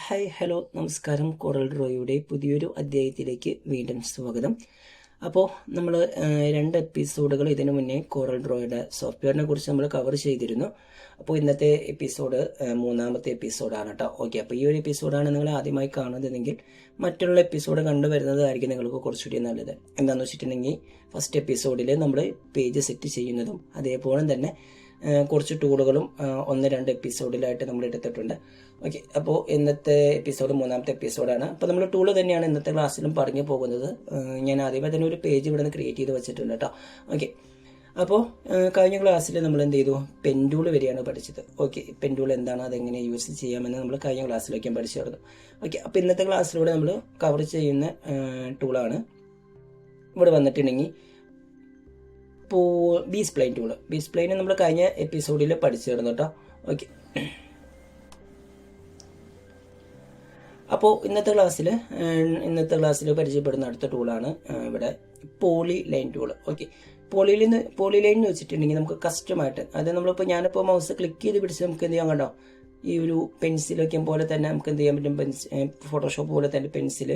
Hi hello നമസ്കാരം. Coral ഡ്രോയുടെ പുതിയൊരു അധ്യായത്തിലേക്ക് വീണ്ടും സ്വാഗതം. അപ്പോൾ നമ്മൾ 2 എപ്പിസോഡുകൾ ഇതിനു മുന്നേ കോറൽ ഡ്രോയുടെ സോഫ്റ്റ്വെയറിനെ കുറിച്ച് നമ്മൾ കവർ ചെയ്തിരുന്നു. അപ്പോൾ ഇന്നത്തെ എപ്പിസോഡ് 3-ാമത്തെ എപ്പിസോഡാണ് കേട്ടോ. ഓക്കെ, അപ്പോൾ ഈ ഒരു എപ്പിസോഡാണ് നിങ്ങൾ ആദ്യമായി കാണുന്നതെങ്കിൽ മറ്റുള്ള എപ്പിസോഡ് കണ്ടുവരുന്നതായിരിക്കും നിങ്ങൾക്ക് കുറച്ചുകൂടി നല്ലത്. എന്താണെന്ന് വെച്ചിട്ടുണ്ടെങ്കിൽ ഫസ്റ്റ് എപ്പിസോഡിൽ നമ്മൾ പേജ് സെറ്റ് ചെയ്യുന്നതും അതേപോലെ തന്നെ കുറച്ച് ടൂളുകളും 1-2 എപ്പിസോഡിലായിട്ട് നമ്മൾ എടുത്തിട്ടുണ്ട്. ഓക്കെ, അപ്പോൾ ഇന്നത്തെ എപ്പിസോഡ് 3-ാമത്തെ എപ്പിസോഡാണ്. അപ്പോൾ നമ്മൾ ടൂള് തന്നെയാണ് ഇന്നത്തെ ക്ലാസ്സിലും പറഞ്ഞു പോകുന്നത്. ഞാൻ ആദ്യമേ തന്നെ ഒരു പേജ് ഇവിടെ നിന്ന് ക്രിയേറ്റ് ചെയ്ത് വെച്ചിട്ടുണ്ട് കേട്ടോ. ഓക്കെ, അപ്പോൾ കഴിഞ്ഞ ക്ലാസ്സിൽ നമ്മൾ എന്ത് ചെയ്തു, പെൻ ടൂൾ വരെയാണ് പഠിച്ചത്. ഓക്കെ, പെൻ ടൂൾ എന്താണ്, അതെങ്ങനെ യൂസ് ചെയ്യാമെന്ന് നമ്മൾ കഴിഞ്ഞ ക്ലാസ്സിലേക്കും പഠിച്ചിരുന്നു. ഓക്കെ, അപ്പോൾ ഇന്നത്തെ ക്ലാസ്സിലൂടെ നമ്മൾ കവർ ചെയ്യുന്ന ടൂളാണ് ഇവിടെ വന്നിട്ടുണ്ടെങ്കിൽ B spline tool. B spline നമ്മൾ കഴിഞ്ഞ എപ്പിസോഡിൽ പഠിച്ചിരുന്നു കേട്ടോ. ഓക്കെ, അപ്പോൾ ഇന്നത്തെ ക്ലാസ്സിൽ പരിചയപ്പെടുന്ന അടുത്ത ടൂളാണ് ഇവിടെ polyline tool. Okay, polyline എന്ന് വെച്ചിട്ടുണ്ടെങ്കിൽ നമുക്ക് കസ്റ്റമായിട്ട്, അതായത് നമ്മളിപ്പോൾ ഞാനിപ്പോൾ മൗസ് ക്ലിക്ക് ചെയ്ത് പിടിച്ച് നമുക്ക് എന്ത് ചെയ്യാൻ കണ്ടോ, ഈ ഒരു പെൻസിലൊക്കെ പോലെ തന്നെ നമുക്ക് എന്ത് ചെയ്യാൻ പറ്റും, ഫോട്ടോഷോപ്പ് പോലെ തന്നെ പെൻസിൽ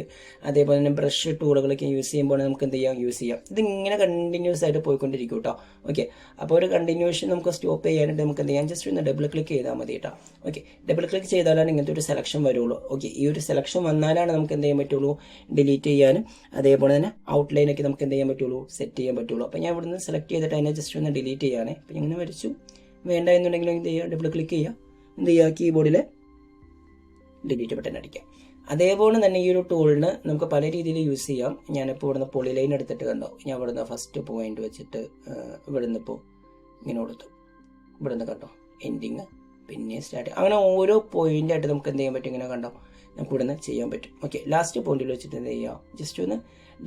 അതേപോലെ തന്നെ ബ്രഷ് ടൂളുകളൊക്കെ യൂസ് ചെയ്യുമ്പോൾ നമുക്ക് എന്ത് യൂസ് ചെയ്യാം. ഇതിങ്ങനെ കണ്ടിന്യൂസ് ആയിട്ട് പോയിക്കൊണ്ടിരിക്കും കേട്ടോ. ഓക്കെ, അപ്പോൾ ഒരു കണ്ടിന്യൂഷൻ നമുക്ക് സ്റ്റോപ്പ് ചെയ്യാനായിട്ട് നമുക്ക് എന്ത് ചെയ്യാം, ജസ്റ്റ് ഒന്ന് ഡബിൾ ക്ലിക്ക് ചെയ്താൽ മതി കേട്ടോ. ഓക്കെ, ഡബിൾ ക്ലിക്ക് ചെയ്താലാണ് ഇങ്ങനത്തെ ഒരു സെലക്ഷൻ വരുള്ളൂ. ഓക്കെ, ഈ ഒരു സെലക്ഷൻ വന്നാലാണ് നമുക്ക് എന്ത് ചെയ്യാൻ പറ്റുള്ളൂ, ഡിലീറ്റ് ചെയ്യാനും അതേപോലെ തന്നെ ഔട്ട്ലൈനൊക്കെ നമുക്ക് എന്ത് ചെയ്യാൻ പറ്റുള്ളൂ, സെറ്റ് ചെയ്യാൻ പറ്റുള്ളൂ. അപ്പോൾ ഞാൻ ഇവിടുന്ന് സെലക്ട് ചെയ്തിട്ട് അതിനെ ജസ്റ്റ് ഒന്ന് ഡിലീറ്റ് ചെയ്യാനേ. അപ്പോൾ ഇങ്ങനെ വരച്ചു, വേണ്ട എന്നുണ്ടെങ്കിൽ എന്ത് ചെയ്യുക, ഡബിൾ ക്ലിക്ക് ചെയ്യുക, എന്ത് ചെയ്യുക, കീബോർഡിൽ ഡിലീറ്റ് ബട്ടൺ അടിക്കാം. അതേപോലെ തന്നെ ഈ ഒരു ടൂളിന് നമുക്ക് പല രീതിയിൽ യൂസ് ചെയ്യാം. ഞാനിപ്പോൾ ഇവിടുന്ന് പോളി ലൈൻ എടുത്തിട്ട് കണ്ടോ, ഞാൻ ഇവിടുന്ന് ഫസ്റ്റ് പോയിന്റ് വെച്ചിട്ട് ഇവിടുന്ന് ഇപ്പോൾ ഇങ്ങനെ കൊടുത്തു, ഇവിടുന്ന് കണ്ടോ എൻഡിങ്, പിന്നെ സ്റ്റാർട്ട്, അങ്ങനെ ഓരോ പോയിന്റായിട്ട് നമുക്ക് എന്ത് ചെയ്യാൻ പറ്റും, ഇങ്ങനെ കണ്ടോ നമുക്ക് ഇവിടുന്ന് ചെയ്യാൻ പറ്റും. ഓക്കെ, ലാസ്റ്റ് പോയിന്റിൽ വെച്ചിട്ട് എന്ത് ചെയ്യുക, ജസ്റ്റ് ഒന്ന്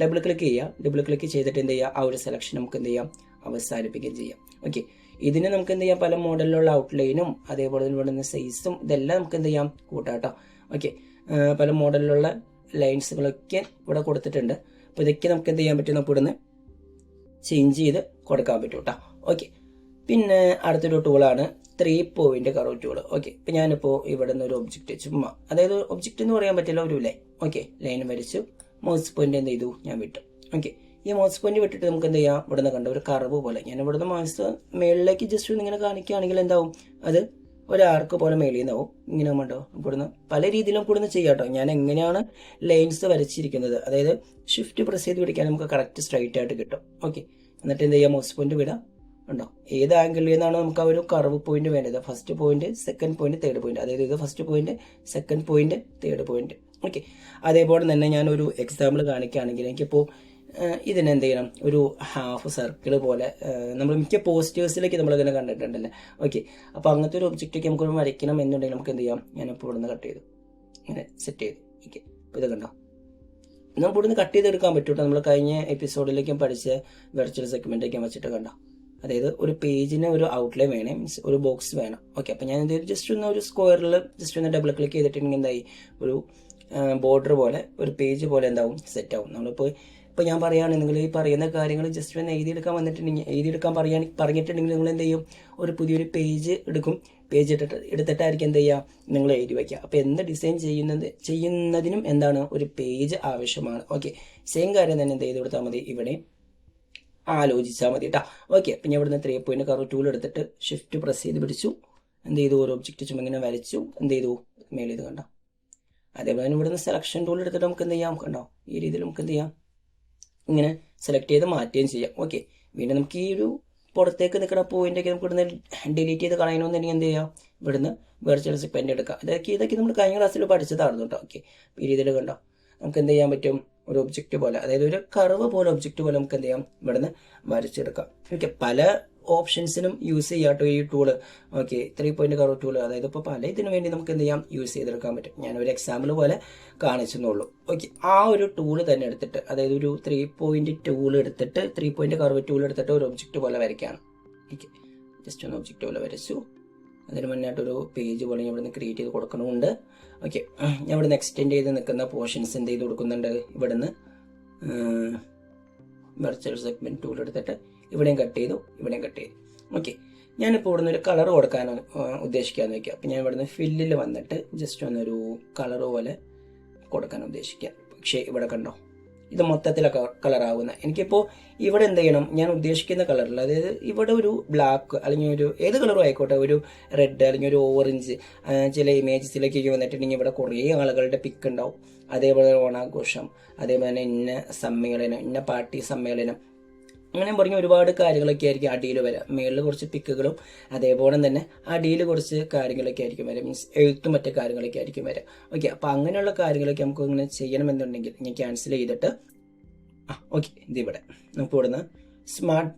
ഡബിൾ ക്ലിക്ക് ചെയ്യുക. ഡബിൾ ക്ലിക്ക് ചെയ്തിട്ട് എന്ത് ചെയ്യുക, ആ ഒരു സെലക്ഷൻ നമുക്ക് എന്ത് ചെയ്യാം, അവസാനിപ്പിക്കുകയും ചെയ്യാം. ഓക്കെ, ഇതിന് നമുക്ക് എന്ത് ചെയ്യാം, പല മോഡലിലുള്ള ഔട്ട്ലൈനും അതേപോലെ തന്നെ ഇവിടുന്ന് സൈസും ഇതെല്ലാം നമുക്ക് എന്ത് ചെയ്യാം, കൂട്ടാം കേട്ടോ. ഓക്കെ, പല മോഡലിലുള്ള ലൈൻസുകളൊക്കെ ഇവിടെ കൊടുത്തിട്ടുണ്ട്. അപ്പോൾ ഇതൊക്കെ നമുക്ക് എന്ത് ചെയ്യാൻ പറ്റും, നമുക്ക് ഇവിടുന്ന് ചേഞ്ച് ചെയ്ത് കൊടുക്കാൻ പറ്റും കേട്ടോ. ഓക്കെ, പിന്നെ അടുത്തൊരു ടൂളാണ് 3 പോയിന്റ് കർവ് ടൂള്. ഓക്കെ, ഇപ്പം ഞാനിപ്പോൾ ഇവിടെ നിന്ന് ഒരു ഒബ്ജക്റ്റ് ചുമ്മാ, അതായത് ഒബ്ജക്റ്റ് എന്ന് പറയാൻ പറ്റില്ല, ഒരു ലൈൻ. ഓക്കെ, ലൈൻ വരച്ചു, മൗസ് പോയിന്റ് എന്ത് ചെയ്തു, ഞാൻ വിട്ടു. ഓക്കെ, ഈ മൗസ് പോയിന്റ് വിട്ടിട്ട് നമുക്ക് എന്ത് ചെയ്യാം, ഇവിടെ നിന്ന് കണ്ട ഒരു കർവ് പോലെ ഞാൻ ഇവിടുന്ന് മൗസ് മേളിലേക്ക് ജസ്റ്റ് ഒന്ന് ഇങ്ങനെ കാണിക്കുകയാണെങ്കിൽ എന്താവും, അത് ഒരു ആർക്ക് പോലെ മേളിൽ നിന്നാവും. ഇങ്ങനെ കണ്ടോ, ഇവിടുന്ന് പല രീതിയിലും ഇവിടുന്ന് ചെയ്യാം കേട്ടോ. ഞാൻ എങ്ങനെയാണ് ലൈൻസ് വരച്ചിരിക്കുന്നത്, അതായത് ഷിഫ്റ്റ് പ്രസ് ചെയ്ത് പിടിക്കാൻ നമുക്ക് കറക്റ്റ് സ്ട്രൈറ്റ് ആയിട്ട് കിട്ടും. ഓക്കെ, എന്നിട്ട് എന്ത് ചെയ്യാം, മൗസ് പോയിന്റ് വിടാം. ഉണ്ടോ, ഏത് ആംഗിളിൽ നിന്നാണ് നമുക്ക് ആ ഒരു കർവ് പോയിന്റ് വേണ്ടത്, first point, second point, third point, അതായത് ഇത് first point, second point, third point. Okay, അതേപോലെ തന്നെ ഞാനൊരു എക്സാമ്പിൾ കാണിക്കുകയാണെങ്കിൽ എനിക്കിപ്പോൾ ഇതിനെന്ത് ചെയ്യണം, ഒരു ഹാഫ് സർക്കിൾ പോലെ നമ്മൾ മിക്ക പോസ്റ്റേഴ്സിലേക്ക് നമ്മളിങ്ങനെ കണ്ടിട്ടുണ്ടല്ലേ. ഓക്കെ, അപ്പോൾ അങ്ങനത്തെ ഒരു ഒബ്ജക്റ്റൊക്കെ നമുക്ക് വരയ്ക്കണം എന്നുണ്ടെങ്കിൽ നമുക്ക് എന്ത് ചെയ്യാം, ഞാനിപ്പോൾ ഇവിടുന്ന് കട്ട് ചെയ്തു, ഇങ്ങനെ സെറ്റ് ചെയ്തു. ഓക്കെ, അപ്പോൾ ഇത് കണ്ടോ, നമുക്ക് ഇവിടുന്ന് കട്ട് ചെയ്തെടുക്കാൻ പറ്റൂട്ടോ. നമ്മൾ കഴിഞ്ഞ എപ്പിസോഡിലേക്കും പഠിച്ച വെർച്വൽ സെഗ്മെന്റൊക്കെ വെച്ചിട്ട് കണ്ടോ, അതായത് ഒരു പേജിന് ഒരു ഔട്ട്ലൈൻ വേണം, മീൻസ് ഒരു ബോക്സ് വേണം. ഓക്കെ, അപ്പോൾ ഞാൻ എന്ത് ജസ്റ്റ് ഒന്ന് ഒരു സ്ക്വയറിൽ ജസ്റ്റ് ഒന്ന് ഡബിൾ ക്ലിക്ക് ചെയ്തിട്ടുണ്ടെങ്കിൽ എന്തായി, ഒരു ബോർഡർ പോലെ ഒരു പേജ് പോലെ എന്താവും, സെറ്റ് ആവും. നമ്മളിപ്പോൾ ഞാൻ പറയുകയാണെങ്കിൽ നിങ്ങൾ ഈ പറയുന്ന കാര്യങ്ങൾ ജസ്റ്റ് ഒന്ന് എഴുതിയെടുക്കാൻ പറഞ്ഞിട്ടുണ്ടെങ്കിൽ നിങ്ങൾ എന്ത് ചെയ്യും, ഒരു പുതിയൊരു പേജ് എടുക്കും. പേജ് എടുത്തിട്ടായിരിക്കും എന്ത് ചെയ്യുക, നിങ്ങൾ എഴുതി വയ്ക്കുക. അപ്പോൾ എന്ത് ഡിസൈൻ ചെയ്യുന്നതിനും എന്താണ്, ഒരു പേജ് ആവശ്യമാണ്. ഓക്കെ, സെയിം കാര്യം തന്നെ എന്ത് ചെയ്ത് കൊടുത്താൽ മതി, ഇവിടെ ആലോചിച്ചാൽ മതി കേട്ടോ. ഓക്കെ, അപ്പം ഞാൻ ഇവിടുന്ന് 3 പോയിന്റ് കർവ് ടൂൾ എടുത്തിട്ട് ഷിഫ്റ്റ് പ്രസ് ചെയ്ത് പിടിച്ചു, എന്ത് ചെയ്തു, ഒരു ഒബ്ജക്റ്റ് ചുമ്മാ ഇങ്ങനെ വരച്ചു, എന്ത് ചെയ്തു, മേലെ ഇത് കണ്ടോ. അതേപോലെ തന്നെ ഇവിടുന്ന് സെലക്ഷൻ ടൂൾ എടുത്തിട്ട് നമുക്ക് എന്ത് ചെയ്യാം, കണ്ടോ ഈ രീതിയിൽ നമുക്ക് എന്ത് ചെയ്യാം, ഇങ്ങനെ സെലക്ട് ചെയ്ത് മാറ്റുകയും ചെയ്യാം. ഓക്കെ, വീണ്ടും നമുക്ക് ഈ ഒരു പുറത്തേക്ക് നിൽക്കുന്ന പോയിന്റൊക്കെ നമുക്ക് ഇവിടുന്ന് ഡിലീറ്റ് ചെയ്ത് കളയണമെന്നുണ്ടെങ്കിൽ എന്ത് ചെയ്യാം, ഇവിടുന്ന് വെർച്വൽ സെഗ്മെന്റ് എടുക്കാം. ഇതൊക്കെ നമ്മൾ കഴിഞ്ഞ ക്ലാസ്സിൽ പഠിച്ചതാണ് കേട്ടോ. ഓക്കെ, ഈ രീതിയിൽ കണ്ടോ നമുക്ക് എന്ത് ചെയ്യാൻ പറ്റും, ഒരു ഒബ്ജക്റ്റ് പോലെ, അതായത് ഒരു കർവ് പോലെ ഒബ്ജക്റ്റ് പോലെ നമുക്ക് എന്ത് ചെയ്യാം, ഇവിടുന്ന് വരച്ചെടുക്കാം. ഓക്കെ, പല ഓപ്ഷൻസിനും യൂസ് ചെയ്യാം കേട്ടോ ഈ tool. Okay, 3 point curve tool, അതായത് ഇപ്പോൾ പല ഇതിനു വേണ്ടി നമുക്ക് എന്ത് ചെയ്യാം, യൂസ് ചെയ്തെടുക്കാൻ പറ്റും. ഞാനൊരു എക്സാമ്പിൾ പോലെ കാണിച്ചെന്നുള്ളൂ. ഓക്കെ, ആ ഒരു ടൂള് തന്നെ എടുത്തിട്ട്, അതായത് ഒരു 3 പോയിന്റ് ടൂൾ എടുത്തിട്ട് 3 പോയിന്റ് കർവ് ടൂൾ എടുത്തിട്ട് ഒരു ഒബ്ജക്റ്റ് പോലെ വരയ്ക്കുകയാണ്. ഓക്കെ, ജസ്റ്റ് ഒന്ന് ഒബ്ജക്റ്റ് പോലെ വരച്ചു. അതിന് മുന്നായിട്ടൊരു പേജ് പോലെ ഞാൻ ഇവിടുന്ന് ക്രിയേറ്റ് ചെയ്ത് കൊടുക്കണമുണ്ട്. ഓക്കെ, ഞാൻ ഇവിടുന്ന് എക്സ്റ്റെൻഡ് ചെയ്ത് നിൽക്കുന്ന പോർഷൻസ് എന്ത് ചെയ്ത് കൊടുക്കുന്നുണ്ട്, ഇവിടുന്ന് വെർച്വൽ സെഗ്മെന്റ് ടൂൾ എടുത്തിട്ട് ഇവിടെയും കട്ട് ചെയ്തു, ഇവിടെയും കട്ട് ചെയ്തു. ഓക്കെ, ഞാനിപ്പോൾ ഇവിടുന്ന് ഒരു കളർ കൊടുക്കാൻ ഉദ്ദേശിക്കാമെന്ന് വയ്ക്കുക. അപ്പോൾ ഞാൻ ഇവിടുന്ന് ഫില്ലിൽ വന്നിട്ട് ജസ്റ്റ് ഒന്നൊരു കളർ പോലെ കൊടുക്കാൻ ഉദ്ദേശിക്കുക. പക്ഷേ ഇവിടെ കണ്ടോ, ഇത് മൊത്തത്തിലൊക്കെ കളറാവുന്ന. എനിക്കിപ്പോൾ ഇവിടെ എന്ത് ചെയ്യണം, ഞാൻ ഉദ്ദേശിക്കുന്ന കളറിൽ, അതായത് ഇവിടെ ഒരു ബ്ലാക്ക് അല്ലെങ്കിൽ ഒരു ഏത് കളറും ആയിക്കോട്ടെ, ഒരു റെഡ് അല്ലെങ്കിൽ ഒരു ഓറഞ്ച്, ചില ഇമേജസിലേക്കൊക്കെ വന്നിട്ടുണ്ടെങ്കിൽ ഇവിടെ കുറേ ആളുകളുടെ പിക്ക് ഉണ്ടാവും. അതേപോലെ ഓണാഘോഷം, അതേപോലെ തന്നെ ഇന്ന സമ്മേളനം, ഇന്ന പാർട്ടി സമ്മേളനം, അങ്ങനെ പറഞ്ഞ ഒരുപാട് കാര്യങ്ങളൊക്കെ ആയിരിക്കും അടിയിൽ വരിക. മേളിൽ കുറച്ച് പിക്കുകളും അതേപോലെ തന്നെ അടിയിൽ കുറച്ച് കാര്യങ്ങളൊക്കെ ആയിരിക്കും വരിക. മീൻസ് എഴുത്തും മറ്റു കാര്യങ്ങളൊക്കെ ആയിരിക്കും വരിക. ഓക്കെ, അപ്പോൾ അങ്ങനെയുള്ള കാര്യങ്ങളൊക്കെ നമുക്ക് ഇങ്ങനെ ചെയ്യണമെന്നുണ്ടെങ്കിൽ ഞാൻ ക്യാൻസൽ ചെയ്തിട്ട് ഓക്കെ, ഇതിവിടെ നമുക്ക് ഇവിടുന്ന് സ്മാർട്ട്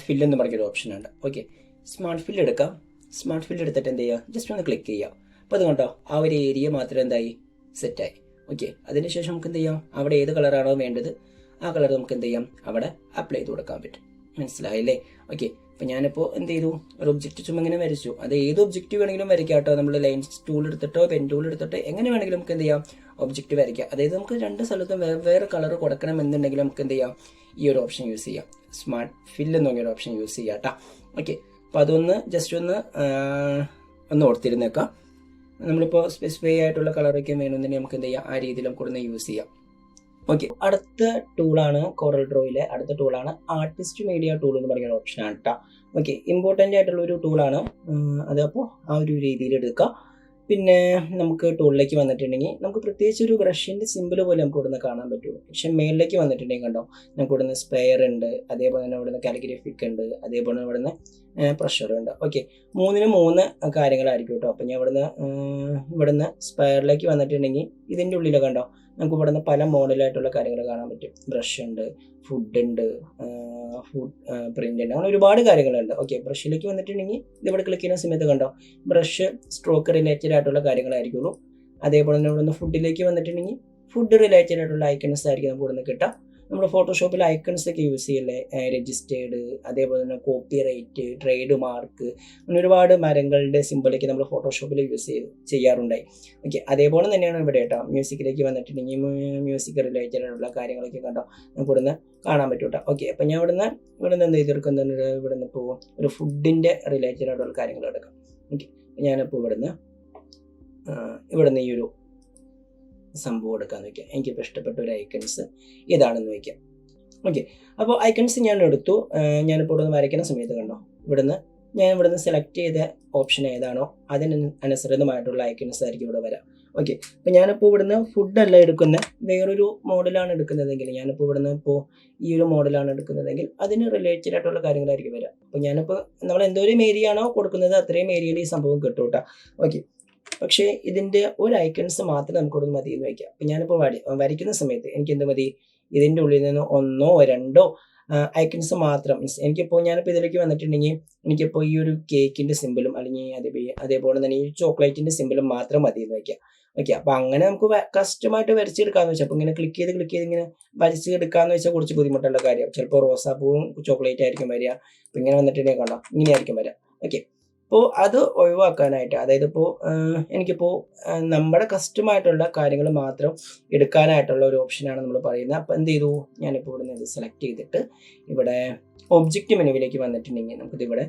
ഫില്ല് എന്ന് പറഞ്ഞൊരു ഓപ്ഷൻ ഉണ്ട്. ഓക്കെ, സ്മാർട്ട് ഫില്ല് എടുക്കാം. സ്മാർട്ട് ഫില്ല് എടുത്തിട്ട് എന്ത് ചെയ്യുക, ജസ്റ്റ് ഒന്ന് ക്ലിക്ക് ചെയ്യുക. അപ്പോൾ അത് കണ്ടോ, ആ ഒരു ഏരിയ മാത്രം എന്തായി, സെറ്റായി. ഓക്കെ, അതിനുശേഷം നമുക്ക് എന്ത് ചെയ്യാം, അവിടെ ഏത് കളറാണോ വേണ്ടത് ആ കളർ നമുക്ക് എന്ത് ചെയ്യാം, അവിടെ അപ്ലൈ ചെയ്ത് കൊടുക്കാൻ പറ്റും. മനസ്സിലായില്ലേ? ഓക്കെ, അപ്പോൾ ഞാനിപ്പോൾ എന്ത് ചെയ്തു, ഒരു ഒബ്ജക്റ്റ് ചുമ്മാ ഇങ്ങനെ വരച്ചു. അത് ഏത് ഒബ്ജക്റ്റ് വേണമെങ്കിലും വരയ്ക്കാം കേട്ടോ. നമ്മൾ ലൈൻ ടൂൾ എടുത്തിട്ടോ പെൻ ടൂൾ എടുത്തിട്ടോ എങ്ങനെ വേണമെങ്കിലും നമുക്ക് എന്ത് ചെയ്യാം, ഒബ്ജക്റ്റ് വരയ്ക്കാം. അതായത് നമുക്ക് രണ്ട് സ്ഥലത്തും വേറെ കളർ കൊടുക്കണം എന്നുണ്ടെങ്കിൽ നമുക്ക് എന്ത് ചെയ്യാം, ഈ ഒരു ഓപ്ഷൻ യൂസ് ചെയ്യാം. സ്മാർട്ട് ഫില്ല് എന്ന് പറഞ്ഞൊരു ഓപ്ഷൻ യൂസ് ചെയ്യാം കേട്ടോ. ഓക്കെ, അപ്പോൾ അതൊന്ന് ജസ്റ്റ് ഒന്ന് ഓർത്തിരുന്നേക്കാം. നമ്മളിപ്പോൾ സ്പെസിഫൈ ആയിട്ടുള്ള കളറൊക്കെ വേണമെന്നുണ്ടെങ്കിൽ നമുക്ക് എന്ത് ചെയ്യാം, ആ രീതിയിൽ നമുക്കൊന്ന് യൂസ് ചെയ്യാം. ഓക്കെ, അടുത്ത ടൂളാണ് കോറൽ ഡ്രോയിലെ അടുത്ത ടൂളാണ് ആർട്ടിസ്റ്റ് മീഡിയ ടൂൾ എന്ന് പറയുന്ന ഓപ്ഷനാണ് കേട്ടോ. ഓക്കെ, ഇമ്പോർട്ടൻ്റ് ആയിട്ടുള്ള ഒരു ടൂളാണ് അത്. അപ്പോൾ ആ ഒരു രീതിയിൽ എടുക്കുക. പിന്നെ നമുക്ക് ടൂളിലേക്ക് വന്നിട്ടുണ്ടെങ്കിൽ നമുക്ക് പ്രത്യേകിച്ച് ഒരു ബ്രഷിൻ്റെ സിമ്പിൾ പോലെ നമുക്ക് ഇവിടുന്ന് കാണാൻ പറ്റുള്ളൂ. പക്ഷെ മേളിലേക്ക് വന്നിട്ടുണ്ടെങ്കിൽ കണ്ടോ, നമുക്ക് ഇവിടുന്ന് സ്പെയർ ഉണ്ട്, അതേപോലെ തന്നെ ഇവിടുന്ന് കാലിഗ്രഫിക് ഉണ്ട്, അതേപോലെ ഇവിടുന്ന് പ്രഷർ ഉണ്ട്. ഓക്കെ, മൂന്നിനും മൂന്ന് കാര്യങ്ങളായിരിക്കും കേട്ടോ. അപ്പോൾ ഞാൻ ഇവിടുന്ന് സ്പെയറിലേക്ക് വന്നിട്ടുണ്ടെങ്കിൽ ഇതിൻ്റെ ഉള്ളിൽ കണ്ടോ, നമുക്ക് ഇവിടുന്ന് പല മോഡലായിട്ടുള്ള കാര്യങ്ങൾ കാണാൻ പറ്റും. ബ്രഷ് ഉണ്ട്, ഫുഡ് ഉണ്ട്, ഫുഡ് പ്രിൻ്റ് ഉണ്ട്, അങ്ങനെ ഒരുപാട് കാര്യങ്ങളുണ്ട്. ഓക്കെ, ബ്രഷിലേക്ക് വന്നിട്ടുണ്ടെങ്കിൽ ഇതിവിടെ ക്ലിക്ക് ചെയ്യുന്ന സമയത്ത് കണ്ടോ, ബ്രഷ് സ്ട്രോക്ക് റിലേറ്റഡ് ആയിട്ടുള്ള കാര്യങ്ങളായിരിക്കുള്ളൂ. അതേപോലെ തന്നെ ഇവിടുന്ന് ഫുഡിലേക്ക് വന്നിട്ടുണ്ടെങ്കിൽ ഫുഡ് റിലേറ്റഡ് ആയിട്ടുള്ള ഐക്കൺസ് ആയിരിക്കും നമുക്ക് ഇവിടുന്ന് കിട്ടുക. നമ്മൾ ഫോട്ടോഷോപ്പിൽ ഐക്കൺസ് ഒക്കെ യൂസ് ചെയ്യല്ലേ, രജിസ്റ്റേർഡ്, അതേപോലെ തന്നെ കോപ്പി റൈറ്റ്, ട്രേഡ് മാർക്ക്, അങ്ങനെ ഒരുപാട് മരങ്ങളുടെ സിമ്പിളൊക്കെ നമ്മൾ ഫോട്ടോഷോപ്പിൽ ചെയ്യാറുണ്ടായി. ഓക്കെ, അതേപോലെ തന്നെയാണ് ഇവിടെ കേട്ടോ. മ്യൂസിക്കിലേക്ക് വന്നിട്ടുണ്ടെങ്കിൽ മ്യൂസിക് റിലേറ്റഡ് ആയിട്ടുള്ള കാര്യങ്ങളൊക്കെ കണ്ടോ നമുക്ക് ഇവിടുന്ന് കാണാൻ പറ്റും കേട്ടോ. ഓക്കെ, അപ്പം ഞാൻ ഇവിടുന്ന് എന്ത് ചെയ്തെടുക്കുന്നുണ്ട്, ഇവിടുന്ന് ഇപ്പോൾ ഒരു ഫുഡിൻ്റെ റിലേറ്റഡ് ആയിട്ടുള്ള കാര്യങ്ങൾ എടുക്കാം. ഓക്കെ, ഞാനിപ്പോൾ ഇവിടുന്ന് ഈ ഒരു സംഭവം എടുക്കാമെന്ന് വയ്ക്കാം. എനിക്കിപ്പോൾ ഇഷ്ടപ്പെട്ട ഒരു ഐക്കൺസ് ഇതാണെന്ന് വയ്ക്കാം. ഓക്കെ, അപ്പോൾ ഐക്കൺസ് ഞാൻ എടുത്തു. ഞാനിപ്പോൾ ഇവിടുന്ന് വരയ്ക്കുന്ന സമയത്ത് കണ്ടോ, ഇവിടുന്ന് സെലക്ട് ചെയ്ത ഓപ്ഷൻ ഏതാണോ അതിന് അനുസൃതമായിട്ടുള്ള ഐക്കൺസ് ആയിരിക്കും ഇവിടെ വരാം. ഓക്കെ, അപ്പോൾ ഞാനിപ്പോൾ ഇവിടുന്ന് ഫുഡല്ല എടുക്കുന്ന വേറൊരു മോഡലാണ് എടുക്കുന്നതെങ്കിൽ, ഈ ഒരു മോഡലാണ് എടുക്കുന്നതെങ്കിൽ അതിന് റിലേറ്റഡ് ആയിട്ടുള്ള കാര്യങ്ങളായിരിക്കും വരാം. അപ്പോൾ ഞാനിപ്പോൾ നമ്മൾ എന്തോരം ഏരിയ ആണോ കൊടുക്കുന്നത് അത്രയും ഏരിയയിൽ ഈ സംഭവം കിട്ടും കേട്ടോ. ഓക്കെ, പക്ഷേ ഇതിൻ്റെ ഒരു ഐക്കൺസ് മാത്രം നമുക്കിവിടെ മതി എന്ന് വയ്ക്കാം. അപ്പം ഞാനിപ്പോൾ വരയ്ക്കുന്ന സമയത്ത് എനിക്ക് എന്ത് മതി, ഇതിൻ്റെ ഉള്ളിൽ നിന്ന് ഒന്നോ രണ്ടോ ഐക്കൺസ് മാത്രം. മീൻസ് ഞാനിപ്പോൾ ഇതിലേക്ക് വന്നിട്ടുണ്ടെങ്കിൽ എനിക്കിപ്പോൾ ഈ ഒരു കേക്കിൻ്റെ സിമ്പിളും അല്ലെങ്കിൽ അതേപോലെ തന്നെ ഈ ചോക്ലേറ്റിൻ്റെ സിമ്പിളും മാത്രം മതി എന്ന് വയ്ക്കാം. ഓക്കെ, അപ്പോൾ അങ്ങനെ നമുക്ക് കസ്റ്റമായിട്ട് വരച്ചെടുക്കാമെന്ന് വെച്ചാൽ, അപ്പോൾ ഇങ്ങനെ ക്ലിക്ക് ചെയ്ത് ഇങ്ങനെ വരച്ചെടുക്കാമെന്ന് വെച്ചാൽ കുറച്ച് ബുദ്ധിമുട്ടുള്ള കാര്യം. ചിലപ്പോൾ റോസാപ്പൂവും ചോക്ലേറ്റ് ആയിരിക്കും വരിക. അപ്പോൾ ഇങ്ങനെ വന്നിട്ടുണ്ടെങ്കിൽ കണ്ടോ, ഇങ്ങനെയായിരിക്കും വരിക. ഓക്കെ, അപ്പോൾ അത് ഒഴിവാക്കാനായിട്ട്, അതായത് എനിക്കിപ്പോൾ നമ്മുടെ കസ്റ്റമായിട്ടുള്ള കാര്യങ്ങൾ മാത്രം എടുക്കാനായിട്ടുള്ള ഒരു ഓപ്ഷനാണ് നമ്മൾ പറയുന്നത്. അപ്പോൾ എന്ത് ചെയ്തു, ഞാനിപ്പോൾ ഇവിടെ നിന്ന് സെലക്ട് ചെയ്തിട്ട് ഇവിടെ ഒബ്ജക്റ്റ് മെനുവിലേക്ക് വന്നിട്ടുണ്ടെങ്കിൽ നമുക്കിതിവിടെ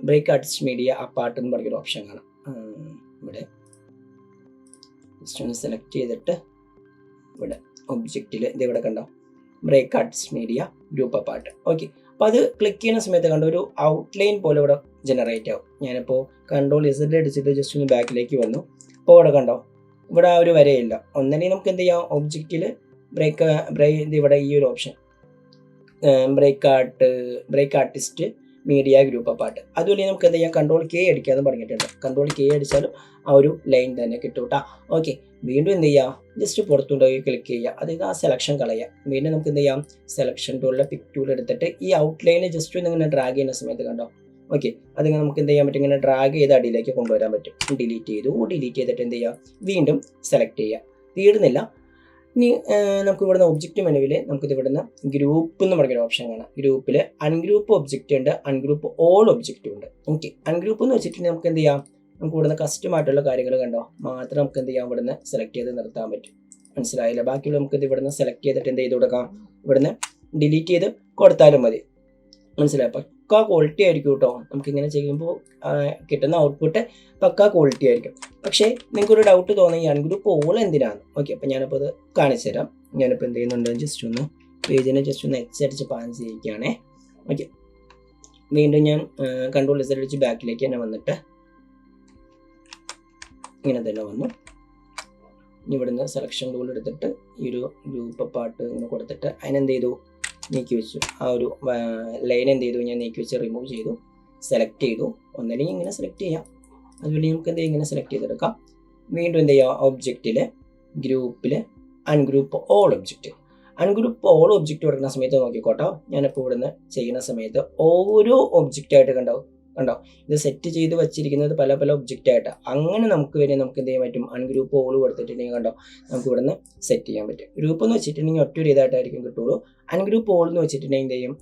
ബ്രേക്ക് ആർട്ടിസ്റ്റ് മീഡിയ അപ്പാർട്ട് എന്ന് പറഞ്ഞൊരു ഓപ്ഷൻ കാണാം. ഇവിടെ ജസ്റ്റ് ഒന്ന് സെലക്ട് ചെയ്തിട്ട് ഇവിടെ ഒബ്ജക്റ്റിൽ ഇതിവിടെ കണ്ടോ, break artist media group apart. Okay, അപ്പോൾ അത് ക്ലിക്ക് ചെയ്യുന്ന സമയത്ത് കണ്ടോ ഒരു ഔട്ട്ലൈൻ പോലെ ഇവിടെ ജനറേറ്റ് ആവും. ഞാനിപ്പോൾ Ctrl+Z അടിച്ചിട്ട് ജസ്റ്റ് ഒന്ന് ബാക്കിലേക്ക് വന്നു. അപ്പോൾ ഇവിടെ കണ്ടോ, ഇവിടെ ആ ഒരു വരയില്ല. ഒന്നല്ലെങ്കിൽ നമുക്ക് എന്ത് ചെയ്യാം, ഒബ്ജക്റ്റിൽ ഇവിടെ ഈ ഒരു option break artist media group apart, അതുപോലെ നമുക്ക് എന്ത് ചെയ്യാം, Ctrl+K അടിക്കാമെന്ന് പറഞ്ഞിട്ടുണ്ട്. Ctrl+K അടിച്ചാലും ആ ഒരു ലൈൻ തന്നെ കിട്ടും കേട്ടോ. ഓക്കെ, വീണ്ടും എന്ത് ചെയ്യുക, ജസ്റ്റ് പുറത്തുകൊണ്ടുപോയി ക്ലിക്ക് ചെയ്യുക, അതായത് ആ സെലക്ഷൻ കളയുക. വീണ്ടും നമുക്ക് എന്ത് ചെയ്യാം, സെലക്ഷൻ ടൂളിലെ പിക് ടൂൾ എടുത്തിട്ട് ഈ ഔട്ട്ലൈനിൽ ജസ്റ്റ് ഒന്ന് ഇങ്ങനെ ഡ്രാഗ് ചെയ്യുന്ന സമയത്ത് കണ്ടോ. ഓക്കെ, അത് നമുക്ക് എന്ത് ചെയ്യാൻ പറ്റും, ഇങ്ങനെ ഡ്രാഗ് ചെയ്ത് അടിയിലേക്ക് കൊണ്ടുവരാൻ പറ്റും. ഡിലീറ്റ് ചെയ്തിട്ട് എന്ത് ചെയ്യുക, വീണ്ടും സെലക്ട് ചെയ്യുക. തീർന്നില്ല, ഇനി നമുക്ക് ഇവിടുന്ന് ഒബ്ജക്റ്റ് മെനുവിൽ നമുക്കിത് ഇവിടുന്ന് ഗ്രൂപ്പ് എന്ന് പറഞ്ഞൊരു ഓപ്ഷൻ കാണാം. ഗ്രൂപ്പിൽ അൺഗ്രൂപ്പ് ഒബ്ജക്റ്റ് ഉണ്ട്, അൺഗ്രൂപ്പ് ഓൾ ഒബ്ജക്റ്റും ഉണ്ട്. ഓക്കെ, അൺഗ്രൂപ്പ് എന്ന് വെച്ചിട്ടുണ്ടെങ്കിൽ നമുക്ക് എന്ത് ചെയ്യാം, നമുക്ക് ഇവിടുന്ന് കസ്റ്റമായിട്ടുള്ള കാര്യങ്ങൾ കണ്ടോ മാത്രം നമുക്ക് എന്ത് ചെയ്യാം, ഇവിടുന്ന് സെലക്ട് ചെയ്ത് നിർത്താൻ പറ്റും. മനസ്സിലായില്ല? ബാക്കിയുള്ള നമുക്ക് ഇത് ഇവിടുന്ന് സെലക്ട് ചെയ്തിട്ട് എന്ത് ചെയ്ത് കൊടുക്കാം, ഇവിടുന്ന് ഡിലീറ്റ് ചെയ്ത് കൊടുത്താലും മതി. മനസ്സിലായപ്പോൾ പക്കാ ക്വാളിറ്റി ആയിരിക്കും കേട്ടോ. നമുക്കിങ്ങനെ ചെയ്യുമ്പോൾ കിട്ടുന്ന ഔട്ട്പുട്ട് പക്കാ ക്വാളിറ്റി ആയിരിക്കും. പക്ഷേ നിങ്ങൾക്കൊരു ഡൗട്ട് തോന്നുമെങ്കിൽ അൺഗ്രൂപ്പ് ഓൾ എന്തിനാണ്? ഓക്കെ, അപ്പോൾ ഞാനിപ്പോൾ അത് കാണിച്ചു തരാം. ഞാനിപ്പോൾ എന്ത് ചെയ്യുന്നുണ്ട്, ജസ്റ്റ് ഒന്ന് പേജിനെ ജസ്റ്റ് ഒന്ന് അടിച്ച് പാൻ ചെയ്യിക്കുകയാണേ. ഓക്കെ, വീണ്ടും ഞാൻ കൺട്രോൾ Z അടിച്ച് ബാക്കിലേക്ക് തന്നെ വന്നിട്ട് ഇങ്ങനെ തന്നെ വന്നു. ഇനി ഇവിടുന്ന് സെലക്ഷൻ ടൂൾ എടുത്തിട്ട് ഈ ഒരു ഗ്രൂപ്പ് പാർട്ട് ഇങ്ങനെ കൊടുത്തിട്ട് അതിനെന്ത് ചെയ്തു, നീക്കി വെച്ചു. ആ ഒരു ലൈൻ എന്ത് ചെയ്തു, ഞാൻ നീക്കി വെച്ച് റിമൂവ് ചെയ്തു, സെലക്ട് ചെയ്തു. ഒന്നല്ലെങ്കിൽ ഇങ്ങനെ സെലക്ട് ചെയ്യാം, അതുപോലെ നമുക്ക് എന്ത് ഇങ്ങനെ സെലക്ട് ചെയ്തെടുക്കാം. വീണ്ടും എന്ത് ചെയ്യുക, ഒബ്ജക്റ്റിൽ ഗ്രൂപ്പിൽ ungroup all object. Ungroup all object കൊടുക്കുന്ന സമയത്ത് നോക്കിക്കോട്ടോ, ഞാനിപ്പോൾ ഇവിടുന്ന് ചെയ്യുന്ന സമയത്ത് ഓരോ ഒബ്ജക്റ്റായിട്ട് കണ്ടോ, ഇത് സെറ്റ് ചെയ്ത് വെച്ചിരിക്കുന്നത് പല പല ഒബ്ജക്റ്റ് ആയിട്ട്. അങ്ങനെ നമുക്ക് എന്ത് ചെയ്യാൻ പറ്റും, അൺഗ്രൂപ്പ് ഓൾ കൊടുത്തിട്ടുണ്ടെങ്കിൽ കണ്ടോ, നമുക്ക് ഇവിടുന്ന് സെറ്റ് ചെയ്യാൻ പറ്റും. ഗ്രൂപ്പ് എന്ന് വെച്ചിട്ടുണ്ടെങ്കിൽ ഒറ്റ ഒരു ഇതായിട്ടായിരിക്കും കിട്ടുള്ളൂ. അൺഗ്രൂപ്പ് ഓൾ എന്ന് വെച്ചിട്ടുണ്ടെങ്കിൽ എന്ത് ചെയ്യും,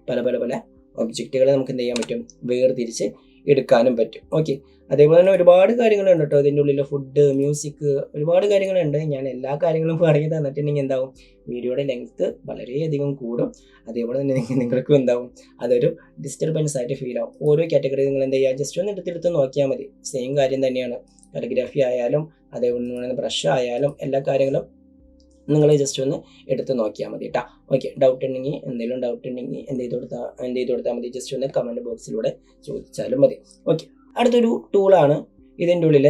പല പല പല ഒബ്ജക്റ്റുകളെ നമുക്ക് എന്ത് ചെയ്യാൻ പറ്റും, വേർതിരിച്ച് എടുക്കാനും പറ്റും. ഓക്കെ, അതേപോലെ തന്നെ ഒരുപാട് കാര്യങ്ങളുണ്ട് കേട്ടോ ഇതിൻ്റെ ഉള്ളിൽ. ഫുഡ്, മ്യൂസിക്, ഒരുപാട് കാര്യങ്ങളുണ്ട്. ഞാൻ എല്ലാ കാര്യങ്ങളും പറഞ്ഞു തന്നിട്ടുണ്ടെങ്കിൽ എന്താവും, വീഡിയോയുടെ ലെങ്ത്ത് വളരെയധികം കൂടും. അതേപോലെ തന്നെ നിങ്ങൾക്കും എന്താവും, അതൊരു ഡിസ്റ്റർബൻസ് ആയിട്ട് ഫീൽ ആവും. ഓരോ കാറ്റഗറി നിങ്ങൾ എന്ത് ചെയ്യുക, ജസ്റ്റ് ഒന്ന് എടുത്തെടുത്ത് നോക്കിയാൽ മതി. സെയിം കാര്യം തന്നെയാണ്. കാലിഗ്രാഫി ആയാലും അതേപോലെ ബ്രഷ് ആയാലും എല്ലാ കാര്യങ്ങളും നിങ്ങൾ ജസ്റ്റ് ഒന്ന് എടുത്ത് നോക്കിയാൽ മതി കേട്ടോ. ഓക്കെ, ഡൗട്ട് ഉണ്ടെങ്കിൽ എന്ത് ചെയ്ത് കൊടുത്താൽ മതി, ജസ്റ്റ് ഒന്ന് കമൻറ്റ് ബോക്സിലൂടെ ചോദിച്ചാലും മതി. ഓക്കെ, അടുത്തൊരു ടൂളാണ് ഇതിൻ്റെ ഉള്ളിൽ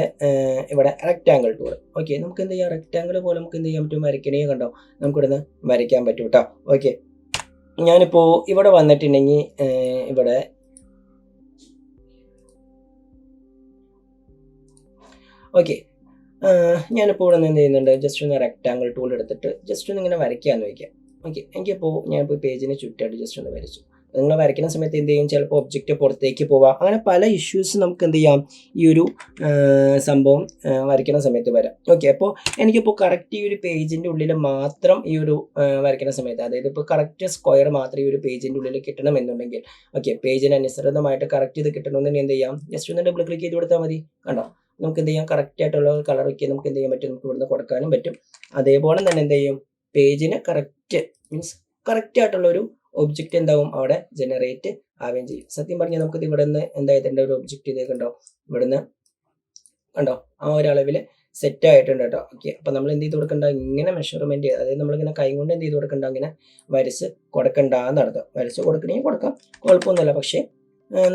ഇവിടെ റെക്റ്റാങ്കിൾ ടൂൾ. ഓക്കെ, നമുക്ക് എന്ത് ചെയ്യാം, റെക്റ്റാങ്കിൾ പോലെ നമുക്ക് എന്ത് ചെയ്യാൻ പറ്റും, വരയ്ക്കണേ കണ്ടോ, നമുക്കിവിടുന്ന് വരയ്ക്കാൻ പറ്റും കേട്ടോ. ഓക്കെ, ഞാനിപ്പോൾ ഇവിടെ വന്നിട്ടുണ്ടെങ്കിൽ ഇവിടെ ഓക്കെ ഞാനിപ്പോൾ ഇവിടെ നിന്ന് എന്ത് ചെയ്യുന്നുണ്ട്, ജസ്റ്റ് ഒന്ന് റെക്റ്റാങ്കിൾ ടൂൾ എടുത്തിട്ട് ജസ്റ്റ് ഒന്ന് ഇങ്ങനെ വരയ്ക്കാമെന്ന് വയ്ക്കാം. ഓക്കെ, ഞാനിപ്പോൾ പേജിന് ചുറ്റായിട്ട് ജസ്റ്റ് ഒന്ന് വരച്ചു. നിങ്ങൾ വരയ്ക്കുന്ന സമയത്ത് എന്ത് ചെയ്യും, ചിലപ്പോൾ ഒബ്ജക്റ്റ് പുറത്തേക്ക് പോവാം. അങ്ങനെ പല ഇഷ്യൂസ് നമുക്ക് എന്ത് ചെയ്യാം, ഈ ഒരു സംഭവം വരയ്ക്കുന്ന സമയത്ത് വരാം. ഓക്കെ, അപ്പോൾ എനിക്കിപ്പോൾ കറക്റ്റ് ഈ ഒരു പേജിൻ്റെ ഉള്ളിൽ മാത്രം ഈ ഒരു വരയ്ക്കുന്ന സമയത്ത്, അതായത് ഇപ്പോൾ കറക്റ്റ് സ്ക്വയർ മാത്രം ഈ ഒരു പേജിൻ്റെ ഉള്ളിൽ കിട്ടണമെന്നുണ്ടെങ്കിൽ, ഓക്കെ, പേജിന് അനുസൃതമായിട്ട് കറക്റ്റ് ഇത് കിട്ടണമെന്നുണ്ടെങ്കിൽ എന്ത് ചെയ്യാം, ജസ്റ്റ് ഒന്ന് ഡബിൾ ക്ലിക്ക് ചെയ്ത് കൊടുത്താൽ മതി. കണ്ടോ, നമുക്ക് എന്ത് ചെയ്യാം, കറക്റ്റ് ആയിട്ടുള്ള കളറൊക്കെ നമുക്ക് എന്ത് ചെയ്യാൻ പറ്റും, നമുക്ക് ഇവിടുന്ന് കൊടുക്കാനും പറ്റും. അതേപോലെ തന്നെ എന്ത് ചെയ്യും, പേജിന് കറക്റ്റ് ആയിട്ടുള്ള ഒരു ഒബ്ജക്റ്റ് എന്താവും അവിടെ ജനറേറ്റ് ആവുകയും ചെയ്യും. സത്യം പറഞ്ഞാൽ നമുക്കിത് ഇവിടെ നിന്ന് എന്തായിട്ടുണ്ട്, ഒരു ഒബ്ജക്റ്റ് ഇതേ കണ്ടോ, ഇവിടുന്ന് കണ്ടോ ആ ഒരു അളവിൽ സെറ്റ് ആയിട്ടുണ്ട് കേട്ടോ. ഓക്കെ, അപ്പോൾ നമ്മൾ എന്ത് ചെയ്ത് കൊടുക്കണ്ട, ഇങ്ങനെ മെഷർമെൻറ്റ്, അതായത് നമ്മളിങ്ങനെ കൈ കൊണ്ട് എന്ത് ചെയ്ത് കൊടുക്കണ്ട, ഇങ്ങനെ വരച്ച് കൊടുക്കണ്ടെന്ന് അർത്ഥം. വരച്ച് കൊടുക്കണമെങ്കിൽ കൊടുക്കാം, കുഴപ്പമൊന്നുമില്ല. പക്ഷേ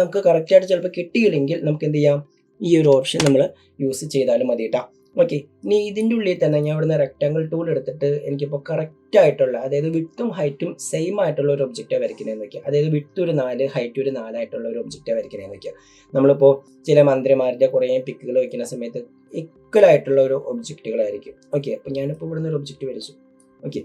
നമുക്ക് കറക്റ്റായിട്ട് ചിലപ്പോൾ കിട്ടിയില്ലെങ്കിൽ നമുക്ക് എന്ത് ചെയ്യാം, ഈ ഒരു ഓപ്ഷൻ നമ്മൾ യൂസ് ചെയ്താലും മതി കേട്ടോ. ഓക്കെ, ഇനി ഇതിൻ്റെ ഉള്ളിൽ തന്നെ ഞാൻ ഇവിടുന്ന് റെക്റ്റാങ്കിൾ ടൂൾ എടുത്തിട്ട് എനിക്കിപ്പോൾ കറക്റ്റ് ആയിട്ടുള്ള, അതായത് വിട്ടും ഹൈറ്റും സെയിം ആയിട്ടുള്ള ഒരു ഒബ്ജക്റ്റാണ് വരയ്ക്കുന്നതെന്ന് വയ്ക്കുക. അതായത് വിട്ട് ഒരു 4, ഹൈറ്റ് ഒരു 4 ആയിട്ടുള്ള ഒരു ഒബ്ജക്റ്റാണ് വരയ്ക്കുന്നതെന്ന് വയ്ക്കുക. നമ്മളിപ്പോൾ ചില മന്ത്രിമാരുടെ കുറേ പിക്കുകൾ വയ്ക്കുന്ന സമയത്ത് ഈക്വൽ ആയിട്ടുള്ള ഒരു ഒബ്ജക്റ്റുകളായിരിക്കും. ഓക്കെ, അപ്പോൾ ഞാനിപ്പോൾ ഇവിടുന്ന് ഒരു ഒബ്ജക്റ്റ് വരച്ചു. ഓക്കെ,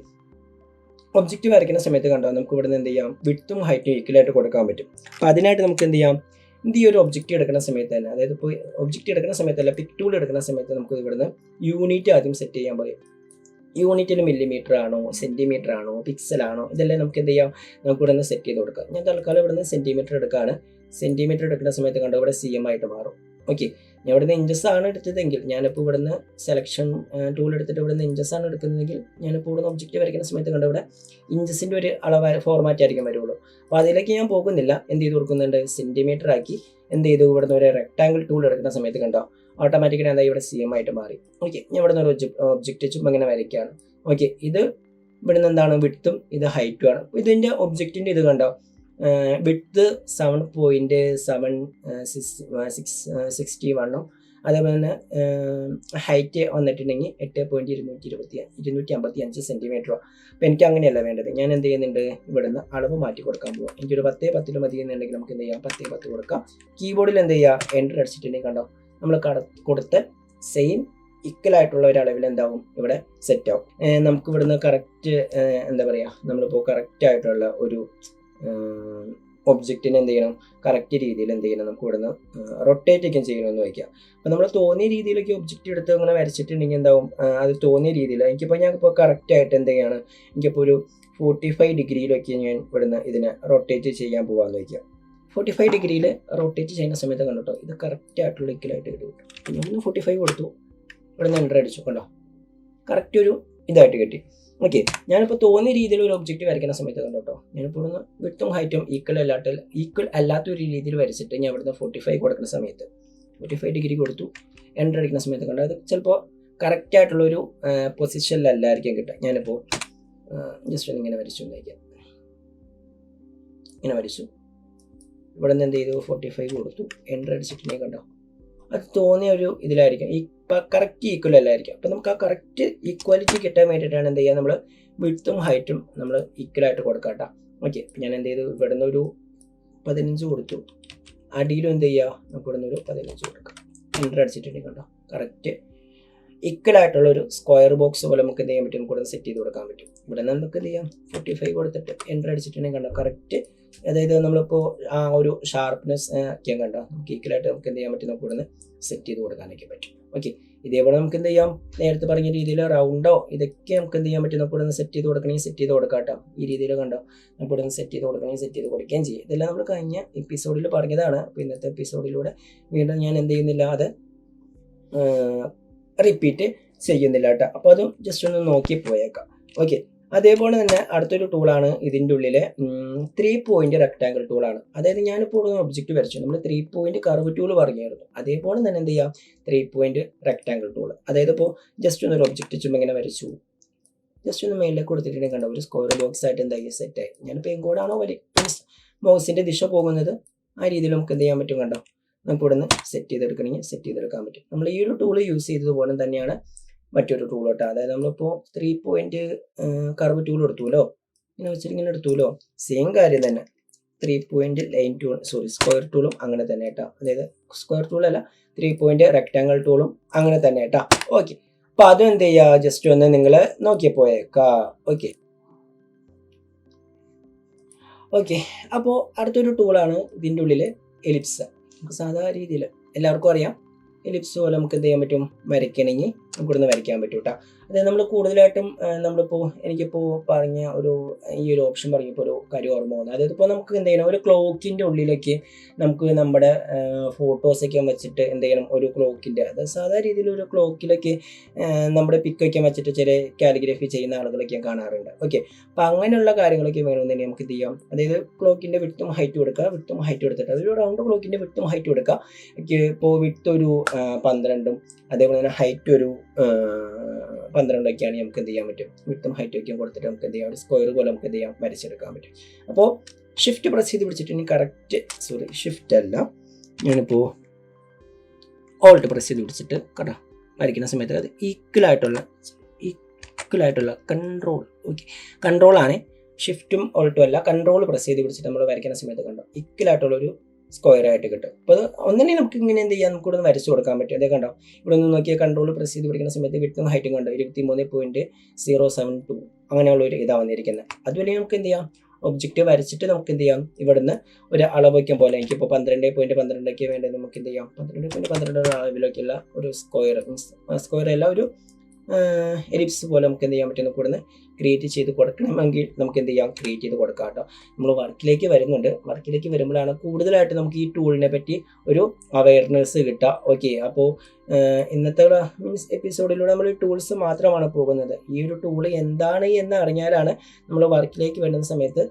ഒബ്ജക്റ്റ് വരയ്ക്കുന്ന സമയത്ത് കണ്ടോ, നമുക്ക് ഇവിടുന്ന് എന്ത് ചെയ്യാം, വിട്ടും ഹൈറ്റും ഈക്വലായിട്ട് കൊടുക്കാൻ പറ്റും. അപ്പോൾ അതിനായിട്ട് നമുക്ക് എന്ത് ചെയ്യാം, ഈ ഒരു ഒബ്ജക്റ്റ് എടുക്കുന്ന സമയത്ത് തന്നെ, അതായത് ഇപ്പോൾ ഒബ്ജക്റ്റ് എടുക്കുന്ന സമയത്തല്ല, പിക് ടൂൾ എടുക്കുന്ന സമയത്ത് നമുക്ക് ഇവിടുന്ന് യൂണിറ്റ് ആദ്യം സെറ്റ് ചെയ്യാൻ പറയും. യൂണിറ്റിൽ മില്ലിമീറ്റർ ആണോ, സെൻറ്റിമീറ്റർ ആണോ, പിക്സൽ ആണോ, ഇതെല്ലാം നമുക്ക് എന്ത് ചെയ്യാം, നമുക്ക് ഇവിടുന്ന് സെറ്റ് ചെയ്ത് കൊടുക്കാം. ഞാൻ തൽക്കാലം ഇവിടുന്ന് സെൻറ്റിമീറ്റർ എടുക്കുകയാണ്. സെൻറ്റിമീറ്റർ എടുക്കുന്ന സമയത്ത് കണ്ടോ ഇവിടെ CM ആയിട്ട് മാറും. ഓക്കെ, ഞാൻ ഇവിടുന്ന് ഇഞ്ചസ് ആണ് എടുത്തതെങ്കിൽ, ഞാനിപ്പോൾ ഇവിടുന്ന് സെലക്ഷൻ ടൂൾ എടുത്തിട്ട് ഇവിടുന്ന് ഇഞ്ചസ് ആണ് എടുക്കുന്നതെങ്കിൽ, ഞാനിപ്പോൾ ഇവിടുന്ന് ഒബ്ജക്റ്റ് വരയ്ക്കുന്ന സമയത്ത് കണ്ടോ ഇവിടെ ഇഞ്ചസിൻ്റെ ഒരു അളവ് ഫോർമാറ്റ് ആയിരിക്കും വരുള്ളൂ. അപ്പോൾ അതിലേക്ക് ഞാൻ പോകുന്നില്ല, എന്ത് ചെയ്ത് കൊടുക്കുന്നുണ്ട്, സെൻറ്റിമീറ്റർ ആക്കി എന്ത് ചെയ്തു, ഇവിടുന്ന് ഒരു റെക്റ്റാങ്കിൾ ടൂൾ എടുക്കുന്ന സമയത്ത് കണ്ടോ ഓട്ടോമാറ്റിക്കലി എന്താ ഇവിടെ CM ആയിട്ട് മാറി. ഓക്കെ, ഞാൻ ഇവിടുന്ന് ഒരു ഒബ്ജക്റ്റ് ചുമ്മാ ഇങ്ങനെ വരയ്ക്കുകയാണ്. ഓക്കെ, ഇത് ഇവിടുന്ന് എന്താണ്, വിട്ടും ഇത് ഹൈറ്റും ആണ്. അപ്പോൾ ഇതിൻ്റെ ഒബ്ജക്റ്റിൻ്റെ ഇത് കണ്ടോ, വിഡ്ത്ത് 7.61 അതേപോലെ തന്നെ ഹൈറ്റ് വന്നിട്ടുണ്ടെങ്കിൽ 8.255 സെൻറ്റിമീറ്ററോ. അപ്പോൾ എനിക്ക് അങ്ങനെയല്ല വേണ്ടത്. ഞാൻ എന്ത് ചെയ്യുന്നുണ്ട്, ഇവിടുന്ന് അളവ് മാറ്റി കൊടുക്കാൻ പോകും. എനിക്കൊരു 10 മതി എന്നുണ്ടെങ്കിൽ നമുക്ക് എന്ത് ചെയ്യാം, 10 കൊടുക്കാം. കീബോർഡിൽ എന്ത് ചെയ്യുക, എൻ്റർ അടിച്ചിട്ടുണ്ടെങ്കിൽ കണ്ടോ നമ്മൾ കൊടുത്ത സെയിം ഈക്വൽ ആയിട്ടുള്ള ഒരു അളവിൽ എന്താവും ഇവിടെ സെറ്റ് ആവും. നമുക്ക് ഇവിടുന്ന് കറക്റ്റ് എന്താ പറയുക, നമ്മളിപ്പോൾ കറക്റ്റ് ആയിട്ടുള്ള ഒരു ഒബ്ജക്റ്റിനെ എന്ത് ചെയ്യണം, കറക്റ്റ് രീതിയിൽ എന്ത് ചെയ്യണം, നമുക്ക് ഇവിടുന്ന് റൊട്ടേറ്റ് ഒക്കെ ചെയ്യണമെന്ന് വയ്ക്കുക. അപ്പോൾ നമ്മൾ തോന്നിയ രീതിയിലൊക്കെ ഒബ്ജക്റ്റ് എടുത്ത് അങ്ങനെ വരച്ചിട്ടുണ്ടെങ്കിൽ എന്താവും, അത് തോന്നിയ രീതിയിൽ ഞാനിപ്പോൾ കറക്റ്റായിട്ട് എന്ത് ചെയ്യാണ്, എനിക്കിപ്പോൾ ഒരു 45 ഡിഗ്രിയിലൊക്കെ ഞാൻ ഇവിടുന്ന് ഇതിനെ റൊട്ടേറ്റ് ചെയ്യാൻ പോകാമെന്ന് വയ്ക്കുക. 45 ഡിഗ്രിയിൽ റൊട്ടേറ്റ് ചെയ്യുന്ന സമയത്ത് കണ്ടോ ഇത് കറക്റ്റ് ആയിട്ടുള്ള ഈക്വലായിട്ട് കിട്ടും. ഞാനൊന്ന് 45 കൊടുത്തു, ഇവിടുന്ന് എൻ്റർ അടിച്ചു. കണ്ടോ കറക്റ്റ് ഒരു ഇതായിട്ട് കിട്ടി. ഓക്കെ, ഞാനിപ്പോൾ തോന്നിയ രീതിയിൽ ഒരു ഒബ്ജക്റ്റ് വരയ്ക്കുന്ന സമയത്ത് കണ്ടോ കേട്ടോ, ഞാനിപ്പോൾ ഇവിടുന്ന് വിട്ടും ഹൈറ്റും ഈക്വൽ അല്ലാത്ത ഒരു രീതിയിൽ വരച്ചിട്ട് ഞാൻ ഇവിടുന്ന് 45 കൊടുക്കുന്ന സമയത്ത് 45 ഡിഗ്രി കൊടുത്തു, എൻ്റർ അടിക്കുന്ന സമയത്ത് കണ്ടോ അത് ചിലപ്പോൾ കറക്റ്റ് ആയിട്ടുള്ളൊരു പൊസിഷനിലല്ലായിരിക്കും കിട്ടുക. ഞാനിപ്പോൾ ജസ്റ്റ് ഒന്ന് ഇങ്ങനെ വരച്ചു എന്നേക്കാം, ഇങ്ങനെ വരച്ചു, ഇവിടെ നിന്ന് എന്ത് ചെയ്തു 45 കൊടുത്തു, എൻ്റർ അടിച്ചിട്ടുണ്ടെങ്കിൽ കണ്ടോ അത് തോന്നിയ ഒരു ഇതിലായിരിക്കും, കറക്റ്റ് ഈക്വൽ അല്ലായിരിക്കും. അപ്പം നമുക്ക് ആ കറക്റ്റ് ഈക്വാലിറ്റി കിട്ടാൻ വേണ്ടിയിട്ടാണ് എന്ത് ചെയ്യുക, നമ്മൾ വിഡ്ത്തും ഹൈറ്റും നമ്മൾ ഈക്വലായിട്ട് കൊടുക്കാം കേട്ടോ. ഓക്കെ, ഞാൻ എന്ത് ചെയ്തു, ഇവിടെ നിന്ന് ഒരു 15 കൊടുത്തു, അടിയിലും എന്ത് ചെയ്യുക, നമുക്ക് ഇവിടെ നിന്ന് ഒരു 15 കൊടുക്കാം, എൻ്റർ അടിച്ചിട്ടുണ്ടെങ്കിൽ കണ്ടോ കറക്റ്റ് ഈക്വലായിട്ടുള്ള ഒരു സ്ക്വയർ ബോക്സ് പോലെ നമുക്ക് എന്ത് ചെയ്യാൻ പറ്റും, നമുക്ക് ഇവിടെ സെറ്റ് ചെയ്ത് കൊടുക്കാൻ പറ്റും. ഇവിടെ നിന്ന് നമുക്ക് എന്ത് ചെയ്യാം 45 കൊടുത്തിട്ട് എൻ്റർ അടിച്ചിട്ടുണ്ടെങ്കിൽ കണ്ടോ കറക്റ്റ്, അതായത് നമ്മളിപ്പോൾ ആ ഒരു ഷാർപ്നെസ് ഒക്കെ കണ്ടോ നമുക്ക് ഈക്വലായിട്ട് നമുക്ക് എന്ത് ചെയ്യാൻ പറ്റും, നമുക്ക് ഇവിടെ നിന്ന് സെറ്റ് ചെയ്ത് കൊടുക്കാനൊക്കെ പറ്റും. ഓക്കെ, ഇതേപോലെ നമുക്ക് എന്ത് ചെയ്യാം, നേരത്തെ പറഞ്ഞ രീതിയിൽ റൗണ്ടോ ഇതൊക്കെ നമുക്ക് എന്ത് ചെയ്യാൻ പറ്റും, നമുക്ക് ഇവിടെ നിന്ന് സെറ്റ് ചെയ്ത് കൊടുക്കണമെങ്കിൽ സെറ്റ് ചെയ്ത് കൊടുക്കാം കേട്ടോ. ഈ രീതിയിൽ കണ്ടോ നമുക്ക് ഇവിടെ നിന്ന് സെറ്റ് ചെയ്ത് കൊടുക്കണമെങ്കിൽ സെറ്റ് ചെയ്ത് കൊടുക്കുകയും ചെയ്യും. ഇതെല്ലാം നമ്മൾ കഴിഞ്ഞ എപ്പിസോഡിൽ പറഞ്ഞതാണ്. അപ്പോൾ ഇന്നത്തെ എപ്പിസോഡിലൂടെ വീണ്ടും ഞാൻ എന്ത് ചെയ്യുന്നില്ല, അത് റിപ്പീറ്റ് ചെയ്യുന്നില്ല കേട്ടോ. അപ്പോൾ അതും ജസ്റ്റ് ഒന്ന് നോക്കി പോയേക്കാം. ഓക്കെ, അതേപോലെ തന്നെ അടുത്തൊരു ടൂളാണ് ഇതിൻ്റെ ഉള്ളിലെ 3 പോയിന്റ് റെക്ടാങ്കിൾ ടൂളാണ്. അതായത് ഞാനിപ്പോൾ ഒരു ഒബ്ജക്റ്റ് വരച്ചു, നമ്മൾ 3 പോയിന്റ് കർവ് ടൂൾ പറഞ്ഞായിരുന്നു. അതേപോലെ തന്നെ എന്ത് ചെയ്യാം 3 പോയിന്റ് റെക്ടാങ്കിൾ ടൂൾ. അതായത് ഇപ്പോൾ ജസ്റ്റ് ഒന്ന് ഒരു ഒബ്ജക്റ്റ് ചുമ്മാ ഇങ്ങനെ വരച്ചു, ജസ്റ്റ് ഒന്ന് മേളിലേക്ക് കൊടുത്തിട്ടുണ്ടെങ്കിൽ കണ്ടോ ഒരു സ്ക്വയർ ബോക്സ് ആയിട്ട് എന്തായി സെറ്റായി. ഞാനിപ്പോൾ എങ്ങോട്ടാണോ മൗസിൻ്റെ ദിശ പോകുന്നത് ആ രീതിയിൽ നമുക്ക് എന്ത് ചെയ്യാൻ പറ്റും, കണ്ടോ നമുക്ക് ഇവിടെ നിന്ന് സെറ്റ് ചെയ്തെടുക്കണമെങ്കിൽ സെറ്റ് ചെയ്തെടുക്കാൻ പറ്റും. നമ്മൾ ഈ ഒരു ടൂൾ യൂസ് ചെയ്തതുപോലെ തന്നെയാണ് മറ്റൊരു ടൂൾ കേട്ടോ. അതായത് നമ്മളിപ്പോൾ 3 പോയിന്റ് കർവ് ടൂൾ എടുത്തുല്ലോ, ഇങ്ങനെ വെച്ചിട്ട് ഇങ്ങനെ എടുത്തുല്ലോ, സെയിം കാര്യം തന്നെ 3 പോയിന്റ് ലൈൻ ടൂൾ സ്ക്വയർ ടൂളും അങ്ങനെ തന്നെ കേട്ടോ. അതായത് സ്ക്വയർ ടൂളല്ല 3 പോയിന്റ് റെക്ടാങ്കിൾ ടൂളും അങ്ങനെ തന്നെ കേട്ടോ. ഓക്കെ, അപ്പോൾ അതും എന്ത് ചെയ്യുക, ജസ്റ്റ് ഒന്ന് നിങ്ങൾ നോക്കി പോയേക്കാ. ഓക്കെ ഓക്കെ അപ്പോൾ അടുത്തൊരു ടൂളാണ് ഇതിൻ്റെ ഉള്ളിൽ എലിപ്സ്. നമുക്ക് സാധാരണ രീതിയിൽ എല്ലാവർക്കും അറിയാം, എലിപ്സ് പോലെ നമുക്ക് എന്ത് ചെയ്യാൻ പറ്റും, വരയ്ക്കണമെങ്കിൽ നമുക്ക് ഇവിടുന്ന് വരയ്ക്കാൻ പറ്റും കേട്ടോ. അതായത് നമ്മൾ കൂടുതലായിട്ടും നമ്മളിപ്പോൾ എനിക്കിപ്പോൾ പറഞ്ഞ ഈ ഒരു ഓപ്ഷൻ പറഞ്ഞപ്പോൾ ഒരു കാര്യം ഓർമ്മ വന്നു. അതായത് ഇപ്പോൾ നമുക്ക് എന്ത് ചെയ്യണം, ഒരു ക്ലോക്കിൻ്റെ ഉള്ളിലേക്ക് നമുക്ക് നമ്മുടെ ഫോട്ടോസൊക്കെ വെച്ചിട്ട് എന്ത് ചെയ്യണം, ഒരു ക്ലോക്കിൻ്റെ അതായത് സാധാരണ രീതിയിൽ ഒരു ക്ലോക്കിലൊക്കെ നമ്മുടെ പിക്കൊക്കെ വെച്ചിട്ട് ചില കാലിഗ്രഫി ചെയ്യുന്ന ആളുകളൊക്കെ കാണാറുണ്ട്. ഓക്കെ, അപ്പോൾ അങ്ങനെയുള്ള കാര്യങ്ങളൊക്കെ വേണമെന്നുണ്ടെങ്കിൽ നമുക്ക് എന്ത് ചെയ്യാം, അതായത് ക്ലോക്കിൻ്റെ വിട്ടും ഹൈറ്റ് കൊടുക്കുക, വിട്ടും ഹൈറ്റ് കൊടുത്തിട്ട് അതൊരു റൗണ്ട് ക്ലോക്കിൻ്റെ വിട്ടും ഹൈറ്റ് കൊടുക്കുക. ഇപ്പോൾ വിട്ട് ഒരു 12ഉം അതേപോലെ തന്നെ ഹൈറ്റ് ഒരു 12ഒക്കെയാണ് നമുക്ക് എന്ത് ചെയ്യാൻ പറ്റും, വിട്ടും ഹൈറ്റും ഒക്കെ കൊടുത്തിട്ട് നമുക്ക് എന്ത് ചെയ്യാം, ഒരു സ്ക്വയർ പോലെ നമുക്ക് എന്ത് ചെയ്യാം വരച്ചെടുക്കാൻ പറ്റും. അപ്പോൾ ഷിഫ്റ്റ് പ്രസ് ചെയ്ത് പിടിച്ചിട്ട് ഷിഫ്റ്റ് അല്ല, ഞാനിപ്പോൾ ഓൾട്ട് പ്രസ് ചെയ്ത് പിടിച്ചിട്ട് കേട്ടോ വരയ്ക്കുന്ന സമയത്ത് അത് ഈക്വലായിട്ടുള്ള കൺട്രോൾ. ഓക്കെ, കൺട്രോളാണ്, ഷിഫ്റ്റും ഓൾട്ടും അല്ല, കൺട്രോൾ പ്രസ് ചെയ്ത് പിടിച്ചിട്ട് നമ്മൾ വരയ്ക്കുന്ന സമയത്ത് കണ്ടോ ഈക്വലായിട്ടുള്ളൊരു സ്ക്വയർ ആയിട്ട് കിട്ടും. അപ്പോൾ അത് ഒന്നിനെ നമുക്ക് ഇങ്ങനെ എന്ത് ചെയ്യാം, നമുക്ക് ഇവിടെ നിന്ന് വരച്ചു കൊടുക്കാൻ പറ്റും. അതേ കണ്ടോ, ഇവിടെ നിന്ന് നോക്കിയാൽ കൺട്രോൾ പ്രസ് ചെയ്ത് പിടിക്കുന്ന സമയത്ത് വിട്ടും ഹൈറ്റും കണ്ടോ 23.072 അങ്ങനെയുള്ള ഒരു ഇതാണ് വന്നിരിക്കുന്നത്. അതുപോലെ നമുക്ക് എന്ത് ചെയ്യാം, ഒബ്ജക്റ്റ് വരച്ചിട്ട് നമുക്ക് എന്ത് ചെയ്യാം, ഇവിടുന്ന് ഒരു അളവ് വയ്ക്കും പോലെ എനിക്കിപ്പോൾ 12.12 ഒക്കെ വേണ്ടത് നമുക്ക് എന്ത് ചെയ്യാം, 12.12 അളവിലേക്കുള്ള ഒരു സ്ക്വയർ അല്ല ഒരു എലിപ്സ് പോലെ നമുക്ക് എന്ത് ചെയ്യാൻ പറ്റും, കൂടുതൽ ക്രിയേറ്റ് ചെയ്ത് കൊടുക്കണമെങ്കിൽ നമുക്ക് എന്ത് ചെയ്യാം, ക്രിയേറ്റ് ചെയ്ത് കൊടുക്കാം കേട്ടോ. നമ്മൾ വർക്കിലേക്ക് വരുമ്പോഴാണ് കൂടുതലായിട്ട് നമുക്ക് ഈ ടൂളിനെ പറ്റി ഒരു അവയർനെസ് കിട്ടുക. ഓക്കെ, അപ്പോൾ ഇന്നത്തെ എപ്പിസോഡിലൂടെ നമ്മൾ ടൂൾസ് മാത്രമാണ് പോകുന്നത്. ഈ ഒരു ടൂള് എന്താണ് എന്ന് അറിഞ്ഞാലാണ് നമ്മൾ വർക്കിലേക്ക് വരുന്ന സമയത്ത്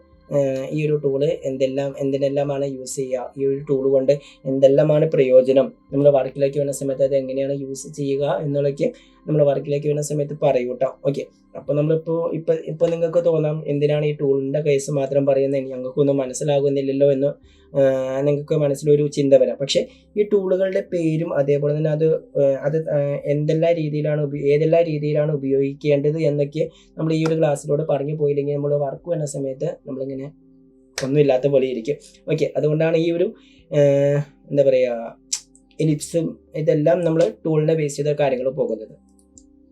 ഈ ഒരു ടൂള് എന്തിനെല്ലാമാണ് യൂസ് ചെയ്യുക, ഈ ഒരു ടൂൾ കൊണ്ട് എന്തെല്ലാമാണ് പ്രയോജനം, നമ്മൾ വർക്കിലേക്ക് വരുന്ന സമയത്ത് അത് എങ്ങനെയാണ് യൂസ് ചെയ്യുക എന്നുള്ളതൊക്കെ നമ്മൾ വർക്കിലേക്ക് വരുന്ന സമയത്ത് പറയൂ കേട്ടോ. ഓക്കെ, അപ്പോൾ നമ്മളിപ്പോൾ നിങ്ങൾക്ക് തോന്നാം എന്തിനാണ് ഈ ടൂളിൻ്റെ കേസ് മാത്രം പറയുന്നത്, ഞങ്ങൾക്കൊന്നും മനസ്സിലാകുന്നില്ലല്ലോ എന്ന് നിങ്ങൾക്ക് മനസ്സിലൊരു ചിന്ത വരാം. പക്ഷേ ഈ ടൂളുകളുടെ പേരും അതേപോലെ തന്നെ അത് ഏതെല്ലാം രീതിയിലാണ് ഉപയോഗിക്കേണ്ടത് എന്നൊക്കെ നമ്മൾ ഈ ഒരു ക്ലാസ്സിലൂടെ പറഞ്ഞു പോയില്ലെങ്കിൽ നമ്മൾ വർക്ക് വരുന്ന സമയത്ത് നമ്മളിങ്ങനെ ഒന്നുമില്ലാത്ത പോലെ ഇരിക്കും. ഓക്കെ, അതുകൊണ്ടാണ് ഈ ഒരു എന്താ പറയുക എലിപ്സും ഇതെല്ലാം നമ്മൾ ടൂളിനെ ബേസ് ചെയ്ത കാര്യങ്ങൾ പോകുന്നത്.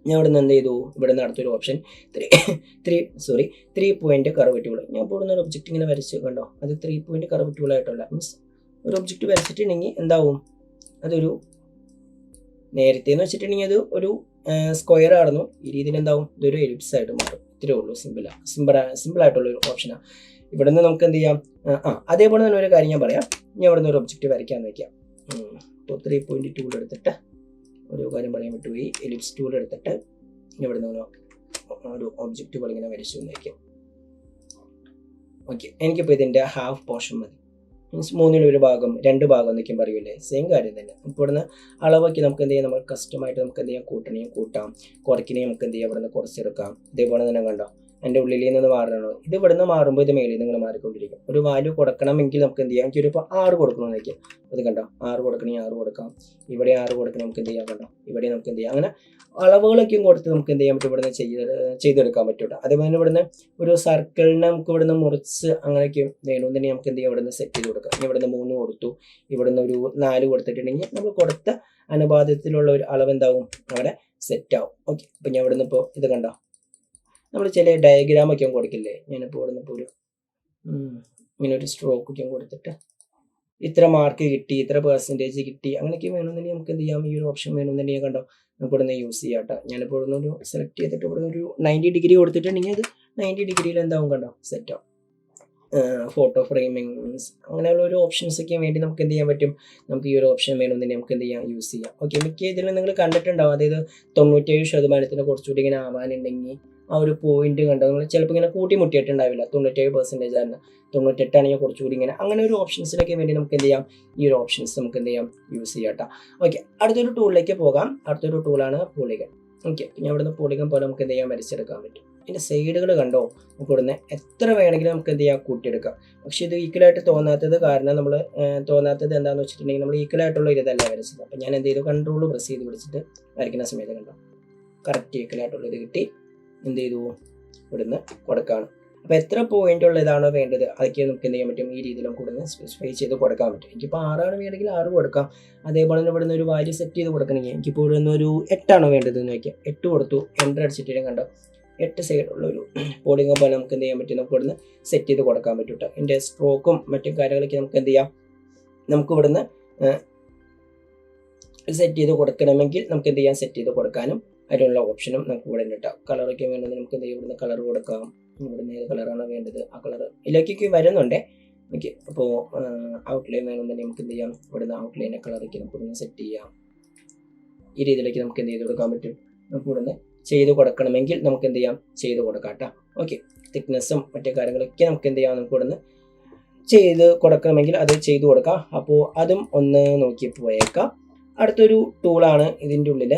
ഞാൻ ഇവിടെ നിന്ന് എന്ത് ചെയ്തു, ഇവിടെ നിന്ന് അടുത്തൊരു ഓപ്ഷൻ 3 പോയിന്റ് കർവ് ടൂൾ. ഞാൻ ഇപ്പോൾ ഇവിടെ നിന്ന് ഒരു ഒബ്ജക്റ്റ് ഇങ്ങനെ വരച്ച് കണ്ടോ, അത് 3 പോയിന്റ് കർവ് ടൂളായിട്ടുള്ള മീൻസ് ഒരു ഒബ്ജക്റ്റ് വരച്ചിട്ടുണ്ടെങ്കിൽ എന്താവും, അതൊരു നേരത്തെ എന്ന് വെച്ചിട്ടുണ്ടെങ്കിൽ അത് ഒരു സ്ക്വയർ ആയിരുന്നു, ഈ രീതിയിൽ എന്താവും ഇതൊരു എലിപ്സ് ആയിട്ട് മാറും. ഇത്രയേ ഉള്ളൂ, സിമ്പിളായിട്ടുള്ളൊരു ഓപ്ഷനാണ്. ഇവിടെ നിന്ന് നമുക്ക് എന്ത് ചെയ്യാം, അതേപോലെ തന്നെ ഒരു കാര്യം ഞാൻ പറയാം. ഞാൻ ഇവിടെ നിന്ന് ഒരു ഒബ്ജക്റ്റ് വരയ്ക്കാമെന്ന് വയ്ക്കാം. ഇപ്പോൾ 3 പോയിന്റ് ടൂൾ എടുത്തിട്ട് ഒരു കാര്യം പറയാൻ വിട്ടുപോയി, എലിപ്സ് ടൂൾ എടുത്തിട്ട് ഇവിടെ നിന്ന് ഒരു ഒബ്ജക്റ്റ് പോലെ ഇങ്ങനെ വരച്ചു വന്നേക്കും. ഓക്കെ, എനിക്കിപ്പോൾ ഇതിൻ്റെ ഹാഫ് പോർഷൻ മതി. മീൻസ് 1/3 ഭാഗം 2 ഭാഗം എന്നൊക്കെയും പറയൂലേ, സെയിം കാര്യം തന്നെ. ഇപ്പോൾ ഇവിടുന്ന് അളവൊക്കെ നമുക്ക് എന്ത് ചെയ്യാം, നമ്മൾ കസ്റ്റമായിട്ട് നമുക്ക് എന്ത് ചെയ്യാം, കൂട്ടണമെങ്കിൽ കൂട്ടാം, കുറയ്ക്കണമെങ്കിൽ നമുക്ക് എന്ത് ചെയ്യാം, ഇവിടുന്ന് കുറച്ചെടുക്കാം. ഇതേപോലെ തന്നെ കണ്ടോ, എൻ്റെ ഉള്ളിൽ നിന്ന് മാറണോ, ഇത് ഇവിടുന്ന് മാറുമ്പോൾ ഇത് മേളിൽ നിങ്ങൾ മാറിക്കൊണ്ടിരിക്കും. ഒരു വാല്യൂ കൊടുക്കണമെങ്കിൽ നമുക്ക് എന്ത് ചെയ്യാം, എനിക്കൊരു ഇപ്പോൾ 6 കൊടുക്കണമെന്ന് വയ്ക്കാം. അത് കണ്ടോ, 6 കൊടുക്കണമെങ്കിൽ 6 കൊടുക്കാം. ഇവിടെ 6 കൊടുക്കണം, നമുക്ക് എന്ത് ചെയ്യാം, കണ്ടോ ഇവിടെ നമുക്ക് എന്ത് ചെയ്യാം. അങ്ങനെ അളവുകളൊക്കെയും കൊടുത്ത് നമുക്ക് എന്ത് ചെയ്യാൻ പറ്റും, ഇവിടുന്ന് ചെയ്തെടുക്കാൻ പറ്റും. അതേപോലെ തന്നെ ഇവിടുന്ന് ഒരു സർക്കിളിനെ നമുക്ക് ഇവിടുന്ന് മുറിച്ച് അങ്ങനെയൊക്കെ വേണമെന്നുണ്ടെങ്കിൽ നമുക്ക് എന്ത് ചെയ്യാം, ഇവിടുന്ന് സെറ്റ് ചെയ്ത് കൊടുക്കാം. ഇവിടുന്ന് 3 കൊടുത്തു, ഇവിടുന്ന് ഒരു 4 കൊടുത്തിട്ടുണ്ടെങ്കിൽ നമ്മൾ കൊടുത്ത അനുപാതത്തിലുള്ള ഒരു അളവ് എന്താവും, അവിടെ സെറ്റ് ആവും. ഓക്കെ, അപ്പം ഞാൻ ഇവിടുന്ന് ഇപ്പോൾ ഇത് കണ്ടോ, നമ്മൾ ചില ഡയഗ്രാമൊക്കെ കൊടുക്കില്ലേ, ഞാനിപ്പോൾ ഇവിടുന്ന് ഇപ്പോൾ ഒരു ഇങ്ങനെ ഒരു സ്ട്രോക്കൊക്കെ കൊടുത്തിട്ട് ഇത്ര മാർക്ക് കിട്ടി, ഇത്ര പെർസെൻറ്റേജ് കിട്ടി, അങ്ങനെയൊക്കെ വേണമെന്നുണ്ടെങ്കിൽ നമുക്ക് എന്ത് ചെയ്യാം, ഈ ഒരു ഓപ്ഷൻ വേണമെന്നുണ്ടെങ്കിൽ കണ്ടോ നമുക്ക് ഇവിടുന്ന് യൂസ് ചെയ്യാം കേട്ടോ. ഞാനിപ്പോൾ ഇവിടുന്ന് ഒരു സെലക്ട് ചെയ്തിട്ട് ഇവിടുന്ന് ഒരു 90 ഡിഗ്രി കൊടുത്തിട്ടുണ്ടെങ്കിൽ അത് 90 ഡിഗ്രിയിൽ എന്താവും കണ്ടോ, സെറ്റ് ആവും. ഫോട്ടോ ഫ്രെയിമിങ് മീൻസ് അങ്ങനെയുള്ള ഒരു ഓപ്ഷൻസൊക്കെ വേണ്ടി നമുക്ക് എന്ത് ചെയ്യാൻ പറ്റും, നമുക്ക് ഈ ഒരു ഓപ്ഷൻ വേണമെന്നുണ്ടെങ്കിൽ നമുക്ക് എന്ത് ചെയ്യാം, യൂസ് ചെയ്യാം. ഓക്കെ, മിക്ക ഇതിലും നിങ്ങൾ കണ്ടിട്ടുണ്ടാവും, അതായത് 97% കുറച്ചുകൂടി ഇങ്ങനെ ആവാനുണ്ടെങ്കിൽ ആ ഒരു പോയിന്റ് കണ്ടോ, നിങ്ങൾ ചിലപ്പോൾ ഇങ്ങനെ കൂട്ടിമുട്ടിയിട്ടുണ്ടാവില്ല. 97% ആണ്, 98 ആണെങ്കിൽ കുറച്ചുകൂടി ഇങ്ങനെ, അങ്ങനെ ഒരു ഓപ്ഷൻസിനൊക്കെ വേണ്ടി നമുക്ക് എന്ത് ചെയ്യാം, ഈ ഒരു ഓപ്ഷൻസ് നമുക്ക് എന്ത് ചെയ്യാം, യൂസ് ചെയ്യാം കേട്ടോ. ഓക്കെ, അടുത്തൊരു ടൂളിലേക്ക് പോകാം. അടുത്തൊരു ടൂളാണ് പോളിഗൺ. ഓക്കെ, ഞാൻ ഇവിടുന്ന് പോളിഗൺ പോലെ നമുക്ക് എന്ത് ചെയ്യാം, വരച്ചെടുക്കാൻ പറ്റും. ഇതിൻ്റെ സൈഡുകൾ കണ്ടോ, നമുക്ക് ഇവിടുന്ന് എത്ര വേണമെങ്കിലും നമുക്ക് എന്ത് ചെയ്യാം, കൂട്ടിയെടുക്കാം. പക്ഷേ ഇത് ഈക്വലായിട്ട് തോന്നാത്തത് കാരണം നമ്മൾ തോന്നാത്തത് എന്താണെന്ന് വെച്ചിട്ടുണ്ടെങ്കിൽ നമ്മൾ ഈക്വലായിട്ടുള്ള ഇതല്ല വരച്ചത്. അപ്പം ഞാൻ എന്ത് ചെയ്തു, കൺട്രോൾ പ്രസ് ചെയ്ത് പിടിച്ചിട്ട് വരയ്ക്കുന്ന സമയത്ത് കണ്ടോ കറക്റ്റ് ഈക്വലായിട്ടുള്ള ഇത് കിട്ടി. എന്ത് ചെയ്തു, ഇവിടുന്ന് കൊടുക്കുകയാണ്. അപ്പോൾ എത്ര പോയിന്റ് ഉള്ള ഇതാണോ വേണ്ടത് അതൊക്കെ നമുക്ക് എന്ത് ചെയ്യാൻ പറ്റും, ഈ രീതിയിൽ നമുക്ക് ഇവിടുന്ന് സ്പെസിഫൈ ചെയ്ത് കൊടുക്കാൻ പറ്റും. എനിക്കിപ്പോൾ 6 വേണമെങ്കിൽ 6 കൊടുക്കാം. അതേപോലെ തന്നെ ഇവിടുന്ന് ഒരു വാല്യൂ സെറ്റ് ചെയ്ത് കൊടുക്കണമെങ്കിൽ എനിക്കിപ്പോൾ ഇവിടുന്ന് ഒരു 8 വേണ്ടത് എന്ന് വയ്ക്കാം. 8 കൊടുത്തു, എൻ്റർ അടിച്ചിട്ട് കണ്ടോ 8 സൈഡുള്ള ഒരു പോളിഗൺ പോലെ നമുക്ക് എന്ത് ചെയ്യാൻ പറ്റും, നമുക്ക് ഇവിടുന്ന് സെറ്റ് ചെയ്ത് കൊടുക്കാൻ പറ്റും കേട്ടോ. എൻ്റെ സ്ട്രോക്കും മറ്റു കാര്യങ്ങളൊക്കെ നമുക്ക് എന്ത് ചെയ്യാം, നമുക്ക് ഇവിടുന്ന് സെറ്റ് ചെയ്ത് കൊടുക്കണമെങ്കിൽ നമുക്ക് എന്ത് ചെയ്യാം, സെറ്റ് ചെയ്ത് കൊടുക്കാനും അതിനുള്ള ഓപ്ഷനും നമുക്ക് ഇവിടെ ഉണ്ട് കേട്ടോ. കളറൊക്കെ വേണമെങ്കിൽ നമുക്ക് എന്ത് ചെയ്യും, ഇവിടുന്ന് കളർ കൊടുക്കാം. ഇവിടുന്ന് ഏത് കളറാണ് വേണ്ടത് ആ കളർ ഇതിലേക്കൊക്കെ വരുന്നുണ്ട്. ഓക്കെ, അപ്പോൾ ഔട്ട്ലൈൻ വേണമെന്നുണ്ടെങ്കിൽ നമുക്ക് എന്ത് ചെയ്യാം, ഇവിടുന്ന് ഔട്ട്ലൈനെ കളറൊക്കെ നമുക്ക് ഇവിടുന്ന് സെറ്റ് ചെയ്യാം. ഈ രീതിയിലേക്ക് നമുക്ക് എന്ത് ചെയ്ത് കൊടുക്കാൻ പറ്റും, നമുക്ക് ഇവിടുന്ന് ചെയ്ത് കൊടുക്കണമെങ്കിൽ നമുക്ക് എന്ത് ചെയ്യാം, ചെയ്ത് കൊടുക്കാം കേട്ടോ. ഓക്കെ, തിക്നെസ്സും മറ്റു കാര്യങ്ങളൊക്കെ നമുക്ക് എന്ത് ചെയ്യാം, നമുക്ക് ഇവിടുന്ന് ചെയ്ത് കൊടുക്കണമെങ്കിൽ അത് ചെയ്ത് കൊടുക്കാം. അപ്പോൾ അതും ഒന്ന് നോക്കി പോയേക്കാം. അടുത്തൊരു ടൂളാണ് ഇതിൻ്റെ ഉള്ളിൽ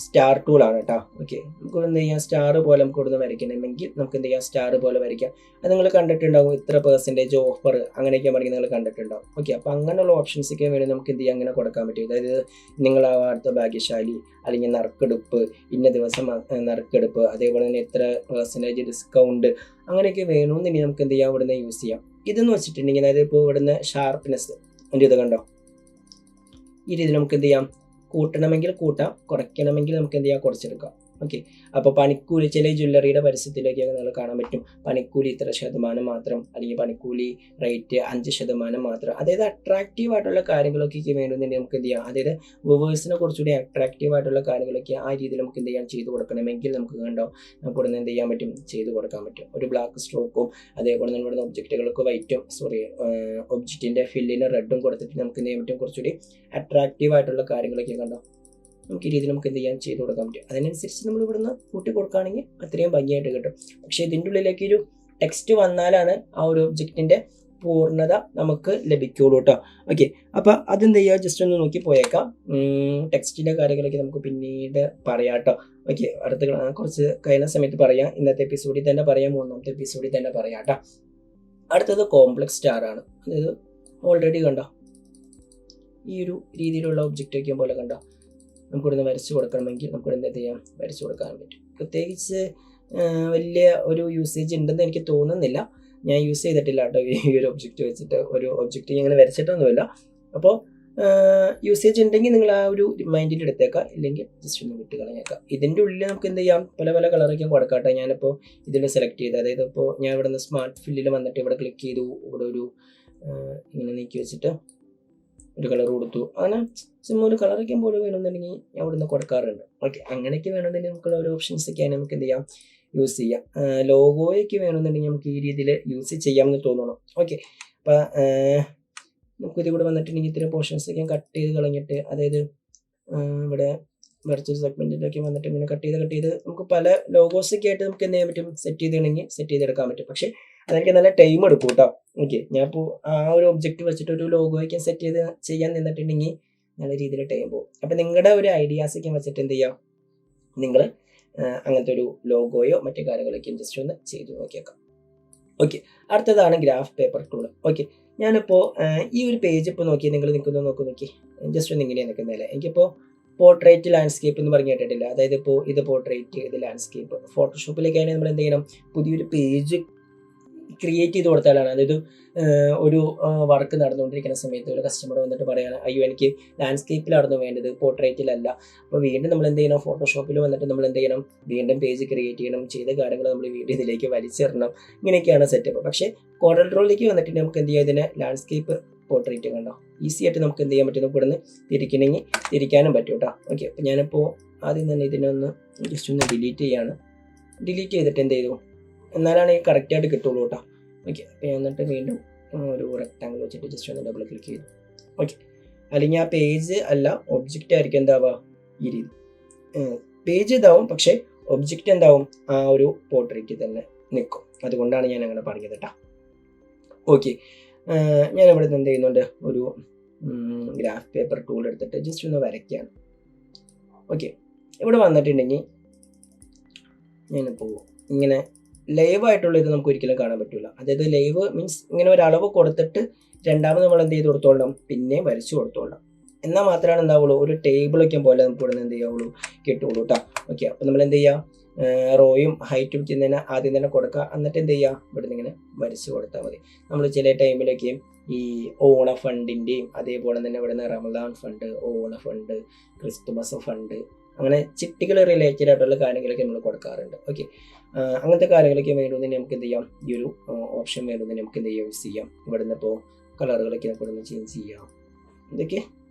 സ്റ്റാർ ടൂളാണ് കേട്ടോ. ഓക്കെ, നമുക്ക് എന്ത് ചെയ്യാം, സ്റ്റാർ പോലെ നമുക്ക് ഇവിടുന്ന് വരയ്ക്കണമെങ്കിൽ നമുക്ക് എന്ത് ചെയ്യാം, സ്റ്റാർ പോലെ വരയ്ക്കാം. അത് നിങ്ങൾ കണ്ടിട്ടുണ്ടാവും, ഇത്ര പെർസെൻറ്റേജ് ഓഫർ അങ്ങനെയൊക്കെ പറഞ്ഞ് നിങ്ങൾ കണ്ടിട്ടുണ്ടാവും. ഓക്കെ, അപ്പോൾ അങ്ങനെയുള്ള ഓപ്ഷൻസൊക്കെ വേണ്ടി നമുക്ക് എന്ത് ചെയ്യാം, അങ്ങനെ കൊടുക്കാൻ പറ്റും. അതായത് നിങ്ങളാവാത്ത ഭാഗ്യശാലി, അല്ലെങ്കിൽ നറുക്കെടുപ്പ്, ഇന്ന ദിവസം നറുക്കെടുപ്പ്, അതേപോലെ തന്നെ എത്ര പെർസെൻറ്റേജ് ഡിസ്കൗണ്ട്, അങ്ങനെയൊക്കെ വേണമെന്നുണ്ടെങ്കിൽ നമുക്ക് എന്ത് ചെയ്യാം, ഇവിടുന്ന് യൂസ് ചെയ്യാം. ഇതെന്ന് വെച്ചിട്ടുണ്ടെങ്കിൽ അതായത് ഇപ്പോൾ ഇവിടുന്ന് ഷാർപ്പ്നെസ് എൻ്റെ ഇത് കണ്ടോ, ഈ രീതിയിൽ നമുക്ക് എന്ത് ചെയ്യാം, കൂട്ടണമെങ്കിൽ കൂട്ടാം, കുറയ്ക്കണമെങ്കിൽ നമുക്ക് എന്ത് ചെയ്യാം, കുറച്ചെടുക്കാം. ഓക്കെ, അപ്പോൾ പണിക്കൂലി ചില ജ്വല്ലറിയുടെ പരസ്യത്തിലേക്കൊക്കെ നിങ്ങൾ കാണാൻ പറ്റും, പണിക്കൂലി ഇത്ര ശതമാനം മാത്രം, അല്ലെങ്കിൽ പണിക്കൂലി റേറ്റ് 5% മാത്രം. അതായത് അട്രാക്റ്റീവ് ആയിട്ടുള്ള കാര്യങ്ങളൊക്കെ വേണമെന്നുണ്ടെങ്കിൽ നമുക്ക് എന്ത് ചെയ്യാം, അതായത് വ്യൂവേഴ്സിനെ കുറച്ചുകൂടി അട്രാക്റ്റീവ് ആയിട്ടുള്ള കാര്യങ്ങളൊക്കെ ആ രീതിയിൽ നമുക്ക് എന്ത് ചെയ്യാൻ, ചെയ്ത് കൊടുക്കണമെങ്കിൽ നമുക്ക് കണ്ടോ, നമുക്ക് ഇവിടുന്ന് എന്ത് ചെയ്യാൻ പറ്റും, ചെയ്ത് കൊടുക്കാൻ പറ്റും. ഒരു ബ്ലാക്ക് സ്ട്രോക്കും അതേപോലെ തന്നെ ഇവിടുന്ന് ഒബ്ജക്റ്റുകൾക്ക് വൈറ്റും ഒബ്ജക്റ്റിൻ്റെ ഫില്ലിന് റെഡും കൊടുത്തിട്ട് നമുക്ക് എന്ത് ചെയ്യാൻ പറ്റും, കുറച്ചുകൂടി അട്രാക്റ്റീവ് ആയിട്ടുള്ള കാര്യങ്ങളൊക്കെ കണ്ടോ നമുക്ക് ഈ രീതിയിൽ നമുക്ക് എന്ത് ചെയ്യാൻ, ചെയ്ത് കൊടുക്കാൻ പറ്റും. അതിനനുസരിച്ച് നമ്മൾ ഇവിടുന്ന് കൂട്ടി കൊടുക്കുകയാണെങ്കിൽ അത്രയും ഭംഗിയായിട്ട് കിട്ടും. പക്ഷേ ഇതിൻ്റെ ഉള്ളിലേക്ക് ഒരു ടെക്സ്റ്റ് വന്നാലാണ് ആ ഒരു ഒബ്ജക്റ്റിൻ്റെ പൂർണ്ണത നമുക്ക് ലഭിക്കുള്ളൂ കേട്ടോ. ഓക്കെ, അപ്പോൾ അതെന്ത് ചെയ്യുക, ജസ്റ്റ് ഒന്ന് നോക്കി പോയേക്കാം. ടെക്സ്റ്റിൻ്റെ കാര്യങ്ങളൊക്കെ നമുക്ക് പിന്നീട് പറയാം കേട്ടോ. ഓക്കെ, അടുത്ത കുറച്ച് കഴിഞ്ഞ സമയത്ത് പറയാം, ഇന്നത്തെ എപ്പിസോഡിൽ തന്നെ പറയാം, 3ാമത്തെ എപ്പിസോഡിൽ തന്നെ പറയാം കേട്ടോ. അടുത്തത് കോംപ്ലക്സ് സ്റ്റാർ ആണ്. അതായത് ഓൾറെഡി കണ്ടോ ഈ ഒരു രീതിയിലുള്ള ഒബ്ജക്റ്റൊക്കെ പോലെ കണ്ടോ നമുക്കിവിടുന്ന് വരച്ച് കൊടുക്കണമെങ്കിൽ നമുക്കിവിടെ എന്ത് ചെയ്യാം, വരച്ച് കൊടുക്കാൻ പറ്റും. പ്രത്യേകിച്ച് വലിയ ഒരു യൂസേജ് ഉണ്ടെന്ന് എനിക്ക് തോന്നുന്നില്ല. ഞാൻ യൂസ് ചെയ്തിട്ടില്ല കേട്ടോ ഈ ഒരു ഒബ്ജക്റ്റ് വെച്ചിട്ട്. ഒരു ഒബ്ജക്റ്റ് ഇങ്ങനെ വരച്ചിട്ടൊന്നുമില്ല. അപ്പോൾ യൂസേജ് ഉണ്ടെങ്കിൽ നിങ്ങൾ ആ ഒരു മൈൻഡിൽ എടുത്തേക്കാം, ഇല്ലെങ്കിൽ ജസ്റ്റ് ഒന്ന് വിട്ട് കളഞ്ഞേക്കാം. ഇതിൻ്റെ ഉള്ളിൽ നമുക്ക് എന്ത് ചെയ്യാം, പല പല കളറൊക്കെ കൊടുക്കാട്ടെ. ഞാനിപ്പോൾ ഇതിൽ സെലക്ട് ചെയ്ത്, അതായത് ഇപ്പോൾ ഞാൻ ഇവിടെ നിന്ന് സ്മാർട്ട് ഫില്ലിൽ വന്നിട്ട് ഇവിടെ ക്ലിക്ക് ചെയ്തു, ഇവിടെ ഒരു ഇങ്ങനെ നീക്കി വെച്ചിട്ട് ഒരു കളർ കൊടുത്തു. അങ്ങനെ സിമ്പിൾ ഒരു കളറൊക്കെ പോലെ വേണമെന്നുണ്ടെങ്കിൽ ഞാൻ ഇവിടുന്ന് കൊടുക്കാറുണ്ട്. ഓക്കെ, അങ്ങനെയൊക്കെ വേണമെന്നുണ്ടെങ്കിൽ നമുക്കുള്ള ഒരു ഓപ്ഷൻസൊക്കെയാണ് നമുക്ക് എന്ത് ചെയ്യാം, യൂസ് ചെയ്യാം. ലോഗോയൊക്കെ വേണമെന്നുണ്ടെങ്കിൽ നമുക്ക് ഈ രീതിയിൽ യൂസ് ചെയ്യാമെന്ന് തോന്നണം. ഓക്കെ, അപ്പോൾ നമുക്ക് ഇത് കൂടെ വന്നിട്ടുണ്ടെങ്കിൽ ഇത്തരം പോർഷൻസൊക്കെ കട്ട് ചെയ്ത് കളഞ്ഞിട്ട്, അതായത് ഇവിടെ വെർച്വൽ സെഗ്മെന്റിലൊക്കെ വന്നിട്ട് ഇങ്ങനെ കട്ട് ചെയ്ത് നമുക്ക് പല ലോഗോസൊക്കെ ആയിട്ട് നമുക്ക് എന്ത് ചെയ്യാൻ പറ്റും, സെറ്റ് ചെയ്തെടുക്കാൻ പറ്റും. പക്ഷേ അതെനിക്ക് നല്ല ടൈം എടുക്കും കേട്ടോ. ഓക്കെ, ഞാനിപ്പോൾ ആ ഒരു ഒബ്ജക്റ്റ് വെച്ചിട്ട് ഒരു ലോഗോയ്ക്ക് സെറ്റ് ചെയ്യാൻ നിന്നിട്ടുണ്ടെങ്കിൽ നല്ല രീതിയിൽ ടൈം പോകും. അപ്പം നിങ്ങളുടെ ഒരു ഐഡിയാസൊക്കെ വെച്ചിട്ട് എന്ത് ചെയ്യാം, നിങ്ങൾ അങ്ങനത്തെ ഒരു ലോഗോയോ മറ്റു കാര്യങ്ങളൊക്കെ ജസ്റ്റ് ഒന്ന് ചെയ്ത് നോക്കിയേക്കാം. ഓക്കെ, അടുത്തതാണ് ഗ്രാഫ് പേപ്പർ ടൂൾ. ഓക്കെ, ഞാനിപ്പോൾ ഈ ഒരു പേജ് ഇപ്പോൾ നിങ്ങൾ നോക്കി ജസ്റ്റ് ഒന്ന് ഇങ്ങനെയാണ് നിൽക്കുന്നതല്ലേ. എനിക്കിപ്പോൾ പോർട്രേറ്റ് ലാൻഡ്സ്കേപ്പ് എന്ന് പറഞ്ഞു കേട്ടിട്ടില്ല. അതായത് ഇപ്പോൾ ഇത് പോർട്രേറ്റ്, ഇത് ലാൻഡ്സ്കേപ്പ്. ഫോട്ടോഷോപ്പിലേക്കാണെങ്കിൽ നമ്മൾ എന്ത് ചെയ്യണം, പുതിയൊരു പേജ് ക്രിയേറ്റ് ചെയ്ത് കൊടുത്താലാണ്. അതായത് ഒരു വർക്ക് നടന്നുകൊണ്ടിരിക്കുന്ന സമയത്ത് ഒരു കസ്റ്റമർ വന്നിട്ട് പറയാണ്, അയ്യോ എനിക്ക് ലാൻഡ്സ്കേപ്പിലായിരുന്നു വേണ്ടത്, പോർട്രേറ്റിലല്ല. അപ്പോൾ വീണ്ടും നമ്മൾ എന്ത് ചെയ്യണം, ഫോട്ടോഷോപ്പിൽ വന്നിട്ട് നമ്മൾ എന്ത് ചെയ്യണം, വീണ്ടും പേജ് ക്രിയേറ്റ് ചെയ്യണം, ചെയ്ത കാര്യങ്ങൾ നമ്മൾ വീണ്ടും ഇതിലേക്ക് വലിച്ചെറണം. ഇങ്ങനെയൊക്കെയാണ് സെറ്റപ്പ്. പക്ഷേ കോഡൽ ഡ്രോയിലേക്ക് വന്നിട്ട് നമുക്ക് എന്ത് ചെയ്യാം, ഇതിനെ ലാൻഡ്സ്കേപ്പ് പോർട്രേറ്റ് കണ്ടോ ഈസി ആയിട്ട് നമുക്ക് എന്ത് ചെയ്യാൻ പറ്റും, നമുക്ക് ഇവിടുന്ന് തിരിക്കാനും പറ്റും കേട്ടോ. ഓക്കെ, അപ്പോൾ ഞാനിപ്പോൾ ആദ്യം തന്നെ ഇതിനൊന്ന് ജസ്റ്റ് ഒന്ന് ഡിലീറ്റ് ചെയ്തിട്ട് എന്ത് ചെയ്തു, എന്നാലാണ് ഈ കറക്റ്റായിട്ട് കിട്ടുള്ളൂ കേട്ടോ. ഓക്കെ, അപ്പോൾ ഞാൻ എന്നിട്ട് വീണ്ടും ഒരു റെക്ടാങ്കിൾ വെച്ചിട്ട് ജസ്റ്റ് ഒന്ന് ഡബിൾ ക്ലിക്ക് ചെയ്തു. ഓക്കെ, അല്ലെങ്കിൽ ആ പേജ് അല്ല ഒബ്ജക്റ്റ് ആയിരിക്കും എന്താവുക, ഈ രീതി പേജ് ഇതാവും, പക്ഷേ ഒബ്ജക്റ്റ് എന്താവും, ആ ഒരു പോർട്രേറ്റ് തന്നെ നിൽക്കും. അതുകൊണ്ടാണ് ഞാൻ അങ്ങനെ പറഞ്ഞത് കേട്ടോ. ഓക്കെ, ഞാൻ ഇവിടെ നിന്ന് എന്ത് ചെയ്യുന്നുണ്ട്, ഒരു ഗ്രാഫ് പേപ്പർ ടൂൾ എടുത്തിട്ട് ജസ്റ്റ് ഒന്ന് വരയ്ക്കുകയാണ്. ഓക്കെ, ഇവിടെ വന്നിട്ടുണ്ടെങ്കിൽ ഞാനിപ്പോൾ ഇങ്ങനെ ലൈവ് ആയിട്ടുള്ള ഇത് നമുക്ക് ഒരിക്കലും കാണാൻ പറ്റില്ല. അതായത് ലൈവ് മീൻസ് ഇങ്ങനെ ഒരു അളവ് കൊടുത്തിട്ട് രണ്ടാമത് നമ്മൾ എന്ത് ചെയ്ത് കൊടുത്തോളണം, പിന്നെയും വരച്ചു കൊടുത്തോളണം. എന്നാൽ മാത്രമാണ് എന്താവുള്ളൂ, ഒരു ടേബിളൊക്കെ പോലെ നമുക്ക് ഇവിടെ നിന്ന് എന്ത് ചെയ്യാവുള്ളൂ, കിട്ടുള്ളൂ കേട്ടോ. ഓക്കെ, അപ്പോൾ നമ്മൾ എന്ത് ചെയ്യുക, റോയും ഹൈറ്റും ചെയ്യുന്നതിന് ആദ്യം തന്നെ കൊടുക്കുക. എന്നിട്ട് എന്ത് ചെയ്യുക, ഇവിടെ നിന്ന് ഇങ്ങനെ വരച്ച് കൊടുത്താൽ മതി. നമ്മൾ ചില ടൈമിലൊക്കെ ഈ ഓണ ഫണ്ടിൻ്റെയും അതേപോലെ തന്നെ ഇവിടെ നിന്ന് റമദാൻ ഫണ്ട്, ഓണ ഫണ്ട്, ക്രിസ്തുമസ് ഫണ്ട്, അങ്ങനെ ചിട്ടികൾ റിലേറ്റഡ് ആയിട്ടുള്ള കാര്യങ്ങളൊക്കെ നമ്മൾ കൊടുക്കാറുണ്ട്. ഓക്കെ, അങ്ങനത്തെ കാര്യങ്ങളൊക്കെ വേണ്ടുന്നതിന് നമുക്ക് എന്ത് ചെയ്യാം, ഈ ഒരു ഓപ്ഷൻ വേണ്ടുന്നതിന് നമുക്ക് എന്ത് ചെയ്യാം, യൂസ് ചെയ്യാം. ഇവിടെ നിന്ന് ഇപ്പോൾ കളറുകളൊക്കെ നമുക്ക് ഇവിടെ ചേഞ്ച് ചെയ്യാം. ഇതൊക്കെ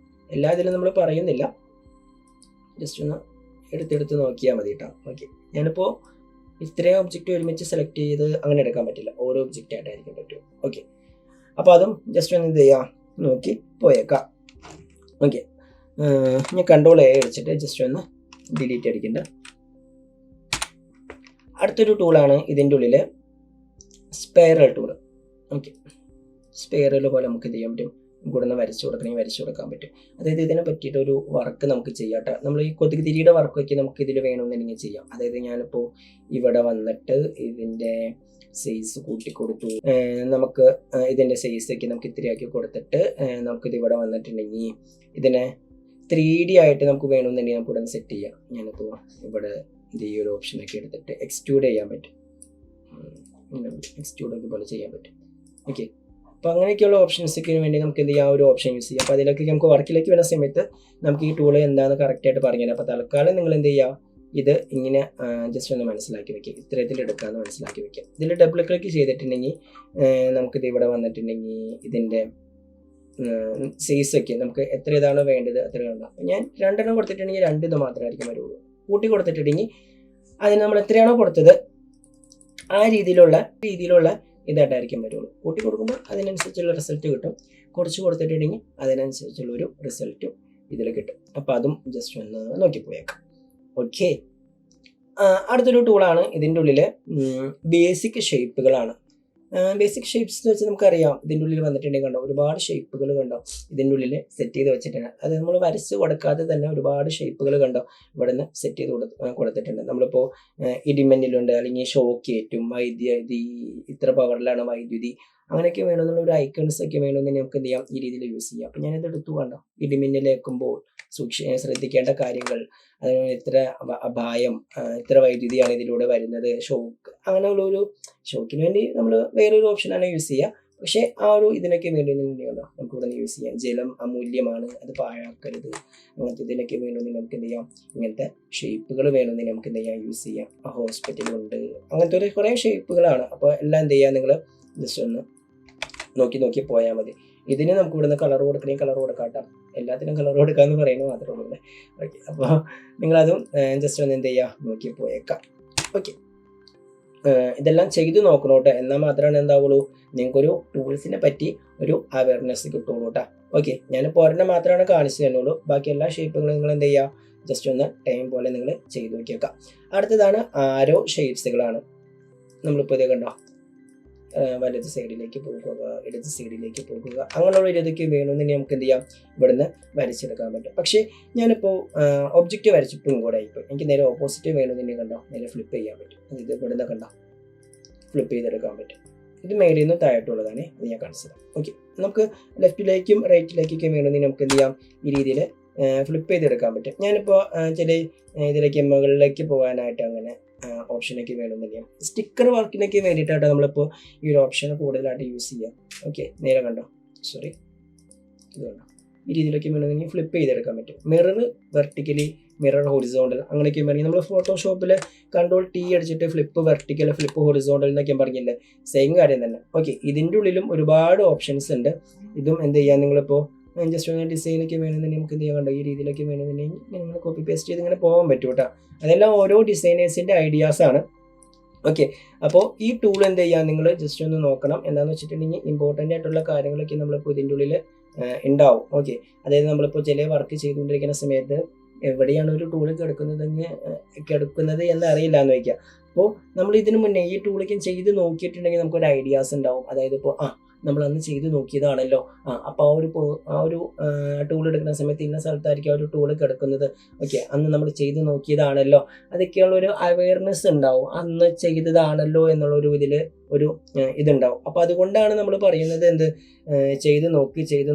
എല്ലാ ഇതിലും നമ്മൾ പറയുന്നില്ല, ജസ്റ്റ് ഒന്ന് എടുത്തെടുത്ത് നോക്കിയാൽ മതി കേട്ടോ. ഓക്കെ, ഞാനിപ്പോൾ ഇത്രയും ഒബ്ജക്റ്റ് ഒരുമിച്ച് സെലക്ട് ചെയ്ത് അങ്ങനെ എടുക്കാൻ പറ്റില്ല, ഓരോ ഒബ്ജക്റ്റ് ആയിട്ടായിരിക്കും പറ്റും. ഓക്കെ, അപ്പോൾ അതും ജസ്റ്റ് ഒന്ന് എന്ത് ചെയ്യാം, നോക്കി പോയേക്കാം. ഓക്കെ, ഞാൻ കൺട്രോൾ എ അടിച്ചിട്ട് ജസ്റ്റ് ഒന്ന് ഡിലീറ്റ് അടിക്കേണ്ട. അടുത്തൊരു ടൂളാണ് ഇതിൻ്റെ ഉള്ളിൽ സ്പൈറൽ ടൂൾ. ഓക്കെ, സ്പൈറൽ പോലെ നമുക്ക് എന്ത് ചെയ്യാൻ പറ്റും, കൂടെ നിന്ന് വരച്ചു കൊടുക്കാൻ പറ്റും. അതായത് ഇതിനെ പറ്റിയിട്ട് ഒരു വർക്ക് നമുക്ക് ചെയ്യാം കേട്ടോ. നമ്മൾ ഈ കൊതുക് തിരിയുടെ വർക്കൊക്കെ നമുക്ക് ഇതിൽ വേണമെന്നുണ്ടെങ്കിൽ ചെയ്യാം. അതായത് ഞാനിപ്പോൾ ഇവിടെ വന്നിട്ട് ഇതിൻ്റെ സൈസ് കൂട്ടിക്കൊടുത്തു, നമുക്ക് ഇതിൻ്റെ സൈസൊക്കെ നമുക്ക് ഇത്തിരിയാക്കി കൊടുത്തിട്ട് നമുക്കിത് ഇവിടെ വന്നിട്ടുണ്ടെങ്കിൽ ഇതിനെ 3D ആയിട്ട് നമുക്ക് വേണമെന്നുണ്ടെങ്കിൽ നമുക്ക് ഇവിടെ സെറ്റ് ചെയ്യാം. ഞാനിപ്പോൾ ഇവിടെ ഈ ഒരു ഓപ്ഷനൊക്കെ എടുത്തിട്ട് എക്സ്റ്റ്രൂഡ് ചെയ്യാൻ പറ്റും, എക്സ്റ്റ്രൂഡൊക്കെ പോലെ ചെയ്യാൻ പറ്റും. ഓക്കെ, അപ്പോൾ അങ്ങനെയൊക്കെയുള്ള ഓപ്ഷൻസൊക്കെ വേണ്ടി നമുക്ക് എന്ത് ചെയ്യാം, ഒരു ഓപ്ഷൻ യൂസ് ചെയ്യാം. അപ്പോൾ അതിലേക്ക് നമുക്ക് വർക്കിലേക്ക് വരുന്ന സമയത്ത് നമുക്ക് ഈ ടൂള് എന്താണെന്ന് കറക്റ്റായിട്ട് പറഞ്ഞുതരാം. അപ്പോൾ തൽക്കാലം നിങ്ങൾ എന്ത് ചെയ്യുക, ഇത് ഇങ്ങനെ ജസ്റ്റ് ഒന്ന് മനസ്സിലാക്കി വെക്കുക, ഇത്തരത്തിൽ എടുക്കാമെന്ന് മനസ്സിലാക്കി വെക്കുക. ഇതിൽ ഡബിൾ ക്ലിക്ക് ചെയ്തിട്ടുണ്ടെങ്കിൽ നമുക്കിത് ഇവിടെ വന്നിട്ടുണ്ടെങ്കിൽ ഇതിൻ്റെ സൈസൊക്കെ നമുക്ക് എത്ര ഇതാണോ വേണ്ടത് അത്ര ഉണ്ടാവും. ഞാൻ 2 എണ്ണം കൊടുത്തിട്ടുണ്ടെങ്കിൽ 2 ഇത് മാത്രമായിരിക്കും വരുള്ളൂ. കൂട്ടി കൊടുത്തിട്ടുണ്ടെങ്കിൽ അതിന് നമ്മൾ എത്രയാണോ കൊടുത്തത് ആ രീതിയിലുള്ള ഇതായിട്ടായിരിക്കും വരുള്ളൂ. കൂട്ടി കൊടുക്കുമ്പോൾ അതിനനുസരിച്ചുള്ള റിസൾട്ട് കിട്ടും, കുറച്ച് കൊടുത്തിട്ടുണ്ടെങ്കിൽ അതിനനുസരിച്ചുള്ളൊരു റിസൾട്ടും ഇതിൽ കിട്ടും. അപ്പോൾ അതും ജസ്റ്റ് ഒന്ന് നോക്കിപ്പോയേക്കാം. ഓക്കെ, അടുത്തൊരു ടൂളാണ് ഇതിൻ്റെ ഉള്ളിൽ ബേസിക് ഷേപ്പുകളാണ്. ബേസിക് ഷേപ്സ് എന്ന് വെച്ചാൽ നമുക്കറിയാം, ഇതിൻ്റെ ഉള്ളിൽ വന്നിട്ടുണ്ടെങ്കിൽ കണ്ടോ ഒരുപാട് ഷേപ്പുകൾ കണ്ടോ ഇതിൻ്റെ ഉള്ളിൽ സെറ്റ് ചെയ്ത് വെച്ചിട്ടുണ്ട്. അത് നമ്മൾ വരച്ച് കൊടുക്കാതെ തന്നെ ഒരുപാട് ഷേപ്പുകൾ കണ്ടോ ഇവിടെ നിന്ന് സെറ്റ് ചെയ്ത് കൊടുത്തിട്ടുണ്ട്. നമ്മളിപ്പോൾ ഇടിമിന്നലുണ്ട്, അല്ലെങ്കിൽ ഷോക്കേറ്റും, വൈദ്യുതി ഇത്ര പവറിലാണ് വൈദ്യുതി, അങ്ങനെയൊക്കെ വേണമെന്നുള്ള ഒരു ഐക്കൺസ് ഒക്കെ വേണമെന്ന് നമുക്ക് എന്ത് ചെയ്യാം, ഈ രീതിയിൽ യൂസ് ചെയ്യാം. അപ്പം ഞാനിത് എടുത്തു കണ്ടോ, ഇടിമിന്നലേക്കുമ്പോൾ ശ്രദ്ധിക്കേണ്ട കാര്യങ്ങൾ, അതിന് ഇത്ര അപായം, ഇത്ര വൈദ്യുതിയാണ് ഇതിലൂടെ വരുന്നത്, ഷോക്ക്, അങ്ങനെയുള്ളൊരു ഷോക്കിന് വേണ്ടി നമ്മൾ വേറൊരു ഓപ്ഷനാണ് യൂസ് ചെയ്യുക. പക്ഷേ ആ ഒരു ഇതിനൊക്കെ വേണ്ടി ഉണ്ടോ നമുക്ക് ഇവിടെ യൂസ് ചെയ്യാം. ജലം അമൂല്യമാണ്, അത് പാഴാക്കരുത്, അങ്ങനത്തെ ഇതിനൊക്കെ വേണമെങ്കിൽ നമുക്ക് എന്ത് ചെയ്യാം, ഇങ്ങനത്തെ ഷേപ്പുകൾ വേണമെങ്കിൽ നമുക്ക് എന്ത് ചെയ്യാം, യൂസ് ചെയ്യാം. ഹോസ്പിറ്റലുണ്ട്, അങ്ങനത്തെ ഒരു കുറേ ഷേപ്പുകളാണ്. അപ്പോൾ എല്ലാം എന്ത് ചെയ്യുക, നിങ്ങൾ ജസ്റ്റ് ഒന്ന് നോക്കി പോയാൽ മതി. ഇതിന് നമുക്ക് ഇവിടുന്ന് കളർ കൊടുക്കണമെങ്കിൽ കളർ കൊടുക്കാം. എല്ലാത്തിനും കളർ കൊടുക്കാമെന്ന് പറയുന്നത് മാത്രമേ ഉള്ളൂ. ഓക്കെ, അപ്പോൾ നിങ്ങളതും ജസ്റ്റ് ഒന്ന് എന്ത് ചെയ്യുക, നോക്കി പോയേക്കാം. ഓക്കെ, ഇതെല്ലാം ചെയ്ത് നോക്കണം കേട്ടോ, എന്നാൽ മാത്രമാണ് എന്താവുള്ളൂ, നിങ്ങൾക്കൊരു ടൂൾസിനെ പറ്റി ഒരു അവയർനെസ് കിട്ടുള്ളൂ കേട്ടോ. ഓക്കെ, ഞാനിപ്പോൾ ഒരെണ്ണം മാത്രമാണ് കാണിച്ചു തന്നുള്ളൂ. ബാക്കി എല്ലാ ഷേപ്പുകളും നിങ്ങൾ എന്ത് ചെയ്യുക, ജസ്റ്റ് ഒന്ന് ടൈം പോലെ നിങ്ങൾ ചെയ്ത് നോക്കിയേക്കാം. അടുത്തതാണ് ആരോ ഷേപ്സുകളാണ്. നമ്മളിപ്പോൾ ഇത് കണ്ടോ, വലത് സൈഡിലേക്ക് പോകുക, ഇടത് സൈഡിലേക്ക് പോകുക, അങ്ങനെയുള്ള രീതിക്ക് വേണമെന്ന് നമുക്ക് എന്ത് ചെയ്യാം, ഇവിടുന്ന് വരച്ചെടുക്കാൻ പറ്റും. പക്ഷേ ഞാനിപ്പോൾ ഒബ്ജക്റ്റ് വരച്ചിട്ടും കൂടെ ആയിപ്പോൾ എനിക്ക് നേരെ ഓപ്പോസിറ്റ് വേണമെന്ന് കണ്ടോ, നേരെ ഫ്ലിപ്പ് ചെയ്യാൻ പറ്റും. ഇത് ഇവിടുന്ന് കണ്ടോ ഫ്ലിപ്പ് ചെയ്തെടുക്കാൻ പറ്റും. ഇത് മേളിൽ നിന്ന് താഴോട്ടുള്ളതാണ്, അത് ഞാൻ കാണിച്ചു തരാം. ഓക്കെ, നമുക്ക് ലെഫ്റ്റിലേക്കും റൈറ്റിലേക്കൊക്കെ വേണമെങ്കിൽ നമുക്ക് എന്ത് ചെയ്യാം, ഈ രീതിയിൽ ഫ്ലിപ്പ് ചെയ്തെടുക്കാൻ പറ്റും. ഞാനിപ്പോൾ ചില ഇതിലേക്ക് മുകളിലേക്ക് പോകാനായിട്ട് അങ്ങനെ ഓപ്ഷനൊക്കെ വേണമെന്നില്ല. സ്റ്റിക്കർ വർക്കിനൊക്കെ വേണ്ടിയിട്ടാണ് നമ്മളിപ്പോൾ ഈ ഒരു ഓപ്ഷൻ കൂടുതലായിട്ട് യൂസ് ചെയ്യാം. ഓക്കെ, നേരെ കണ്ടോ, സോറി ഇത് കണ്ടോ, ഈ രീതിയിലൊക്കെ വേണമെങ്കിൽ ഫ്ലിപ്പ് ചെയ്തെടുക്കാൻ പറ്റും. മിറർ വെർട്ടിക്കലി, മിറർ ഹൊറിസോണ്ടൽ അങ്ങനെയൊക്കെ പറയും. നമ്മൾ ഫോട്ടോഷോപ്പിൽ Ctrl+T അടിച്ചിട്ട് ഫ്ലിപ്പ് വെർട്ടിക്കൽ, ഫ്ലിപ്പ് ഹൊറിസോണ്ടൽ എന്നൊക്കെ പറഞ്ഞില്ലേ, സെയിം കാര്യം തന്നെ. ഓക്കെ, ഇതിൻ്റെ ഉള്ളിലും ഒരുപാട് ഓപ്ഷൻസ് ഉണ്ട്. ഇതും എന്ത് ചെയ്യാം, നിങ്ങളിപ്പോൾ ജസ്റ്റ് ഒന്ന് ഡിസൈനൊക്കെ വേണമെന്നുണ്ടെങ്കിൽ നമുക്ക് എന്ത് ചെയ്യാൻ കണ്ടോ, ഈ രീതിയിലൊക്കെ വേണമെന്നുണ്ടെങ്കിൽ നിങ്ങൾ കോപ്പി പേസ്റ്റ് ചെയ്ത് ഇങ്ങനെ പോകാൻ പറ്റും കേട്ടോ. അതെല്ലാം ഓരോ ഡിസൈനേഴ്സിൻ്റെ ഐഡിയാസാണ്. ഓക്കെ, അപ്പോൾ ഈ ടൂൾ എന്ത് ചെയ്യുക, നിങ്ങൾ ജസ്റ്റ് ഒന്ന് നോക്കണം. എന്താണെന്ന് വെച്ചിട്ടുണ്ടെങ്കിൽ ഇമ്പോർട്ടൻ്റ് ആയിട്ടുള്ള കാര്യങ്ങളൊക്കെ നമ്മളിപ്പോൾ ഇതിൻ്റെ ഉള്ളിൽ ഉണ്ടാവും. ഓക്കെ, അതായത് നമ്മളിപ്പോൾ ചില വർക്ക് ചെയ്തുകൊണ്ടിരിക്കുന്ന സമയത്ത് എവിടെയാണ് ഒരു ടൂൾ കിടക്കുന്നത് എന്നറിയില്ല എന്ന് വയ്ക്കുക. അപ്പോൾ നമ്മൾ ഇതിന് മുന്നേ ഈ ടൂളൊക്കെ ചെയ്ത് നോക്കിയിട്ടുണ്ടെങ്കിൽ നമുക്കൊരു ഐഡിയാസ് ഉണ്ടാവും. അതായത് ഇപ്പോൾ നമ്മൾ അന്ന് ചെയ്ത് നോക്കിയതാണല്ലോ, അപ്പോൾ ആ ഒരു ടൂൾ എടുക്കുന്ന സമയത്ത് ഇന്ന സ്ഥലത്തായിരിക്കും ആ ഒരു ടൂൾ കിടക്കുന്നത്. ഓക്കെ, അന്ന് നമ്മൾ ചെയ്ത് നോക്കിയതാണല്ലോ, അതൊക്കെയുള്ളൊരു അവയർനെസ് ഉണ്ടാവും. അന്ന് ചെയ്തതാണല്ലോ എന്നുള്ളൊരു ഇതിൽ ഒരു ഇതുണ്ടാവും. അപ്പോൾ അതുകൊണ്ടാണ് നമ്മൾ പറയുന്നത് എന്ത്, ചെയ്ത്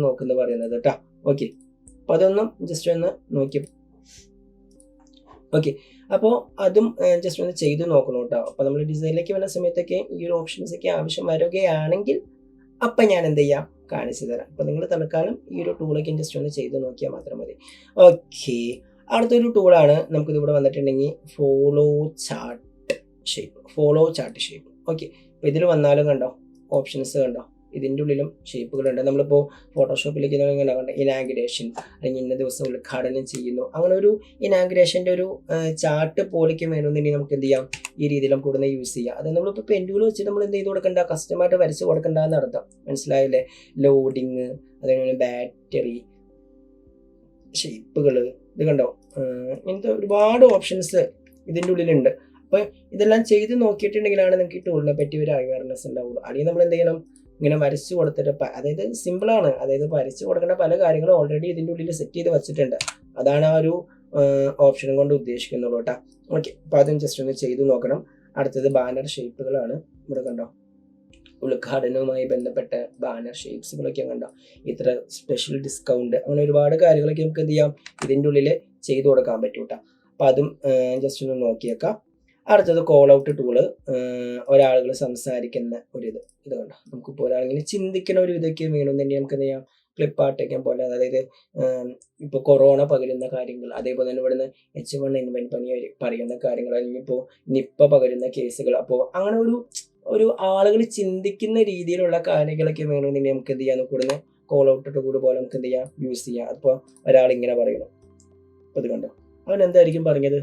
നോക്കുന്നു പറയുന്നത് കേട്ടോ. ഓക്കെ, അപ്പോൾ അതൊന്നും ജസ്റ്റ് ഒന്ന് നോക്കി. ഓക്കെ, അപ്പോൾ അതും ജസ്റ്റ് ഒന്ന് ചെയ്ത് നോക്കണം കേട്ടോ. അപ്പോൾ നമ്മൾ ഡിസൈനിലേക്ക് വരുന്ന സമയത്തൊക്കെ ഈ ഒരു ഓപ്ഷൻസൊക്കെ ആവശ്യം വരികയാണെങ്കിൽ അപ്പം ഞാൻ എന്ത് ചെയ്യാം, കാണിച്ചു തരാം. അപ്പോൾ നിങ്ങൾ തൽക്കാലം ഈ ഒരു ടൂളൊക്കെ ജസ്റ്റ് ഒന്ന് ചെയ്ത് നോക്കിയാൽ മാത്രം മതി. ഓക്കെ, അടുത്തൊരു ടൂളാണ് നമുക്കിത് ഇവിടെ വന്നിട്ടുണ്ടെങ്കിൽ ഫോളോ ചാർട്ട് ഷേപ്പ്. ഓക്കെ, അപ്പോൾ ഇതിൽ വന്നാലും കണ്ടോ ഓപ്ഷൻസ് കണ്ടോ, ഇതിൻ്റെ ഉള്ളിലും ഷേപ്പുകളുണ്ട്. നമ്മളിപ്പോൾ ഫോട്ടോഷോപ്പിലേക്ക് ഇങ്ങനെ കണ്ട ഇനാഗുറേഷൻ, അല്ലെങ്കിൽ ഇന്ന ദിവസം ഉദ്ഘാടനം ചെയ്യുന്നു, അങ്ങനെ ഒരു ഇനാഗുറേഷൻ്റെ ഒരു ചാർട്ട് പോലെയൊക്കെ വേണമെന്നുണ്ടെങ്കിൽ നമുക്ക് എന്ത് ചെയ്യാം, ഈ രീതിയിൽ നമുക്ക് കൂടുതൽ യൂസ് ചെയ്യാം. അത് നമ്മളിപ്പോൾ പെൻഡൂൾ വെച്ചിട്ട് നമ്മൾ എന്ത് ചെയ്ത് കൊടുക്കണ്ട, കസ്റ്റമായിട്ട് വരച്ച് കൊടുക്കണ്ടെന്ന് അർത്ഥം, മനസ്സിലായില്ലേ. ലോഡിങ്, അതേപോലെ ബാറ്ററി ഷേപ്പുകൾ, ഇത് കണ്ടോ, ഇങ്ങനത്തെ ഒരുപാട് ഓപ്ഷൻസ് ഇതിൻ്റെ ഉള്ളിലുണ്ട്. അപ്പോൾ ഇതെല്ലാം ചെയ്ത് നോക്കിയിട്ടുണ്ടെങ്കിലാണ് നിങ്ങൾക്ക് ഈ ടൂളിനെ പറ്റി ഒരു അവയർനെസ് ഉണ്ടാവുള്ളൂ. അല്ലെങ്കിൽ നമ്മൾ എന്ത് ചെയ്യണം, ഇങ്ങനെ വരച്ച് കൊടുത്തിട്ട്, അതായത് സിമ്പിളാണ്, അതായത് വരച്ച് കൊടുക്കേണ്ട പല കാര്യങ്ങളും ഓൾറെഡി ഇതിൻ്റെ ഉള്ളിൽ സെറ്റ് ചെയ്ത് വെച്ചിട്ടുണ്ട്. അതാണ് ആ ഒരു ഓപ്ഷനും കൊണ്ട് ഉദ്ദേശിക്കുന്നുള്ളൂ കേട്ടോ. ഓക്കെ, അപ്പോൾ അതും ജസ്റ്റ് ഒന്ന് ചെയ്ത് നോക്കണം. അടുത്തത് ബാനർ ഷേപ്പുകളാണ്. ഇവിടെ കണ്ടോ, ഉദ്ഘാടനവുമായി ബന്ധപ്പെട്ട ബാനർ ഷേപ്സുകളൊക്കെ കണ്ടോ, ഇത്ര സ്പെഷ്യൽ ഡിസ്കൗണ്ട്, അങ്ങനെ ഒരുപാട് കാര്യങ്ങളൊക്കെ നമുക്ക് എന്ത് ചെയ്യാം, ഇതിൻ്റെ ഉള്ളിൽ ചെയ്ത് കൊടുക്കാൻ പറ്റും കേട്ടോ. അപ്പോൾ അതും ജസ്റ്റ് ഒന്ന് നോക്കിയേക്കാം. അടുത്തത് കോൾ ഔട്ട് ടൂള്, ഒരാളുകൾ സംസാരിക്കുന്ന ഇത് കണ്ടോ, നമുക്കിപ്പോൾ ഒരാളിങ്ങനെ ചിന്തിക്കുന്ന ഒരു ഇതൊക്കെ വേണമെന്നുണ്ടെങ്കിൽ നമുക്ക് എന്ത് ചെയ്യാം, ക്ലിപ്പാർട്ടൊക്കെ പോലെ, അതായത് ഇപ്പോൾ കൊറോണ പകരുന്ന കാര്യങ്ങൾ, അതേപോലെ തന്നെ ഇവിടുന്ന് H1N1 പനി പറയുന്ന കാര്യങ്ങൾ, അല്ലെങ്കിൽ ഇപ്പോൾ നിപ്പ പകരുന്ന കേസുകൾ. അപ്പോൾ അങ്ങനെ ഒരു ആളുകൾ ചിന്തിക്കുന്ന രീതിയിലുള്ള കാര്യങ്ങളൊക്കെ വേണമെന്നുണ്ടെങ്കിൽ നമുക്ക് എന്ത് ചെയ്യാം, കൂടുതൽ കോൾ ഔട്ട് ടൂൾ പോലെ നമുക്ക് എന്ത് ചെയ്യാം, യൂസ് ചെയ്യാം. അപ്പോൾ ഒരാളിങ്ങനെ പറയണം, അപ്പോൾ ഇത് കണ്ടോ, അവൻ എന്തായിരിക്കും പറഞ്ഞത്,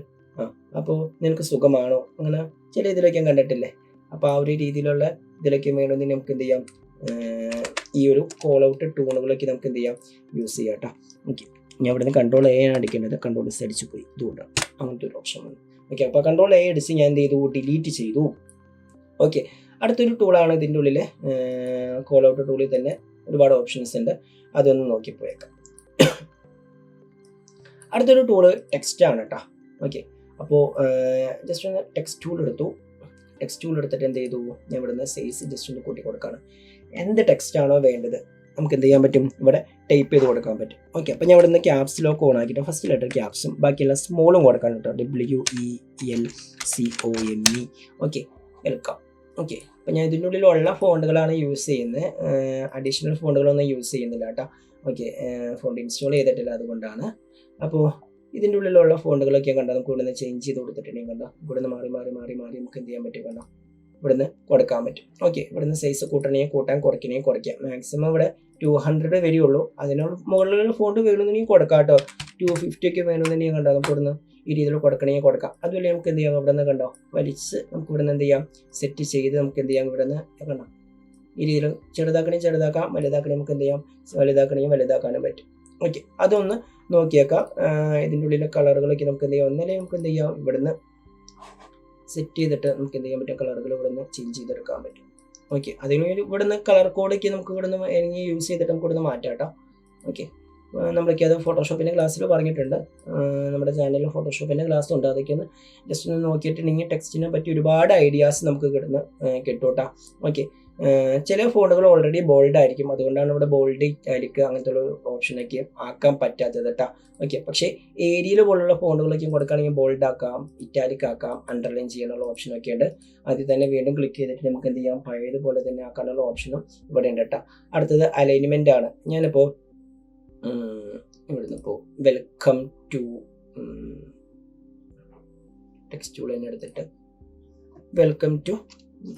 അപ്പോൾ നിനക്ക് സുഖമാണോ, അങ്ങനെ ചില ഇതിലൊക്കെ കണ്ടിട്ടില്ലേ. അപ്പോൾ ആ ഒരു രീതിയിലുള്ള ഇതിലൊക്കെ വേണമെങ്കിൽ നമുക്ക് എന്ത് ചെയ്യാം, ഈ ഒരു കോൾ ഔട്ട് ടൂണുകളൊക്കെ നമുക്ക് എന്ത് ചെയ്യാം, യൂസ് ചെയ്യാം കേട്ടോ. ഓക്കെ, ഞാൻ ഇവിടെ നിന്ന് Ctrl+A ആണ് അടിക്കേണ്ടത്, Ctrl+S അടിച്ചു പോയി, ഇതുകൊണ്ടാണ് അങ്ങനത്തെ ഒരു ഓപ്ഷൻ വന്നു. ഓക്കെ, അപ്പോൾ Ctrl+A അടിച്ച് ഞാൻ എന്ത് ചെയ്തു, ഡിലീറ്റ് ചെയ്തു. ഓക്കെ, അടുത്തൊരു ടൂളാണ് ഇതിൻ്റെ ഉള്ളിൽ, കോൾ ഔട്ട് ടൂളിൽ തന്നെ ഒരുപാട് ഓപ്ഷൻസ് ഉണ്ട്, അതൊന്ന് നോക്കിപ്പോയേക്കാം. അടുത്തൊരു ടൂള് ടെക്സ്റ്റ് ആണ് കേട്ടോ. ഓക്കെ, അപ്പോൾ ജസ്റ്റ് ഒന്ന് ടെക്സ്റ്റ് ടൂൾ എടുത്തിട്ട് എന്ത് ചെയ്തു, ഞാൻ ഇവിടെ നിന്ന് സൈസ് ജസ്റ്റ് ഒന്ന് കൂട്ടി കൊടുക്കുകയാണ്. എന്ത് ടെക്സ്റ്റ് ആണോ വേണ്ടത് നമുക്ക് എന്ത് ചെയ്യാൻ പറ്റും, ഇവിടെ ടൈപ്പ് ചെയ്ത് കൊടുക്കാൻ പറ്റും. ഓക്കെ, അപ്പോൾ ഞാൻ ഇവിടെ നിന്ന് ക്യാപ്സ് ലോക്ക് ഓൺ ആക്കിയിട്ട് ഫസ്റ്റ് ലെറ്റർ ക്യാപ്സും ബാക്കിയെല്ലാം സ്മോളും കൊടുക്കാൻ കേട്ടോ, WELCOME. Okay, welcome. ഓക്കെ, അപ്പോൾ ഞാൻ ഇതിൻ്റെ ഉള്ളിലുള്ള ഫോണ്ടുകളാണ് യൂസ് ചെയ്യുന്നത്, അഡീഷണൽ ഫോണ്ടുകളൊന്നും യൂസ് ചെയ്യുന്നില്ല കേട്ടോ. ഓക്കെ, ഫോണ്ട് ഇൻസ്റ്റാൾ ചെയ്തിട്ടില്ല, അതുകൊണ്ടാണ്. അപ്പോൾ ഇതിൻ്റെ ഉള്ളിലുള്ള ഫോണ്ടുകളൊക്കെ കണ്ടോ, നമുക്ക് ഇവിടെ നിന്ന് ചേഞ്ച് ചെയ്ത് കൊടുത്തിട്ടുണ്ടെങ്കിൽ കണ്ടോ, ഇവിടെ നിന്ന് മാറി നമുക്ക് എന്ത് ചെയ്യാൻ പറ്റും, കണ്ടോ, ഇവിടെ നിന്ന് കൊടുക്കാൻ പറ്റും. ഓക്കെ, ഇവിടെ നിന്ന് സൈസ് കൂട്ടണമെങ്കിൽ കൂട്ടാൻ, കുറയ്ക്കണമെങ്കിൽ കുറയ്ക്കാം. മാക്സിമം ഇവിടെ 200 വരെയുള്ളൂ. അതിനോട് മുകളിലുള്ള ഫോണ്ട് വേണമെന്നുണ്ടെങ്കിൽ കൊടുക്കാം കേട്ടോ. 250 ഒക്കെ വേണമെന്നുണ്ടെങ്കിൽ കണ്ടോ, നമുക്ക് ഇവിടെ നിന്ന് ഈ രീതിയിൽ കൊടുക്കണമെങ്കിൽ കൊടുക്കാം. അതുപോലെ നമുക്ക് എന്ത് ചെയ്യാം, ഇവിടെ നിന്ന് കണ്ടോ വലിച്ച് നമുക്ക് ഇവിടെ നിന്ന് എന്ത് ചെയ്യാം, സെറ്റ് ചെയ്ത് നമുക്ക് എന്ത് ചെയ്യാം, ഇവിടെ നിന്ന് കണ്ടോ ഈ രീതിയിൽ ചെറുതാക്കാം, വലുതാക്കണേ നമുക്ക് എന്ത് ചെയ്യാം, വലുതാക്കാനും പറ്റും. ഓക്കെ, അതൊന്ന് നോക്കിയേക്കാം. ഇതിൻ്റെ ഉള്ളിലെ കളറുകളൊക്കെ നമുക്ക് എന്ത് ചെയ്യാം, ഒന്നല്ലേ നമുക്ക് എന്ത് ചെയ്യാം, ഇവിടുന്ന് സെറ്റ് ചെയ്തിട്ട് നമുക്ക് എന്ത് ചെയ്യാൻ പറ്റും, കളറുകൾ ഇവിടുന്ന് ചേഞ്ച് ചെയ്തെടുക്കാൻ പറ്റും. ഓക്കെ, അതിന് ഇവിടുന്ന് കളർ കോഡൊക്കെ നമുക്ക് ഇവിടുന്ന് എനിക്ക് യൂസ് ചെയ്തിട്ട് നമുക്ക് ഇവിടുന്ന് മാറ്റാം കേട്ടോ. ഓക്കെ, നമ്മളൊക്കെ അത് ഫോട്ടോഷോപ്പിൻ്റെ ക്ലാസ്സിൽ പറഞ്ഞിട്ടുണ്ട്. നമ്മുടെ ചാനലിൽ ഫോട്ടോഷോപ്പിൻ്റെ ക്ലാസ് ഉണ്ട്. അതൊക്കെ ഒന്ന് ജസ്റ്റ് ഒന്ന് നോക്കിയിട്ടുണ്ടെങ്കിൽ ടെക്സ്റ്റിനെ പറ്റി ഒരുപാട് ഐഡിയാസ് നമുക്ക് കിട്ടും കേട്ടോ. ഓക്കെ, ചില ഫോണ്ടുകൾ ഓൾറെഡി ബോൾഡ് ആയിരിക്കും, അതുകൊണ്ടാണ് ഇവിടെ ബോൾഡ് ഇറ്റാലിക് അങ്ങനത്തെ ഉള്ള ഓപ്ഷനൊക്കെ ആക്കാൻ പറ്റാത്തത് കേട്ടോ. ഓക്കെ, പക്ഷേ ഏരിയയിൽ പോലുള്ള ഫോണ്ടുകളൊക്കെ കൊടുക്കുകയാണെങ്കിൽ ബോൾഡ് ആക്കാം, ഇറ്റാലിക് ആക്കാം, അണ്ടർലൈൻ ചെയ്യാനുള്ള ഓപ്ഷനൊക്കെ ഉണ്ട്. അതിൽ തന്നെ വീണ്ടും ക്ലിക്ക് ചെയ്തിട്ട് നമുക്ക് എന്ത് ചെയ്യാം, പഴയതുപോലെ തന്നെ ആക്കാനുള്ള ഓപ്ഷനും ഇവിടെ ഉണ്ട് കേട്ടോ. അടുത്തത് അലൈൻമെൻ്റ് ആണ്. ഞാനിപ്പോൾ ഇവിടുന്ന് ഇപ്പോൾ വെൽക്കം ടു ടെക്സ്റ്റ് ടൂൾ തന്നെ എടുത്തിട്ട് വെൽക്കം ടു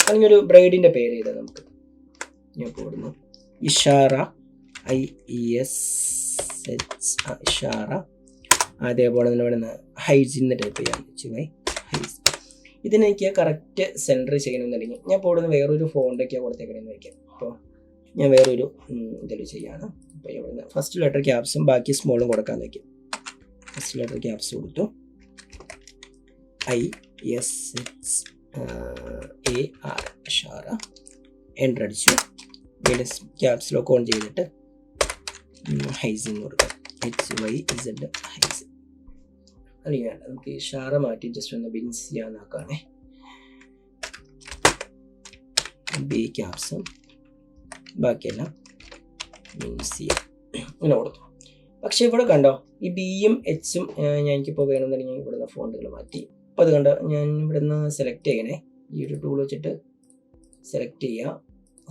അല്ലെങ്കിൽ ഒരു ബ്രൈഡിൻ്റെ പേര് ചെയ്താൽ നമുക്ക്, ഞാൻ ഇപ്പോൾ ഇവിടുന്ന് ഇഷാറ IESH ഇഷാറ, അതേപോലെ തന്നെ ഇവിടുന്ന് ഹൈജിന്ന് ടൈപ്പ് ചെയ്യാൻ വെച്ചു. ഇതിനെനിക്ക് കറക്റ്റ് സെൻറ്റർ ചെയ്യണമെന്നുണ്ടെങ്കിൽ ഞാൻ ഇപ്പോൾ ഇവിടുന്ന് വേറൊരു ഫോണ്ടൊക്കെയാണ് കൊടുത്തേക്കണമെന്ന് വയ്ക്കാം. അപ്പോൾ ഞാൻ വേറൊരു ഇതിൽ ചെയ്യാണ്. അപ്പോൾ ഇവിടുന്ന് ഫസ്റ്റ് ലെറ്റർ ക്യാപ്സും ബാക്കി സ്മോളും കൊടുക്കാൻ വയ്ക്കും. ഫസ്റ്റ് ലെറ്റർ ക്യാപ്സ് കൊടുത്തു, ISHAR ഇഷാറ, എൻ്റർ അടിച്ചു. വീണ്ടും ക്യാപ്സ് ലോക്ക് ഓൺ ചെയ്തിട്ട് ഹൈസിൻ കൊടുക്കാം, HYZ ഹൈസിൻ. അല്ലെങ്കിൽ വേണ്ട, നമുക്ക് ഇഷാറ മാറ്റി ജസ്റ്റ് ഒന്ന് ബിൻസ് ചെയ്യാനാക്കാണേ. B ക്യാപ്സും ബാക്കിയെല്ലാം മീൻസ് ചെയ്യാം ഇങ്ങനെ കൊടുത്തു. പക്ഷേ ഇവിടെ കണ്ടോ, ഈ ബിയും എച്ചും എനിക്കിപ്പോൾ വേണമെന്നുണ്ടെങ്കിൽ ഇവിടുന്ന് ഫോണ്ടുകൾ മാറ്റി. അപ്പോൾ അത് കണ്ടോ, ഞാൻ ഇവിടുന്ന് സെലക്ട് ചെയ്യണേ, ഈ ഒരു ടൂൾ വെച്ചിട്ട് സെലക്ട് ചെയ്യുക,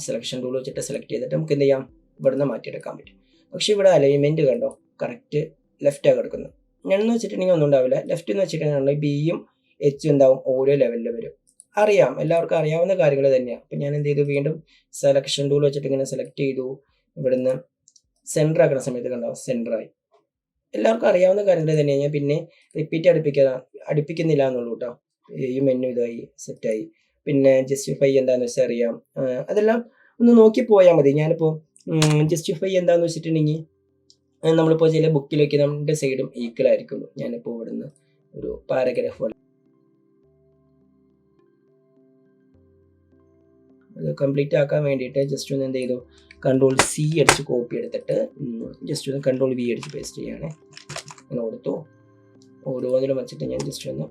സെലക്ഷൻ ടൂൾ വെച്ചിട്ട് സെലക്ട് ചെയ്തിട്ട് നമുക്ക് എന്ത് ചെയ്യാം, ഇവിടുന്ന് മാറ്റിയെടുക്കാൻ പറ്റും. പക്ഷേ ഇവിടെ അലൈൻമെൻറ്റ് കണ്ടോ, കറക്റ്റ് ലെഫ്റ്റാണ് കിടക്കുന്നത്. ഞാനെന്ന് വെച്ചിട്ടുണ്ടെങ്കിൽ ഒന്നും ഉണ്ടാവില്ല. ലെഫ്റ്റ് എന്ന് വെച്ചിട്ടുണ്ടെങ്കിൽ ബിയും എച്ചും എന്താവും, ഓരോ ലെവലിൽ വരും. അറിയാം, എല്ലാവർക്കും അറിയാവുന്ന കാര്യങ്ങൾ തന്നെയാണ്. അപ്പം ഞാൻ എന്ത് ചെയ്തു, വീണ്ടും സെലക്ഷൻ ടൂൾ വെച്ചിട്ട് ഇങ്ങനെ സെലക്ട് ചെയ്തു. ഇവിടുന്ന് സെൻറ്റർ ആക്കുന്ന സമയത്ത് കണ്ടോ, സെൻറ്ററായി. എല്ലാവർക്കും അറിയാവുന്ന കാര്യങ്ങൾ തന്നെയാണ്. ഞാൻ പിന്നെ റിപ്പീറ്റ് അടുപ്പിക്കുന്നില്ല എന്നുള്ളൂ കേട്ടോ. ഈ മെനു ഇതായി സെറ്റായി. പിന്നെ ജസ്റ്റിഫൈ എന്താണെന്ന് വെച്ചാൽ അറിയാം, അതെല്ലാം ഒന്ന് നോക്കി പോയാൽ മതി. ഞാനിപ്പോൾ ജസ്റ്റിഫൈ എന്താണെന്ന് വെച്ചിട്ടുണ്ടെങ്കിൽ നമ്മളിപ്പോൾ ചില ബുക്കിലൊക്കെ നമ്മുടെ സൈഡും ഈക്വൽ ആയിരിക്കുള്ളൂ. ഞാനിപ്പോൾ ഇവിടുന്ന് ഒരു പാരഗ്രാഫ് പോലെ അത് കംപ്ലീറ്റ് ആക്കാൻ വേണ്ടിയിട്ട് ജസ്റ്റ് ഒന്ന് എന്ത് ചെയ്തു, Ctrl+C അടിച്ച് കോപ്പി എടുത്തിട്ട് ജസ്റ്റ് ഒന്ന് Ctrl+V അടിച്ച് പേസ്റ്റ് ചെയ്യുകയാണെ. അങ്ങനെ കൊടുത്തു. ഓരോന്നിലും വെച്ചിട്ട് ഞാൻ ജസ്റ്റ് ഒന്ന്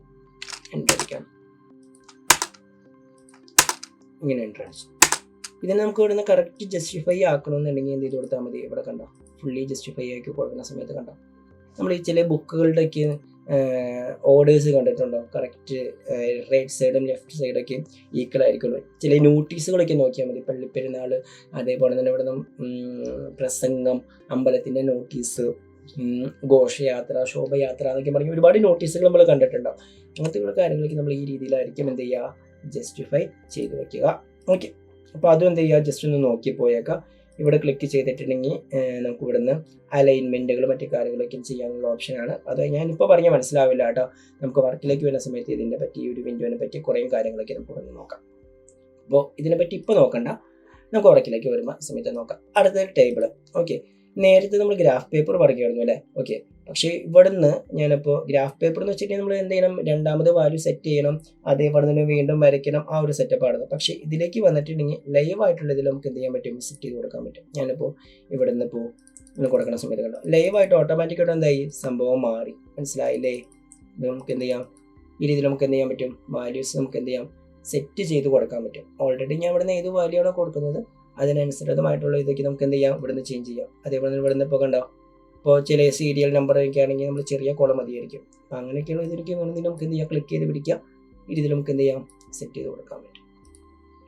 എൻ്റർ അടിക്കാം. ഇങ്ങനെ എൻ്റർ അടിച്ചു. ഇതിനെ നമുക്ക് ഇവിടുന്ന് കറക്റ്റ് ജസ്റ്റിഫൈ ആക്കണമെന്നുണ്ടെങ്കിൽ എന്ത് ചെയ്ത് കൊടുത്താൽ മതി. ഇവിടെ കണ്ടോ, ഫുള്ളി ജസ്റ്റിഫൈ ആക്കി കൊടുക്കുന്ന സമയത്ത് കണ്ടോ, നമ്മൾ ഈ ചില ബുക്കുകളുടെയൊക്കെ ഓർഡേഴ്സ് കണ്ടിട്ടുണ്ടോ, കറക്റ്റ് റൈറ്റ് സൈഡും ലെഫ്റ്റ് സൈഡൊക്കെ ഈക്വൽ ആയിരിക്കുള്ളൂ. ചില നോട്ടീസുകളൊക്കെ നോക്കിയാൽ മതി. പള്ളിപ്പെരുന്നാൾ, അതേപോലെ തന്നെ ഇവിടെ പ്രസംഗം, അമ്പലത്തിൻ്റെ നോട്ടീസ്, ഘോഷയാത്ര, ശോഭയാത്ര എന്നൊക്കെ പറഞ്ഞ് ഒരുപാട് നോട്ടീസുകൾ നമ്മൾ കണ്ടിട്ടുണ്ടാവും. അങ്ങനത്തെ കാര്യങ്ങളൊക്കെ നമ്മൾ ഈ രീതിയിലായിരിക്കും എന്ത് ചെയ്യുക, ജസ്റ്റിഫൈ ചെയ്ത് വയ്ക്കുക. ഓക്കെ, അപ്പോൾ അതും എന്ത് ചെയ്യുക, ജസ്റ്റ് ഒന്ന് നോക്കി പോയേക്കാം. ഇവിടെ ക്ലിക്ക് ചെയ്തിട്ടുണ്ടെങ്കിൽ നമുക്ക് ഇവിടുന്ന് അലൈൻമെൻറ്റുകൾ മറ്റു കാര്യങ്ങളൊക്കെ ചെയ്യാനുള്ള ഓപ്ഷനാണ്. അത് ഞാനിപ്പോൾ പറഞ്ഞാൽ മനസ്സിലാവില്ല കേട്ടോ. നമുക്ക് വർക്കിലേക്ക് വരുന്ന സമയത്ത് ഇതിനെ പറ്റി, ഒരു വിൻഡോനെ പറ്റി കുറേ കാര്യങ്ങളൊക്കെ നമുക്ക് ഇവിടെ നോക്കാം. അപ്പോൾ ഇതിനെപ്പറ്റി ഇപ്പോൾ നോക്കണ്ട, നമുക്ക് വർക്കിലേക്ക് വരുമ്പോൾ സമയത്ത് നോക്കാം. അടുത്ത ടേബിൾ. ഓക്കെ, നേരത്തെ നമ്മൾ ഗ്രാഫ് പേപ്പർ പറയുമായിരുന്നു അല്ലേ. ഓക്കെ, പക്ഷേ ഇവിടുന്ന് ഞാനിപ്പോൾ ഗ്രാഫ് പേപ്പർ എന്ന് വെച്ചിട്ടുണ്ടെങ്കിൽ നമ്മൾ എന്ത് ചെയ്യണം, രണ്ടാമത് വാല്യൂ സെറ്റ് ചെയ്യണം, അതേപോലെ തന്നെ വീണ്ടും വരയ്ക്കണം, ആ ഒരു സെറ്റപ്പാണ്. പക്ഷേ ഇതിലേക്ക് വന്നിട്ടുണ്ടെങ്കിൽ ലൈവായിട്ടുള്ള ഇതിൽ നമുക്ക് എന്ത് ചെയ്യാൻ പറ്റും, സെറ്റ് ചെയ്ത് കൊടുക്കാൻ പറ്റും. ഞാനിപ്പോൾ ഇവിടുന്ന് ഇപ്പോൾ ഇങ്ങനെ കൊടുക്കുന്ന സമയത്ത് കണ്ടോ, ലൈവായിട്ട് ഓട്ടോമാറ്റിക്കായിട്ട് എന്തായി സംഭവം മാറി. മനസ്സിലായില്ലേ? നമുക്ക് എന്ത് ചെയ്യാം, ഈ രീതിയിൽ നമുക്ക് എന്ത് ചെയ്യാൻ പറ്റും, വാല്യൂസ് നമുക്ക് എന്ത് ചെയ്യാം, സെറ്റ് ചെയ്ത് കൊടുക്കാൻ പറ്റും. ഓൾറെഡി ഞാൻ ഇവിടുന്ന് ഏത് വാല്യൂ ആണോ കൊടുക്കുന്നത് അതിനനുസൃതമായിട്ടുള്ള ഇതൊക്കെ നമുക്ക് എന്ത് ചെയ്യാം, ഇവിടുന്ന് ചേഞ്ച് ചെയ്യാം. അതേപോലെ ഇവിടുന്ന് ഇപ്പോൾ കണ്ടോ, ഇപ്പോൾ ചില സീരിയൽ നമ്പർ ഒക്കെ ആണെങ്കിൽ നമ്മൾ ചെറിയ കോളം മതിയായിരിക്കും. അപ്പോൾ അങ്ങനെയൊക്കെയുള്ള ഇതിലേക്ക് വേണമെങ്കിൽ നമുക്ക് എന്ത് ചെയ്യാം, ക്ലിക്ക് ചെയ്ത് പിടിക്കാം. ഈ രീതിയിൽ നമുക്ക് എന്ത് ചെയ്യാം, സെറ്റ് ചെയ്ത് കൊടുക്കാൻ പറ്റും.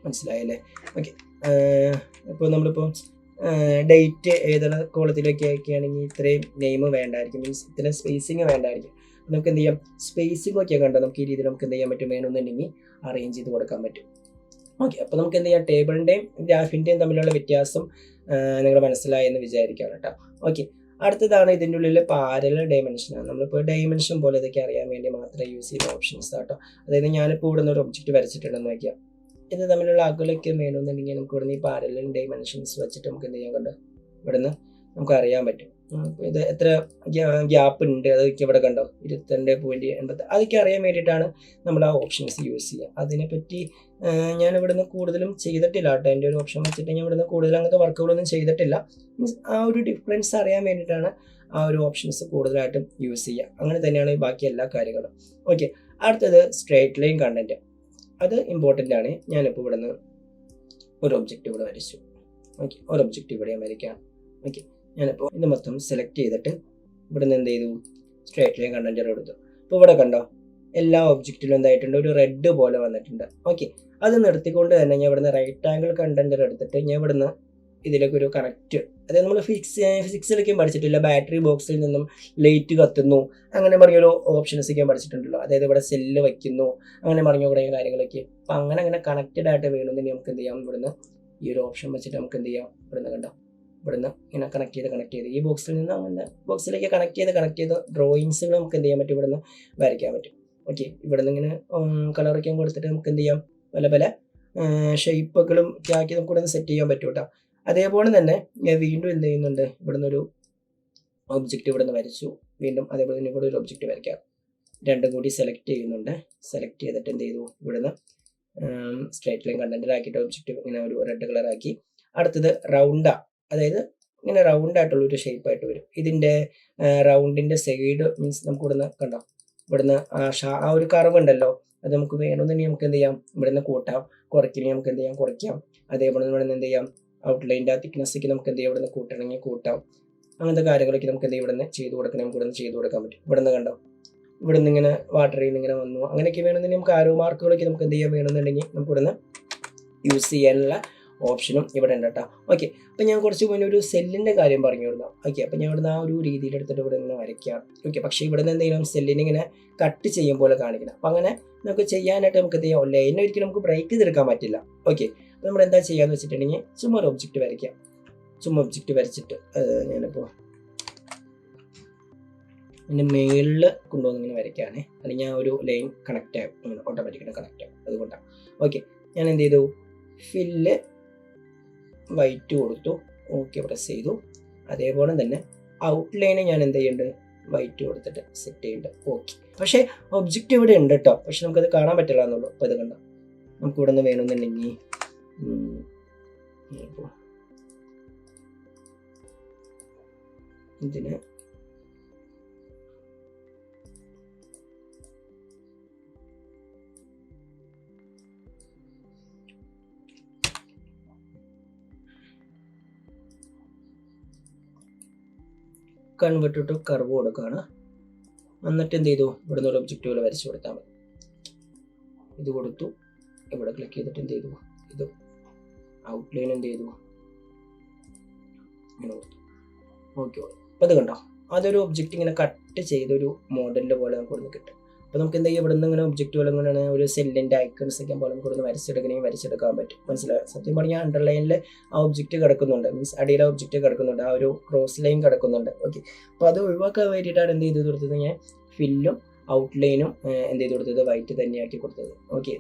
മനസ്സിലായല്ലേ? ഓക്കെ, ഇപ്പോൾ നമ്മളിപ്പോൾ ഡേറ്റ് ഏതാണ് കോളത്തിലൊക്കെ ആക്കുകയാണെങ്കിൽ ഇത്രയും നെയിം വേണ്ടായിരിക്കും, മീൻസ് ഇത്രയും സ്പേസിങ് വേണ്ടായിരിക്കും. നമുക്ക് എന്ത് ചെയ്യാം, സ്പേസിംഗ് ഒക്കെ കണ്ടോ, നമുക്ക് ഈ രീതിയിൽ നമുക്ക് എന്ത് ചെയ്യാൻ പറ്റും, വേണമെന്നുണ്ടെങ്കിൽ അറേഞ്ച് ചെയ്ത് കൊടുക്കാൻ പറ്റും. ഓക്കെ, അപ്പോൾ നമുക്ക് എന്ത് ചെയ്യാം, ടേബിളിൻ്റെയും ഗ്രാഫിൻ്റെയും തമ്മിലുള്ള വ്യത്യാസം നിങ്ങൾ മനസ്സിലായെന്ന് വിചാരിക്കാം കേട്ടോ. ഓക്കെ, അടുത്തതാണ് ഇതിൻ്റെ ഉള്ളിൽ പാരലൽ ഡയമെൻഷനാണ്. നമ്മളിപ്പോൾ ഡയമെൻഷൻ പോലെ ഇതൊക്കെ അറിയാൻ വേണ്ടി മാത്രമേ യൂസ് ചെയ്യുന്ന ഓപ്ഷൻസ് കേട്ടോ. അതായത് ഞാനിപ്പോൾ ഇവിടെ നിന്ന് ഒരു ഒബ്ജക്റ്റ് വരച്ചിട്ടുണ്ടെന്ന് വയ്ക്കാം. ഇത് തമ്മിലുള്ള അകലൊക്കെ വേണമെന്നുണ്ടെങ്കിൽ നമുക്ക് ഇവിടുന്ന് ഈ പാരലൽ ഡയമെൻഷൻസ് വെച്ചിട്ട് നമുക്ക് എന്ത് ചെയ്യാൻ കണ്ടോ, ഇവിടുന്ന് നമുക്ക് അറിയാൻ പറ്റും. ഇത് എത്ര ഗ്യാപ്പ് ഉണ്ട്, അതൊക്കെ ഇവിടെ കണ്ടോ 22.80. അതൊക്കെ അറിയാൻ വേണ്ടിയിട്ടാണ് നമ്മൾ ആ ഓപ്ഷൻസ് യൂസ് ചെയ്യുക. അതിനെപ്പറ്റി ഞാൻ ഇവിടുന്ന് കൂടുതലും ചെയ്തിട്ടില്ല കേട്ടോ. എൻ്റെ ഒരു ഓപ്ഷൻ വെച്ചിട്ട് ഞാൻ ഇവിടുന്ന് കൂടുതൽ അങ്ങനത്തെ വർക്കുകളൊന്നും ചെയ്തിട്ടില്ല. മീൻസ് ആ ഒരു ഡിഫറൻസ് അറിയാൻ വേണ്ടിയിട്ടാണ് ആ ഒരു ഓപ്ഷൻസ് കൂടുതലായിട്ടും യൂസ് ചെയ്യുക. അങ്ങനെ തന്നെയാണ് ബാക്കി എല്ലാ കാര്യങ്ങളും. ഓക്കെ, അടുത്തത് സ്ട്രേറ്റ് ലൈൻ കണ്ടന്റ്. അത് ഇമ്പോർട്ടൻ്റ് ആണ്. ഞാനിപ്പോൾ ഇവിടുന്ന് ഒരു ഒബ്ജക്റ്റ് ഇവിടെ വരച്ചു. ഓക്കെ, ഒരു ഒബ്ജക്റ്റ് ഇവിടെ ഞാൻ വരയ്ക്കാം. ഓക്കെ, ഞാനിപ്പോൾ ഇത് മൊത്തം സെലക്ട് ചെയ്തിട്ട് ഇവിടുന്ന് എന്ത് ചെയ്തു, സ്ട്രേറ്റ് ലൈൻ കണ്ടന്റ് കൊടുത്തു. ഇപ്പോൾ ഇവിടെ കണ്ടോ എല്ലാ ഒബ്ജക്റ്റിലും എന്തായിട്ടുണ്ട്, ഒരു റെഡ് പോലെ വന്നിട്ടുണ്ട്. ഓക്കെ, അത് നിർത്തിക്കൊണ്ട് തന്നെ ഞാൻ ഇവിടുന്ന് റൈറ്റ് ആംഗിൾ കണ്ടന്റ് എടുത്തിട്ട് ഞാൻ ഇവിടുന്ന് ഇതിലേക്ക് ഒരു കണക്റ്റ്, അതായത് നമ്മൾ ഫിസിക്സിലേക്കും പഠിച്ചിട്ടില്ല, ബാറ്ററി ബോക്സിൽ നിന്നും ലൈറ്റ് കത്തുന്നു അങ്ങനെ പറഞ്ഞൊരു ഓപ്ഷൻസൊക്കെ പഠിച്ചിട്ടുണ്ടല്ലോ. അതായത് ഇവിടെ സെല്ല് വയ്ക്കുന്നു അങ്ങനെ പറഞ്ഞ കുറേ കാര്യങ്ങളൊക്കെ. അപ്പം അങ്ങനെ കണക്റ്റഡ് ആയിട്ട് വേണമെന്നുണ്ടെങ്കിൽ നമുക്ക് എന്ത് ചെയ്യാം, ഇവിടുന്ന് ഈ ഒരു ഓപ്ഷൻ വെച്ചിട്ട് നമുക്ക് എന്ത് ചെയ്യാം, ഇവിടുന്ന് കണ്ടോ ഇവിടുന്ന് ഇങ്ങനെ കണക്ട് ചെയ്ത് ഈ ബോക്സിൽ നിന്ന് അങ്ങനെ ബോക്സിലേക്ക് കണക്ട് ചെയ്ത് ഡ്രോയിങ്സുകൾ നമുക്ക് എന്ത് ചെയ്യാൻ പറ്റും, ഇവിടുന്ന് വരയ്ക്കാൻ പറ്റും. ഓക്കെ, ഇവിടുന്ന് ഇങ്ങനെ കളറൊക്കെ കൊടുത്തിട്ട് നമുക്ക് എന്ത് ചെയ്യാം, പല ഷേപ്പുകളും ആക്കി നമുക്ക് ഇവിടെ സെറ്റ് ചെയ്യാൻ പറ്റും കേട്ടോ. അതേപോലെ തന്നെ ഞാൻ വീണ്ടും എന്ത് ചെയ്യുന്നുണ്ട്, ഇവിടുന്ന് ഒരു ഒബ്ജക്റ്റ് ഇവിടുന്ന് വരച്ചു. വീണ്ടും അതേപോലെ തന്നെ ഇവിടെ ഒരു ഒബ്ജക്റ്റ് വരയ്ക്കാം. രണ്ടും കൂടി സെലക്ട് ചെയ്യുന്നുണ്ട്. സെലക്ട് ചെയ്തിട്ട് എന്ത് ചെയ്തു, ഇവിടുന്ന് സ്ട്രേറ്റ് ലൈൻ കണ്ടന്റിലാക്കിയിട്ട് ഒബ്ജക്റ്റ് ഇങ്ങനെ ഒരു റെഡ് കളറാക്കി. അടുത്തത് റൗണ്ടാ, അതായത് ഇങ്ങനെ റൗണ്ട് ആയിട്ടുള്ള ഒരു ഷേപ്പായിട്ട് വരും. ഇതിൻ്റെ റൗണ്ടിൻ്റെ സൈഡ് മീൻസ് നമുക്ക് ഇവിടുന്ന് കണ്ടോ, ഇവിടുന്ന് ആ ഒരു കർവ് ഉണ്ടല്ലോ, അത് നമുക്ക് വേണമെന്നുണ്ടെങ്കിൽ നമുക്ക് എന്ത് ചെയ്യാം, ഇവിടുന്ന് കൂട്ടാം. കുറയ്ക്കണമെങ്കിൽ നമുക്ക് എന്ത് ചെയ്യാം, കുറയ്ക്കാം. അതേപോലെ ഇവിടുന്ന് എന്ത് ചെയ്യാം, ഔട്ട്ലൈൻ്റെ തിക്നെസ്സൊക്കെ നമുക്ക് എന്ത് ചെയ്യാം, ഇവിടുന്ന് കൂട്ടണമെങ്കിൽ കൂട്ടാം. അങ്ങനത്തെ കാര്യങ്ങളൊക്കെ നമുക്ക് എന്ത് ചെയ്യാം, ഇവിടുന്ന് ചെയ്ത് കൊടുക്കണം, നമുക്ക് ഇവിടുന്ന് ചെയ്ത് കൊടുക്കാൻ പറ്റും. ഇവിടുന്ന് കണ്ടോ, ഇവിടുന്ന് ഇങ്ങനെ വാട്ടറിൽ നിന്ന് ഇങ്ങനെ വന്നു. അങ്ങനെയൊക്കെ വേണമെന്നുണ്ടെങ്കിൽ നമുക്ക് ആരോ മാർക്കുകളൊക്കെ നമുക്ക് എന്ത് ചെയ്യാൻ വേണമെന്നുണ്ടെങ്കിൽ നമുക്ക് ഇവിടുന്ന് യൂസ് ചെയ്യാനുള്ള ഓപ്ഷനും ഇവിടെ ഉണ്ട് കേട്ടോ. ഓക്കെ, അപ്പം ഞാൻ കുറച്ച് മുന്നേ ഒരു സെല്ലിൻ്റെ കാര്യം പറഞ്ഞു കൊടുക്കാം. ഓക്കെ, അപ്പം ഞാൻ ഇവിടുന്ന് ആ ഒരു രീതിയിൽ എടുത്തിട്ട് ഇവിടെ ഇങ്ങനെ വരയ്ക്കാം. ഓക്കെ, പക്ഷേ ഇവിടെ നിന്ന് എന്തെങ്കിലും സെല്ലിനെ ഇങ്ങനെ കട്ട് ചെയ്യും പോലെ കാണിക്കണം. അപ്പം അങ്ങനെ നമുക്ക് ചെയ്യാനായിട്ട് നമുക്ക് എന്ത് ചെയ്യാം, ലൈനെ ഒരിക്കലും നമുക്ക് ബ്രേക്ക് ചെയ്തെടുക്കാൻ പറ്റില്ല. ഓക്കെ, അപ്പോൾ നമ്മൾ എന്താ ചെയ്യാന്ന് വെച്ചിട്ടുണ്ടെങ്കിൽ ചുമ്മാ ഒരു ഒബ്ജക്റ്റ് വരയ്ക്കാം. ചുമ്മാ ഒബ്ജക്റ്റ് വരച്ചിട്ട് ഞാനിപ്പോൾ ഇതിൻ്റെ മേളിൽ കൊണ്ടുവന്ന് ഇങ്ങനെ വരയ്ക്കുകയാണ്. അല്ലെങ്കിൽ ഞാൻ ഒരു ലൈൻ കണക്റ്റ് ആകും, അങ്ങനെ ഓട്ടോമാറ്റിക്കായിട്ട് കണക്റ്റ് ആകും. അതുകൊണ്ടാണ്. ഓക്കെ, ഞാൻ എന്ത് ചെയ്തു, ഫില്ല് വൈറ്റ് കൊടുത്തു. ഓക്കെ, പ്രസ് ചെയ്തു. അതേപോലെ തന്നെ ഔട്ട്ലൈന് ഞാൻ എന്ത് ചെയ്യുന്നുണ്ട്, വൈറ്റ് കൊടുത്തിട്ട് സെറ്റ് ചെയ്യുന്നുണ്ട്. ഓക്കെ, പക്ഷേ ഒബ്ജക്റ്റ് ഇവിടെ ഉണ്ട് കേട്ടോ, പക്ഷെ നമുക്കത് കാണാൻ പറ്റില്ല എന്നുള്ളൂ. അപ്പോൾ ഇത് കണ്ടോ, നമുക്ക് ഇവിടെ നിന്ന് വേണമെന്നുണ്ടെങ്കിൽ ഇതിന് കൺവേർട്ട് ടു കർവ് കൊടുക്കുകയാണ്. എന്നിട്ട് എന്ത് ചെയ്തു, ഇവിടുന്ന് ഒരു ഒബ്ജക്റ്റ് പോലെ വരച്ച് കൊടുത്താൽ മതി. ഇത് കൊടുത്തു, ഇവിടെ ക്ലിക്ക് ചെയ്തിട്ട് എന്ത് ചെയ്തു, ഇത് ഔട്ട്ലൈൻ എന്ത് ചെയ്തു, ഇങ്ങനെ കൊടുത്തു. ഓക്കെ, അപ്പോൾ അത് കണ്ടോ, അതൊരു ഒബ്ജക്റ്റ് ഇങ്ങനെ കട്ട് ചെയ്തൊരു മോഡലിൻ്റെ പോലെ നമുക്ക് ഇവിടുന്ന് കിട്ടും. അപ്പോൾ നമുക്ക് എന്താ ചെയ്യുക, ഇവിടുന്ന് ഇങ്ങനെ ഒബ്ജക്റ്റ് പോലെ ഇങ്ങനെ ഒരു സെല്ലിൻ്റെ ഐക്കൺസ് ഒക്കെ പോലെ നമുക്ക് ഇവിടുന്ന് വരച്ചെടുക്കാൻ പറ്റും. മനസ്സിലായോ? സത്യം പറഞ്ഞാൽ അണ്ടർലൈനിൽ ആ ഒബ്ജക്റ്റ് കിടക്കുന്നുണ്ട്, മീൻസ് അടിയിലെ ഒബ്ജക്റ്റ് കിടക്കുന്നുണ്ട്, ആ ഒരു ക്രോസ് ലൈൻ കിടക്കുന്നുണ്ട്. ഓക്കെ, അപ്പോൾ അത് ഒഴിവാക്കാൻ വേണ്ടിയിട്ടാണ് എന്ത് ചെയ്ത് കൊടുത്തത്, ഞാൻ ഫില്ലും ഔട്ട്ലൈനും എന്ത് ചെയ്ത് കൊടുത്തത്, വൈറ്റ് തന്നെയാക്കി കൊടുത്തത്. ഓക്കെ,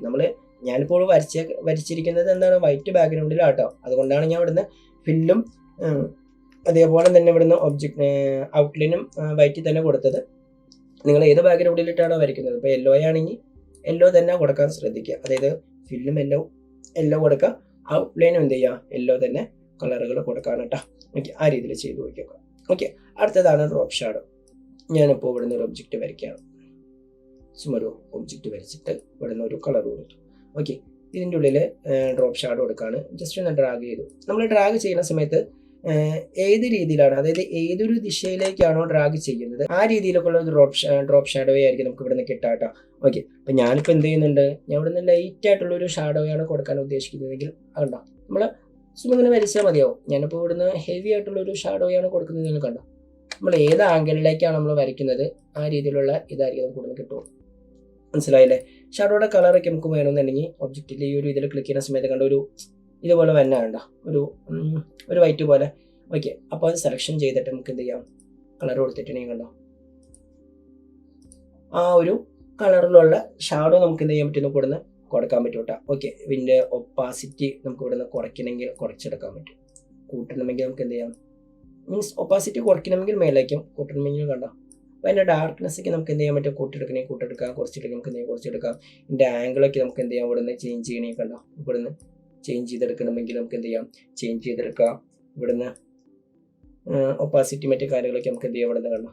ഞാനിപ്പോൾ വരച്ചിരിക്കുന്നത് എന്താണ്, വൈറ്റ് ബാക്ക്ഗ്രൗണ്ടിലാട്ടോ. അതുകൊണ്ടാണ് ഞാൻ ഇവിടുന്ന് ഫില്ലും അതേപോലെ തന്നെ ഇവിടുന്ന് ഔട്ട്ലൈനും വൈറ്റ് തന്നെ കൊടുത്തത്. നിങ്ങൾ ഏത് ബാക്ക്ഗ്രൗണ്ടിലിട്ടാണോ വരയ്ക്കുന്നത്, ഇപ്പോൾ യെല്ലോ ആണെങ്കിൽ യെല്ലോ തന്നെ കൊടുക്കാൻ ശ്രദ്ധിക്കുക. അതായത് ഫില്ലും യെല്ലോ കൊടുക്കുക, ഔട്ട്ലൈനും എന്ത് ചെയ്യുക, യെല്ലോ തന്നെ കളറുകൾ കൊടുക്കാണ് കേട്ടോ. ഓക്കെ, ആ രീതിയിൽ ചെയ്ത് നോക്കിയോ. ഓക്കെ, അടുത്തതാണ് ഡ്രോപ്പ് ഷാഡോ. ഞാനിപ്പോൾ ഇവിടുന്ന് ഒരു ഒബ്ജക്റ്റ് വരയ്ക്കുകയാണ്. ചുമ്മാ ഒരു ഒബ്ജക്റ്റ് വരച്ചിട്ട് ഇവിടുന്ന് ഒരു കളർ കൊടുത്തു. ഓക്കെ, ഇതിൻ്റെ ഉള്ളിൽ ഡ്രോപ്പ് ഷാഡോ കൊടുക്കുകയാണ്. ജസ്റ്റ് ഒന്ന് ഡ്രാഗ് ചെയ്തു. നമ്മൾ ഡ്രാഗ് ചെയ്യുന്ന സമയത്ത് ഏത് രീതിയിലാണ്, അതായത് ഏതൊരു ദിശയിലേക്കാണോ ഡ്രാഗ് ചെയ്യുന്നത് ആ രീതിയിലൊക്കെയുള്ള ഡ്രോപ്പ് ഷാഡോ ആയിരിക്കും നമുക്ക് ഇവിടുന്ന് കിട്ടുക കേട്ടോ. ഓക്കെ, അപ്പം ഞാനിപ്പോൾ എന്ത് ചെയ്യുന്നുണ്ട്, ഞാൻ ഇവിടുന്ന് ലൈറ്റ് ആയിട്ടുള്ളൊരു ഷാഡോയാണ് കൊടുക്കാൻ ഉദ്ദേശിക്കുന്നതെങ്കിൽ അതുണ്ടോ, നമ്മൾ ചുമ്മാ ഇങ്ങനെ വരച്ചാൽ മതിയാവും. ഞാനിപ്പോൾ ഇവിടുന്ന് ഹെവി ആയിട്ടുള്ളൊരു ഷാഡോയാണ് കൊടുക്കുന്നതെങ്കിൽ കണ്ടോ, നമ്മൾ ഏത് ആംഗിളിലേക്കാണ് നമ്മൾ വരയ്ക്കുന്നത് ആ രീതിയിലുള്ള ഇതായിരിക്കും നമുക്ക് ഇവിടുന്ന് കിട്ടുമോ. മനസ്സിലായില്ലേ? ഷാഡോയുടെ കളറൊക്കെ നമുക്ക് വേണമെന്നുണ്ടെങ്കിൽ ഒബ്ജക്റ്റിൽ ഈ ഒരു ഇതിൽ ക്ലിക്ക് ചെയ്യുന്ന സമയത്ത് കണ്ട ഒരു ഇതുപോലെ തന്നെ വേണ്ട ഒരു വൈറ്റ് പോലെ. ഓക്കെ, അപ്പോൾ അത് സെലക്ഷൻ ചെയ്തിട്ട് നമുക്ക് എന്ത് ചെയ്യാം, കളർ കൊടുത്തിട്ടുണ്ടെങ്കിൽ കണ്ടോ ആ ഒരു കളറിലുള്ള ഷാഡോ നമുക്ക് എന്ത് ചെയ്യാൻ പറ്റും, ഇവിടുന്ന് കൊടുക്കാൻ പറ്റും കേട്ടോ. ഓക്കെ, ഇതിൻ്റെ ഒപ്പാസിറ്റി നമുക്ക് ഇവിടുന്ന് കുറയ്ക്കണമെങ്കിൽ കുറച്ചെടുക്കാൻ പറ്റും, കൂട്ടണമെങ്കിൽ നമുക്ക് എന്ത് ചെയ്യാം മീൻസ് ഒപ്പാസിറ്റി കുറയ്ക്കണമെങ്കിൽ മേലേക്കും, കൂട്ടണമെങ്കിൽ കണ്ടോ. അപ്പോൾ അതിൻ്റെ ഡാർക്ക്നെസ്സൊക്കെ നമുക്ക് എന്ത് ചെയ്യാൻ പറ്റും, കൂട്ടെടുക്കാം, കുറച്ചെടുക്കാം, നമുക്ക് എന്തെങ്കിലും കുറച്ചെടുക്കാം. ഇതിൻ്റെ ആംഗിളൊക്കെ നമുക്ക് എന്ത് ചെയ്യാം, ഇവിടുന്ന് ചേഞ്ച് ചെയ്യണേ കണ്ടോ. ഇവിടുന്ന് ചേഞ്ച് ചെയ്തെടുക്കണമെങ്കിൽ നമുക്ക് എന്ത് ചെയ്യാം, ചേഞ്ച് ചെയ്തെടുക്കാം. ഇവിടുന്ന് ഒപ്പാസിറ്റി മറ്റു കാര്യങ്ങളൊക്കെ നമുക്ക് എന്ത് ചെയ്യാം, ഇവിടുന്ന് കണ്ടോ.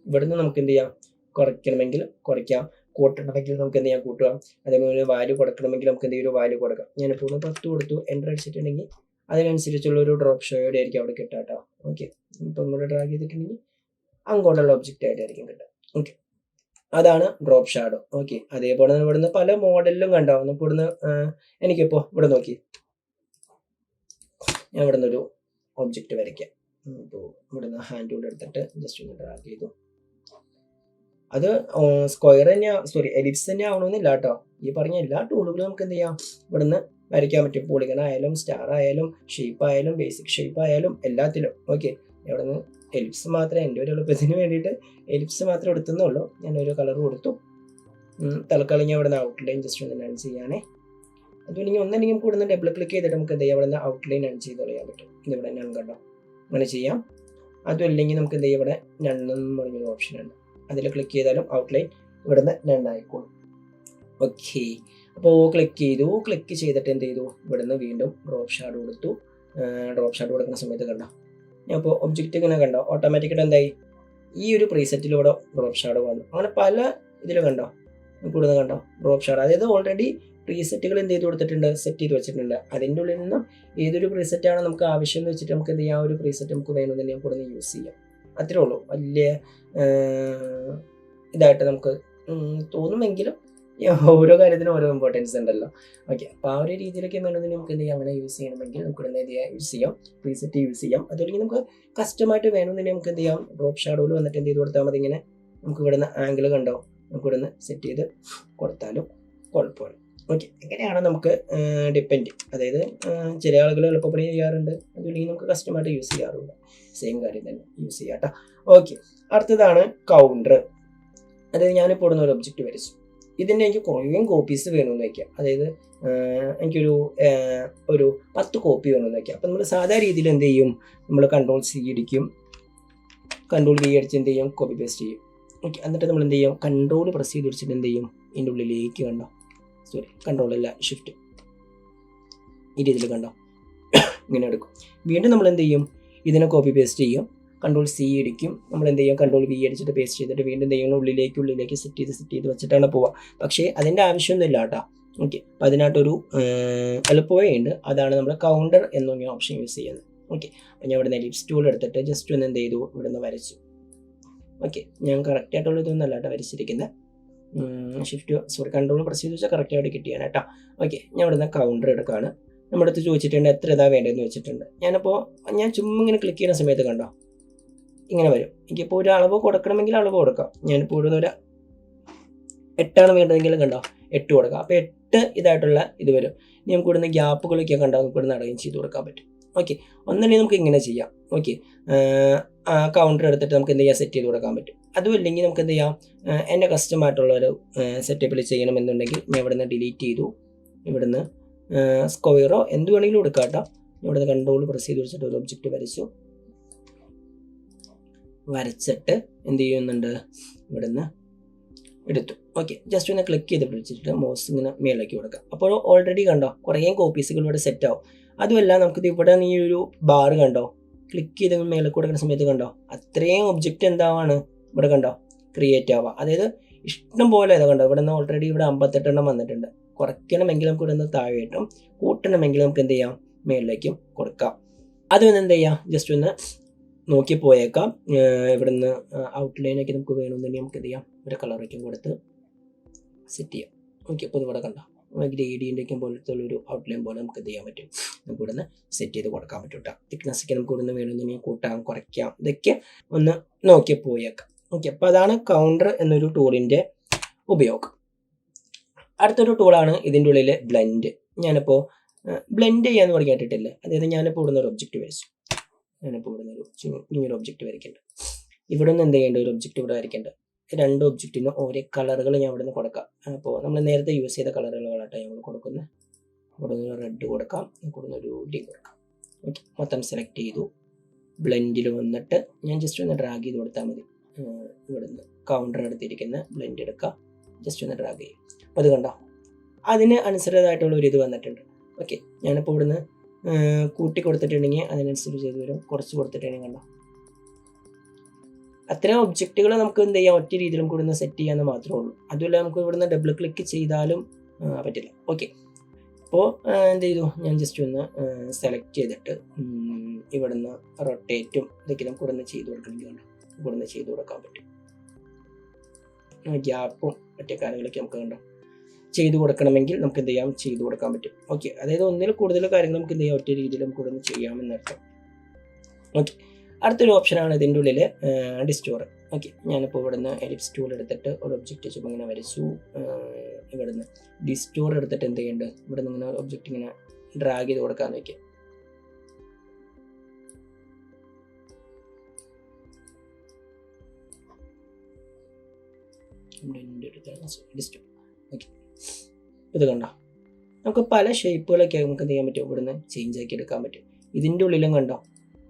ഇവിടുന്ന് നമുക്ക് എന്ത് ചെയ്യാം, കുറയ്ക്കണമെങ്കിൽ കുറയ്ക്കാം, കൂട്ടണമെങ്കിൽ നമുക്ക് എന്ത് ചെയ്യാം, കൂട്ടുക. അതേപോലെ വാല്യൂ കൊടുക്കണമെങ്കിൽ നമുക്ക് എന്തെങ്കിലും ഒരു വാല്യൂ കൊടുക്കാം. ഞാനിപ്പോൾ 10 കൊടുത്തു, എൻ്റർ അടിച്ചിട്ടുണ്ടെങ്കിൽ അതിനനുസരിച്ചുള്ള ഒരു ഡ്രോപ്പ് ഷോയോടെ ആയിരിക്കും അവിടെ കിട്ടുക കേട്ടോ. ഓക്കെ, ഇപ്പം ഇങ്ങോട്ട് ഡ്രാഗ് ചെയ്തിട്ടുണ്ടെങ്കിൽ അങ്ങോട്ടുള്ള ഒബ്ജക്റ്റ് ആയിട്ടായിരിക്കും കിട്ടുക. ഓക്കെ, അതാണ് ഡ്രോപ്പ് ഷാഡോ. ഓക്കെ, അതേപോലെ തന്നെ ഇവിടുന്ന് പല മോഡലിലും കണ്ടാവും. നമുക്ക് ഇവിടുന്ന് എനിക്കിപ്പോൾ ഇവിടെ നോക്കി, ഞാൻ ഇവിടുന്ന് ഒരു ഒബ്ജക്റ്റ് വരയ്ക്കാം. ഇപ്പോൾ ഇവിടുന്ന് ഹാൻഡ് ടൂൾ എടുത്തിട്ട് ജസ്റ്റ് ഒന്ന് ഡ്രാഗ് ചെയ്തു. അത് സ്ക്വയർ തന്നെയാണ്, സോറി എലിപ്സ് തന്നെ ആവണമെന്നില്ല കേട്ടോ. ഈ പറഞ്ഞ എല്ലാ ടൂളുകളും നമുക്ക് എന്ത് ചെയ്യാം, ഇവിടുന്ന് വരയ്ക്കാൻ പറ്റും. പോളിഗൺ ആയാലും, സ്റ്റാർ ആയാലും, ഷേപ്പ് ആയാലും, ബേസിക് ഷേപ്പ് ആയാലും എല്ലാത്തിലും. ഓക്കെ, ഇവിടുന്ന് എലിപ്സ് മാത്രമേ എൻ്റെ ഒരു എളുപ്പത്തിന് വേണ്ടിയിട്ട് എലിപ്സ് മാത്രം എടുത്തുന്നുള്ളൂ. ഞാനൊരു കളർ കൊടുത്തു. തൽക്കാലം ഞാൻ ഇവിടുന്ന് ഔട്ട്ലൈൻ ജസ്റ്റ് ഒന്ന് നൺ ചെയ്യാനേ. അതുകൊണ്ടെങ്കിൽ ഒന്നെങ്കിൽ നമുക്ക് ഇവിടുന്ന് ഡബിൾ ക്ലിക്ക് ചെയ്തിട്ട് നമുക്ക് എന്ത് ചെയ്യാം, ഇവിടുന്ന് ഔട്ട്ലൈൻ നൺ ചെയ്ത് കളയാൻ പറ്റും. ഇതിവിടെ നൺ കണ്ടോ, അങ്ങനെ ചെയ്യാം. അതും അല്ലെങ്കിൽ നമുക്ക് എന്ത് ചെയ്യാം, ഇവിടെ നണ്ണെന്ന് പറഞ്ഞൊരു ഓപ്ഷൻ ഉണ്ട്, അതിൽ ക്ലിക്ക് ചെയ്താലും ഔട്ട്ലൈൻ ഇവിടുന്ന് നണ്ണായിക്കോളും. ഓക്കെ, അപ്പോൾ ക്ലിക്ക് ചെയ്തിട്ട് എന്ത് ചെയ്തു, ഇവിടുന്ന് വീണ്ടും ഡ്രോപ്പ് ഷാഡോ കൊടുത്തു. ഡ്രോപ്പ് ഷാഡോ കൊടുക്കുന്ന സമയത്ത് കണ്ടോ, ഞാൻ ഇപ്പോൾ ഒബ്ജക്റ്റ് ഇങ്ങനെ കണ്ടോ, ഓട്ടോമാറ്റിക്കായിട്ട് എന്തായി, ഈ ഒരു പ്രീസെറ്റിലൂടെ ഡ്രോപ്പ് ഷാഡോ വന്നു. അങ്ങനെ പല ഇതിലും കണ്ടോ, കൂടുതൽ കണ്ടോ ഡ്രോപ്പ് ഷാഡോ. അതായത് ഓൾറെഡി പ്രീസെറ്റുകൾ എന്ത് ചെയ്ത് കൊടുത്തിട്ടുണ്ട്, സെറ്റ് ചെയ്ത് വെച്ചിട്ടുണ്ട്. അതിൻ്റെ ഉള്ളിൽ നിന്നും ഏതൊരു പ്രീസെറ്റാണ് നമുക്ക് ആവശ്യം എന്ന് വെച്ചിട്ട് നമുക്ക് എന്ത് ചെയ്യാം, ആ ഒരു പ്രീസെറ്റ് നമുക്ക് വേണമെന്നുണ്ടെങ്കിൽ കൂടുതൽ യൂസ് ചെയ്യാം. അത്രേ ഉള്ളൂ. വലിയ ഇതായിട്ട് നമുക്ക് തോന്നുമെങ്കിലും ഓരോ കാര്യത്തിനും ഓരോ ഇമ്പോർട്ടൻസ് ഉണ്ടല്ലോ. ഓക്കെ, അപ്പോൾ ആ ഒരു രീതിയിലൊക്കെ വേണമെങ്കിൽ നമുക്ക് എന്ത് ചെയ്യാം, അങ്ങനെ യൂസ് ചെയ്യണമെങ്കിൽ നമുക്ക് എന്ത് ചെയ്യാം, യൂസ് ചെയ്യാം, പ്രീസെറ്റ് യൂസ് ചെയ്യാം. അതുകൊണ്ട് നമുക്ക് കസ്റ്റമായിട്ട് വേണമെന്നുണ്ടെങ്കിൽ നമുക്ക് എന്ത് ചെയ്യാം, ഡ്രോപ്പ് ഷാഡോയിൽ വന്നിട്ട് എന്ത് ചെയ്ത് കൊടുത്താൽ മതി, ഇങ്ങനെ നമുക്ക് ഇവിടുന്ന് ആംഗിൾ കണ്ടോ, നമുക്ക് ഇവിടുന്ന് സെറ്റ് ചെയ്ത് കൊടുത്താലും കുഴപ്പമില്ല. ഓക്കെ, എങ്ങനെയാണ് നമുക്ക് ഡിപ്പെൻഡ്. അതായത് ചില ആളുകൾ എളുപ്പപ്പണി ചെയ്യാറുണ്ട്, അതുകൊണ്ട് നമുക്ക് കസ്റ്റമായിട്ട് യൂസ് ചെയ്യാറുണ്ട്. സെയിം കാര്യം തന്നെ യൂസ് ചെയ്യാം കേട്ടോ. ഓക്കെ, അടുത്തതാണ് കൗണ്ടർ. അതായത് ഞാനിപ്പോൾ ഇടുന്ന ഒരു ഒബ്ജക്റ്റ് വരച്ചു, ഇതിൻ്റെ എനിക്ക് കുറേ കോപ്പീസ് വേണമെന്ന് വയ്ക്കാം. അതായത് എനിക്കൊരു 10 കോപ്പി വേണമെന്ന് വയ്ക്കാം. അപ്പോൾ നമ്മൾ സാധാ രീതിയിൽ എന്ത് ചെയ്യും, നമ്മൾ കൺട്രോൾ-C അടിക്കും, കൺട്രോൾ-V അടിച്ച് എന്ത് ചെയ്യും, കോപ്പി പേസ്റ്റ് ചെയ്യും. ഓക്കെ, എന്നിട്ട് നമ്മൾ എന്ത് ചെയ്യും, കൺട്രോൾ പ്രസ് ചെയ്ത് പിടിച്ചിട്ട് എന്ത് ചെയ്യും, ഇതിൻ്റെ ഉള്ളിലേക്ക് കണ്ടോ, സോറി കൺട്രോളല്ല ഷിഫ്റ്റ്, ഈ രീതിയിൽ കണ്ടോ ഇങ്ങനെ എടുക്കും. വീണ്ടും നമ്മൾ എന്ത് ചെയ്യും, ഇതിനെ കോപ്പി പേസ്റ്റ് ചെയ്യും, കൺട്രോൾ-C അടിക്കും, നമ്മൾ എന്ത് ചെയ്യും, കൺട്രോൾ-V അടിച്ചിട്ട് പേസ്റ്റ് ചെയ്തിട്ട് വീണ്ടും എന്ത് ചെയ്യും, ഉള്ളിലേക്ക് സെറ്റ് ചെയ്ത് വെച്ചിട്ടാണ് പോവുക. പക്ഷേ അതിൻ്റെ ആവശ്യമൊന്നുമില്ല കേട്ടോ. ഓക്കെ, അപ്പോൾ അതിനായിട്ടൊരു എളുപ്പവേ ഉണ്ട്. അതാണ് നമ്മൾ കൗണ്ടർ എന്നൊരു ഓപ്ഷൻ യൂസ് ചെയ്യുന്നത്. ഓക്കെ, അപ്പോൾ ഞാൻ ഇവിടെ എലിപ്സ് ടൂൾ എടുത്തിട്ട് ജസ്റ്റ് ഒന്ന് എന്ത് ചെയ്തു, ഇവിടെ നിന്ന് വരച്ചു. ഓക്കെ, ഞാൻ കറക്റ്റായിട്ടുള്ള ഇതൊന്നല്ല കേട്ടോ വരച്ചിരിക്കുന്നത്. കൺട്രോൾ പ്രസ് ചെയ്ത് വെച്ചാൽ കറക്റ്റായിട്ട് കിട്ടിയാണ് കേട്ടോ. ഓക്കെ, ഞാൻ ഇവിടെ നിന്ന് കൗണ്ടർ എടുക്കുകയാണ്. നമ്മുടെ അടുത്ത് ചോദിച്ചിട്ടുണ്ട് എത്ര ഇതാ വേണ്ടതെന്ന് വെച്ചിട്ടുണ്ട്. ഞാൻ ചുമ്മാ ഇങ്ങനെ ക്ലിക്ക് ചെയ്യുന്ന സമയത്ത് കണ്ടോ ഇങ്ങനെ വരും. എനിക്കിപ്പോൾ ഒരു അളവ് കൊടുക്കണമെങ്കിൽ അളവ് കൊടുക്കാം. ഞാനിപ്പോൾ ഇവിടെ ഒരു 8 വേണ്ടതെങ്കിലും കണ്ടോ 8 കൊടുക്കാം. അപ്പോൾ 8 ഇതായിട്ടുള്ള ഇത് വരും. ഇനി നമുക്ക് ഇവിടുന്ന് ഗ്യാപ്പുകളൊക്കെ കണ്ടോ നമുക്ക് ഇവിടുന്ന് അറേഞ്ച് ചെയ്ത് കൊടുക്കാൻ പറ്റും. ഓക്കെ, ഒന്നല്ലെങ്കിൽ നമുക്ക് ഇങ്ങനെ ചെയ്യാം. ഓക്കെ, കൗണ്ടർ എടുത്തിട്ട് നമുക്ക് എന്ത് ചെയ്യാം, സെറ്റ് ചെയ്ത് കൊടുക്കാൻ പറ്റും. അതും ഇല്ലെങ്കിൽ നമുക്ക് എന്ത് ചെയ്യാം, എൻ്റെ കസ്റ്റമായിട്ടുള്ള ഒരു സെറ്റപ്പിൽ ചെയ്യണമെന്നുണ്ടെങ്കിൽ ഞാൻ ഇവിടുന്ന് ഡിലീറ്റ് ചെയ്തു. ഇവിടുന്ന് സ്ക്വയറോ എന്ത് വേണമെങ്കിലും കൊടുക്കാം കേട്ടോ. ഇവിടുന്ന് കൺട്രോൾ പ്രസ് ചെയ്ത് വെച്ചിട്ട് ഒരു ഒബ്ജക്റ്റ് വരച്ചിട്ട് എന്ത് ചെയ്യുന്നുണ്ട്, ഇവിടുന്ന് എടുത്തു. ഓക്കെ, ജസ്റ്റ് ഒന്ന് ക്ലിക്ക് ചെയ്ത് പിടിച്ചിട്ട് മൗസ് ഇങ്ങനെ മേലേക്ക് കൊടുക്കുക. അപ്പോൾ ഓൾറെഡി കണ്ടോ കുറേ കോപ്പീസുകൾ ഇവിടെ സെറ്റ് ആവും. അതുമല്ല നമുക്കിത് ഇവിടെ ഈ ഒരു ബാർ കണ്ടോ, ക്ലിക്ക് ചെയ്ത് മേലേക്ക് കൊടുക്കുന്ന സമയത്ത് കണ്ടോ അത്രയും ഒബ്ജക്റ്റ് എന്താവാണ് ഇവിടെ കണ്ടോ ക്രിയേറ്റ് ആവുക. അതായത് ഇഷ്ടം പോലെ ഇതാ കണ്ടോ, ഇവിടെ നിന്ന് ഓൾറെഡി ഇവിടെ 58 വന്നിട്ടുണ്ട്. കുറയ്ക്കണമെങ്കിൽ നമുക്ക് ഇവിടെ നിന്ന് താഴെ ഇട്ടും, കൂട്ടണമെങ്കിൽ നമുക്ക് എന്ത് ചെയ്യാം, മേളിലേക്കും കൊടുക്കാം. അതൊന്ന് എന്ത് ചെയ്യാം, ജസ്റ്റ് ഒന്ന് നോക്കി പോയേക്കാം. ഇവിടുന്ന് ഔട്ട്ലൈനൊക്കെ നമുക്ക് വേണമെന്നുണ്ടെങ്കിൽ നമുക്ക് എന്ത് ചെയ്യാം, ഒരു കളറൊക്കെ കൊടുത്ത് സെറ്റ് ചെയ്യാം. ഓക്കെ, അപ്പോൾ ഇവിടെ കണ്ടോ ഗ്രേഡിയൻ്റെയൊക്കെ പോലത്തെ ഒരു ഔട്ട്ലൈൻ പോലെ നമുക്ക് എന്ത് ചെയ്യാൻ പറ്റും, നമുക്ക് ഇവിടുന്ന് സെറ്റ് ചെയ്ത് കൊടുക്കാൻ പറ്റും കേട്ടോ. തിക്നെസ്സൊക്കെ നമുക്ക് ഇവിടുന്ന് വേണമെന്നുണ്ടെങ്കിൽ കൂട്ടാം, കുറയ്ക്കാം, ഇതൊക്കെ ഒന്ന് നോക്കി പോയേക്കാം. ഓക്കെ, അപ്പോൾ അതാണ് കൗണ്ടർ എന്നൊരു ടൂളിൻ്റെ ഉപയോഗം. അടുത്തൊരു ടൂളാണ് ഇതിൻ്റെ ഉള്ളിൽ ബ്ലെൻഡ്. ഞാനിപ്പോൾ ബ്ലെൻഡ് ചെയ്യാന്ന് പറഞ്ഞ് കേട്ടിട്ടില്ല. അതായത് ഞാനിപ്പോൾ ഇവിടുന്ന് ഒരു ഒബ്ജക്റ്റ് വരച്ചു. ഞാനിപ്പോൾ ഇവിടുന്ന് ഇങ്ങനൊരു ഒബ്ജക്റ്റ് വരയ്ക്കേണ്ടത്. ഇവിടെ നിന്ന് എന്ത് ചെയ്യേണ്ട, ഒരു ഒബ്ജക്റ്റ് ഇവിടെ വരയ്ക്കേണ്ടത്. 2 ഒബ്ജക്റ്റിന് ഓരോ കളറുകൾ ഞാൻ ഇവിടെ നിന്ന് കൊടുക്കാം. അപ്പോൾ നമ്മൾ നേരത്തെ യൂസ് ചെയ്ത കളറുകളാട്ടോ നമ്മൾ കൊടുക്കുന്നത്. ഇവിടെ നിന്ന് റെഡ് കൊടുക്കാം, ഇവിടെ നിന്ന് ഒരു ഗ്രീൻ കൊടുക്കാം. ഓക്കെ, മൊത്തം സെലക്ട് ചെയ്തു. ബ്ലെൻഡിൽ വന്നിട്ട് ഞാൻ ജസ്റ്റ് ഒന്ന് ഡ്രാഗ് ചെയ്ത് കൊടുത്താൽ മതി. ഇവിടുന്ന് കൗണ്ടർ എടുത്തിരിക്കുന്ന ബ്ലെൻഡ് എടുക്കുക, ജസ്റ്റ് ഒന്ന് ഡ്രാഗ് ചെയ്യും. അപ്പോൾ അത് കണ്ടോ, അതിന് അനുസൃതമായിട്ടുള്ള ഒരു ഇത് വന്നിട്ടുണ്ട്. ഓക്കെ, ഞാനിപ്പോൾ ഇവിടുന്ന് കൂട്ടി കൊടുത്തിട്ടുണ്ടെങ്കിൽ അതിനനുസരിച്ച് ചെയ്ത് വരും, കുറച്ച് കൊടുത്തിട്ടുണ്ടെങ്കിൽ കണ്ടോ. അത്തരം ഒബ്ജക്റ്റുകൾ നമുക്ക് എന്ത് ചെയ്യാം, ഒറ്റ രീതിയിൽ നമുക്ക് ഇവിടുന്ന് സെറ്റ് ചെയ്യാമെന്ന് മാത്രമേ ഉള്ളൂ. അതുമല്ല നമുക്ക് ഇവിടുന്ന് ഡബിൾ ക്ലിക്ക് ചെയ്താലും പറ്റില്ല. ഓക്കെ, അപ്പോൾ എന്ത് ചെയ്തു, ഞാൻ ജസ്റ്റ് ഒന്ന് സെലക്ട് ചെയ്തിട്ട് ഇവിടുന്ന് റൊട്ടേറ്റും ഇതൊക്കെ നമുക്ക് ഇവിടുന്ന് ചെയ്ത് കൊടുക്കണമെങ്കിൽ ഇവിടുന്ന് ചെയ്ത് കൊടുക്കാൻ പറ്റും. ഗ്യാപ്പും മറ്റേ കാര്യങ്ങളൊക്കെ നമുക്ക് കണ്ടോ ചെയ്തു കൊടുക്കണമെങ്കിൽ നമുക്ക് എന്ത് ചെയ്യാം, ചെയ്തു കൊടുക്കാൻ പറ്റും. ഓക്കെ, അതായത് ഒന്നിൽ കൂടുതൽ കാര്യങ്ങൾ നമുക്ക് എന്ത് ചെയ്യാം, ഒറ്റ രീതിയിൽ നമുക്ക് ഇവിടുന്ന് ചെയ്യാമെന്നർത്ഥം. ഓക്കെ, അടുത്തൊരു ഓപ്ഷനാണ് ഇതിൻ്റെ ഉള്ളിൽ ഡിസ്റ്റോർ. ഓക്കെ, ഞാനിപ്പോൾ ഇവിടുന്ന് എലിപ്സ് ടൂൾ എടുത്തിട്ട് ഒരു ഒബ്ജക്റ്റ് വെച്ചപ്പോൾ ഇങ്ങനെ വരച്ചു. ഇവിടുന്ന് ഡിസ്റ്റോർ എടുത്തിട്ട് എന്ത് ചെയ്യുന്നുണ്ട്, ഇവിടെ നിന്ന് ഇങ്ങനെ ഒബ്ജക്റ്റ് ഇങ്ങനെ ഡ്രാഗ് ചെയ്ത് കൊടുക്കാമെന്ന് വയ്ക്കുക. ഡിസ്റ്റോർ. ഓക്കെ, ഇത് കണ്ടോ, നമുക്ക് പല ഷേപ്പുകളൊക്കെ നമുക്ക് എന്ത് ചെയ്യാൻ പറ്റും, ഇവിടുന്ന് ചേഞ്ച് ആക്കി എടുക്കാൻ പറ്റും. ഇതിൻ്റെ ഉള്ളിലും കണ്ടോ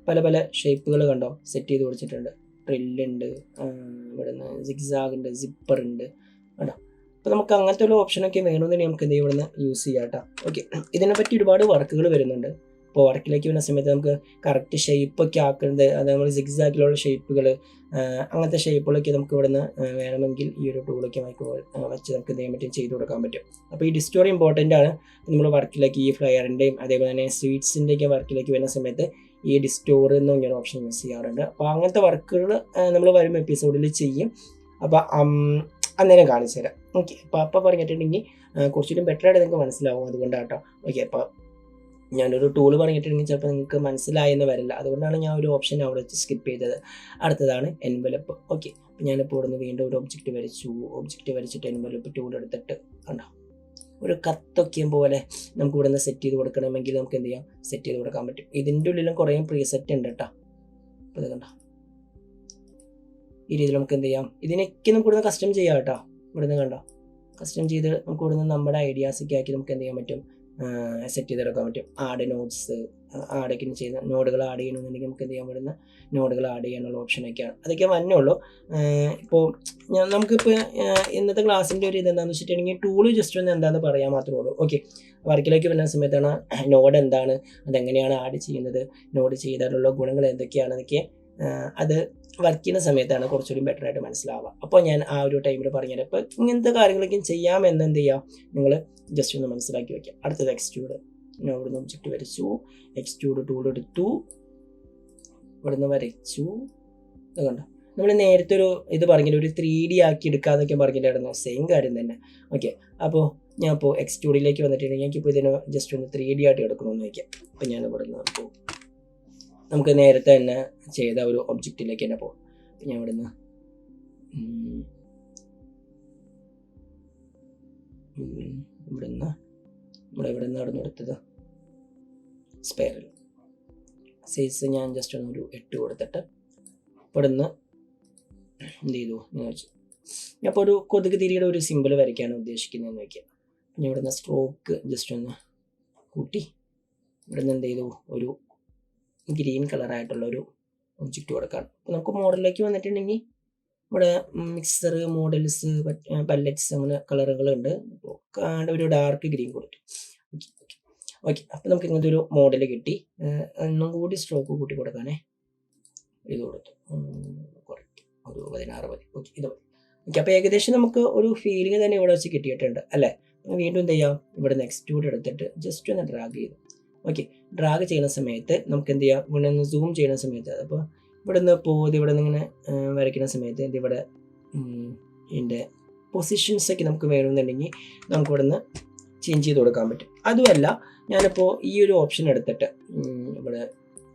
പല പല ഷേപ്പുകൾ കണ്ടോ സെറ്റ് ചെയ്ത് കൊടുത്തിട്ടുണ്ട്. ഡ്രില്ലുണ്ട്, ഇവിടുന്ന് സിഗ്സാഗ് ഉണ്ട്, സിപ്പർ ഉണ്ട് കണ്ടോ. അപ്പോൾ നമുക്ക് അങ്ങനത്തെ ഒരു ഓപ്ഷനൊക്കെ വേണമെന്നുണ്ടെങ്കിൽ നമുക്ക് എന്ത് ചെയ്യും, ഇവിടുന്ന് യൂസ് ചെയ്യാം കേട്ടോ. ഓക്കെ, ഇതിനെപ്പറ്റി ഒരുപാട് വർക്കുകൾ വരുന്നുണ്ട്. അപ്പോൾ വർക്കിലേക്ക് വരുന്ന സമയത്ത് നമുക്ക് കറക്റ്റ് ഷേപ്പൊക്കെ ആക്കുന്നത്, അത് നമ്മൾ സിഗ്സാഗിലുള്ള ഷേപ്പുകൾ, അങ്ങനത്തെ ഷേപ്പുകളൊക്കെ നമുക്ക് ഇവിടുന്ന് വേണമെങ്കിൽ ഈ ഒരു ടൂളൊക്കെ വെച്ച് നമുക്ക് എന്ത് ചെയ്യാൻ പറ്റും, ചെയ്ത് കൊടുക്കാൻ പറ്റും. അപ്പോൾ ഈ ഡിസ്റ്റോർ ഇമ്പോർട്ടൻ്റ് ആണ്. നമ്മൾ വർക്കിലേക്ക് ഈ ഫ്ലയറിൻ്റെയും അതേപോലെ തന്നെ സ്വീറ്റ്സിൻ്റെയൊക്കെ വർക്കിലേക്ക് വരുന്ന സമയത്ത് ഈ ഡിസ്റ്റോർ എന്ന് ഇങ്ങനെ ഓപ്ഷൻ യൂസ് ചെയ്യാറുണ്ട്. അപ്പോൾ അങ്ങനത്തെ വർക്കുകൾ നമ്മൾ വരും എപ്പിസോഡിൽ ചെയ്യും. അപ്പോൾ അന്നേരം കാണിച്ചു തരാം. ഓക്കെ, അപ്പോൾ പറഞ്ഞിട്ടുണ്ടെങ്കിൽ കുറച്ചുകൂടി ബെറ്ററായിട്ട് നിങ്ങൾക്ക് മനസ്സിലാവും. അതുകൊണ്ടാട്ടോ. ഓക്കെ, അപ്പോൾ ഞാനൊരു ടൂൾ പറഞ്ഞിട്ടുണ്ടെങ്കിൽ ചിലപ്പോൾ നിങ്ങൾക്ക് മനസ്സിലായെന്ന് വരില്ല. അതുകൊണ്ടാണ് ഞാൻ ഒരു ഓപ്ഷൻ അവിടെ വെച്ച് സ്കിപ്പ് ചെയ്തത്. അടുത്തതാണ് എൻവലപ്പ്. ഓക്കെ, അപ്പോൾ ഞാനിപ്പോൾ ഇവിടുന്ന് വീണ്ടും ഒരു ഒബ്ജക്റ്റ് വരച്ചു. ഒബ്ജക്റ്റ് വരച്ചിട്ട് എൻവലപ്പ് ടൂൾ എടുത്തിട്ട് കണ്ടോ ഒരു കത്തൊക്കെയും പോലെ നമുക്ക് ഇവിടുന്ന് സെറ്റ് ചെയ്ത് കൊടുക്കണമെങ്കിൽ നമുക്ക് എന്ത് ചെയ്യാം, സെറ്റ് ചെയ്ത് കൊടുക്കാൻ പറ്റും. ഇതിൻ്റെ ഉള്ളിലും കുറേ പ്രീസെറ്റ് ഉണ്ട് കേട്ടോ. അപ്പോൾ ഇത് കണ്ടോ, ഈ രീതിയിൽ നമുക്ക് എന്ത് ചെയ്യാം, ഇതിനൊക്കെ നമുക്ക് ഇവിടുന്ന് കസ്റ്റം ചെയ്യാം കേട്ടോ. ഇവിടുന്ന് കണ്ടോ കസ്റ്റം ചെയ്ത് നമുക്ക് ഇവിടുന്ന് നമ്മുടെ ഐഡിയാസൊക്കെ ആക്കി നമുക്ക് എന്ത് ചെയ്യാൻ പറ്റും, സെറ്റ് ചെയ്തെടുക്കാൻ പറ്റും. ആഡ് നോട്ട്സ് ആഡൊക്കെ ചെയ്യുന്ന നോഡുകൾ ആഡ് ചെയ്യണമെന്നുണ്ടെങ്കിൽ നമുക്ക് എന്ത് ചെയ്യാൻ പറ്റുന്ന നോഡുകൾ ആഡ് ചെയ്യാനുള്ള ഓപ്ഷനൊക്കെയാണ്. അതൊക്കെ വന്നുള്ളൂ. ഇപ്പോൾ നമുക്കിപ്പോൾ ഇന്നത്തെ ക്ലാസ്സിൻ്റെ ഒരു ഇതെന്താണെന്ന് വെച്ചിട്ടുണ്ടെങ്കിൽ ടൂള് ജസ്റ്റ് ഒന്ന് എന്താണെന്ന് പറയാൻ മാത്രമേ ഉള്ളൂ. ഓക്കെ, വർക്കിലേക്ക് വരുന്ന സമയത്താണ് നോഡ് എന്താണ്, അതെങ്ങനെയാണ് ആഡ് ചെയ്യുന്നത്, നോഡ് ചെയ്താലുള്ള ഗുണങ്ങൾ എന്തൊക്കെയാണെന്നൊക്കെ അത് വർക്ക് ചെയ്യുന്ന സമയത്താണ് കുറച്ചുകൂടി ബെറ്റർ ആയിട്ട് മനസ്സിലാവുക. അപ്പോൾ ഞാൻ ആ ഒരു ടൈമിൽ പറഞ്ഞുതരാം. അപ്പോൾ ഇങ്ങനത്തെ കാര്യങ്ങളൊക്കെ ചെയ്യാമെന്ന് എന്ത് ചെയ്യുക, നിങ്ങൾ ജസ്റ്റ് ഒന്ന് മനസ്സിലാക്കി വയ്ക്കുക. അടുത്തത് എക്സ്ട്രൂഡ്. ഞാൻ ഇവിടുന്ന് ഒബ്ജക്റ്റ് വരച്ചു, എക്സ്ട്രൂഡ് ടൂൾ എടുത്തു, ഇവിടുന്ന് വരച്ചു. അത് കണ്ടോ, നമ്മൾ നേരത്തെ ഒരു ഇത് പറഞ്ഞില്ല, ഒരു 3D ആക്കി എടുക്കാന്നൊക്കെ പറഞ്ഞിട്ടായിരുന്നു. സെയിം കാര്യം തന്നെ. ഓക്കെ, അപ്പോൾ ഞാൻ ഇപ്പോൾ എക്സ്ട്രൂഡിലേക്ക് വന്നിട്ടുണ്ടെങ്കിൽ എനിക്കിപ്പോൾ ഇതിന് ജസ്റ്റ് ഒന്ന് 3D ആയിട്ട് എടുക്കണമെന്ന് വയ്ക്കാം. അപ്പോൾ ഞാൻ ഇവിടുന്ന് അപ്പോൾ നമുക്ക് നേരത്തെ തന്നെ ചെയ്ത ഒരു ഒബ്ജക്റ്റിലേക്ക് തന്നെ പോകും. ഞാൻ ഇവിടുന്ന് ഇവിടുന്ന് നടന്നു കൊടുത്തത് സ്പെയറിൽ സൈസ് ഞാൻ ജസ്റ്റ് ഒന്നൊരു 8 കൊടുത്തിട്ട് ഇവിടുന്ന് എന്ത് ചെയ്തു എന്ന് വെച്ചു, ഞാൻ ഇപ്പോൾ ഒരു കൊതുക് തിരിയുടെ ഒരു സിമ്പിൾ വരയ്ക്കാണ് ഉദ്ദേശിക്കുന്നതെന്ന് വയ്ക്കുക. ഞാൻ ഇവിടുന്ന് സ്ട്രോക്ക് ജസ്റ്റ് ഒന്ന് കൂട്ടി ഇവിടുന്ന് എന്ത് ചെയ്തു, ഒരു ഗ്രീൻ കളറായിട്ടുള്ള ഒരു ഒബ്ജക്റ്റ് കൊടുക്കാം. അപ്പോൾ നമുക്ക് മോഡലിലേക്ക് വന്നിട്ടുണ്ടെങ്കിൽ ഇവിടെ മിക്സർ, മോഡൽസ്, പല്ലറ്റ്സ് അങ്ങനെ കളറുകളുണ്ട്. അപ്പോൾ ഒരു ഡാർക്ക് ഗ്രീൻ കൊടുത്തു. ഓക്കെ, അപ്പോൾ നമുക്ക് ഇങ്ങനത്തെ ഒരു മോഡൽ കിട്ടി. ഒന്നും കൂടി സ്ട്രോക്ക് കൂട്ടി കൊടുക്കാനേ, ഇത് കൊടുത്തു കുറയ്ക്കും, ഒരു 16 മതി. ഓക്കെ, ഇത് മതി. ഓക്കെ, അപ്പോൾ ഏകദേശം നമുക്ക് ഒരു ഫീലിംഗ് തന്നെ ഇവിടെ വെച്ച് കിട്ടിയിട്ടുണ്ട് അല്ലേ. വീണ്ടും എന്ത് ചെയ്യാം, ഇവിടെ നിന്ന് എക്സ്ട്രൂഡ് എടുത്തിട്ട് ജസ്റ്റ് ഒന്ന് ഡ്രാഗ് ചെയ്തു. ഓക്കെ, ഡ്രാഗ് ചെയ്യുന്ന സമയത്ത് നമുക്ക് എന്ത് ചെയ്യാം, ഇവിടെ നിന്ന് സൂം ചെയ്യുന്ന സമയത്ത്, അപ്പോൾ ഇവിടെ നിന്ന് പോയി ഇവിടെ നിന്ന് ഇങ്ങനെ വരയ്ക്കുന്ന സമയത്ത് ഇവിടെ ഇതിൻ്റെ പൊസിഷൻസൊക്കെ നമുക്ക് വേണമെന്നുണ്ടെങ്കിൽ നമുക്ക് ഇവിടെ നിന്ന് ചേഞ്ച് ചെയ്ത് കൊടുക്കാൻ പറ്റും. അതുമല്ല ഞാനിപ്പോൾ ഈ ഒരു ഓപ്ഷൻ എടുത്തിട്ട് ഇവിടെ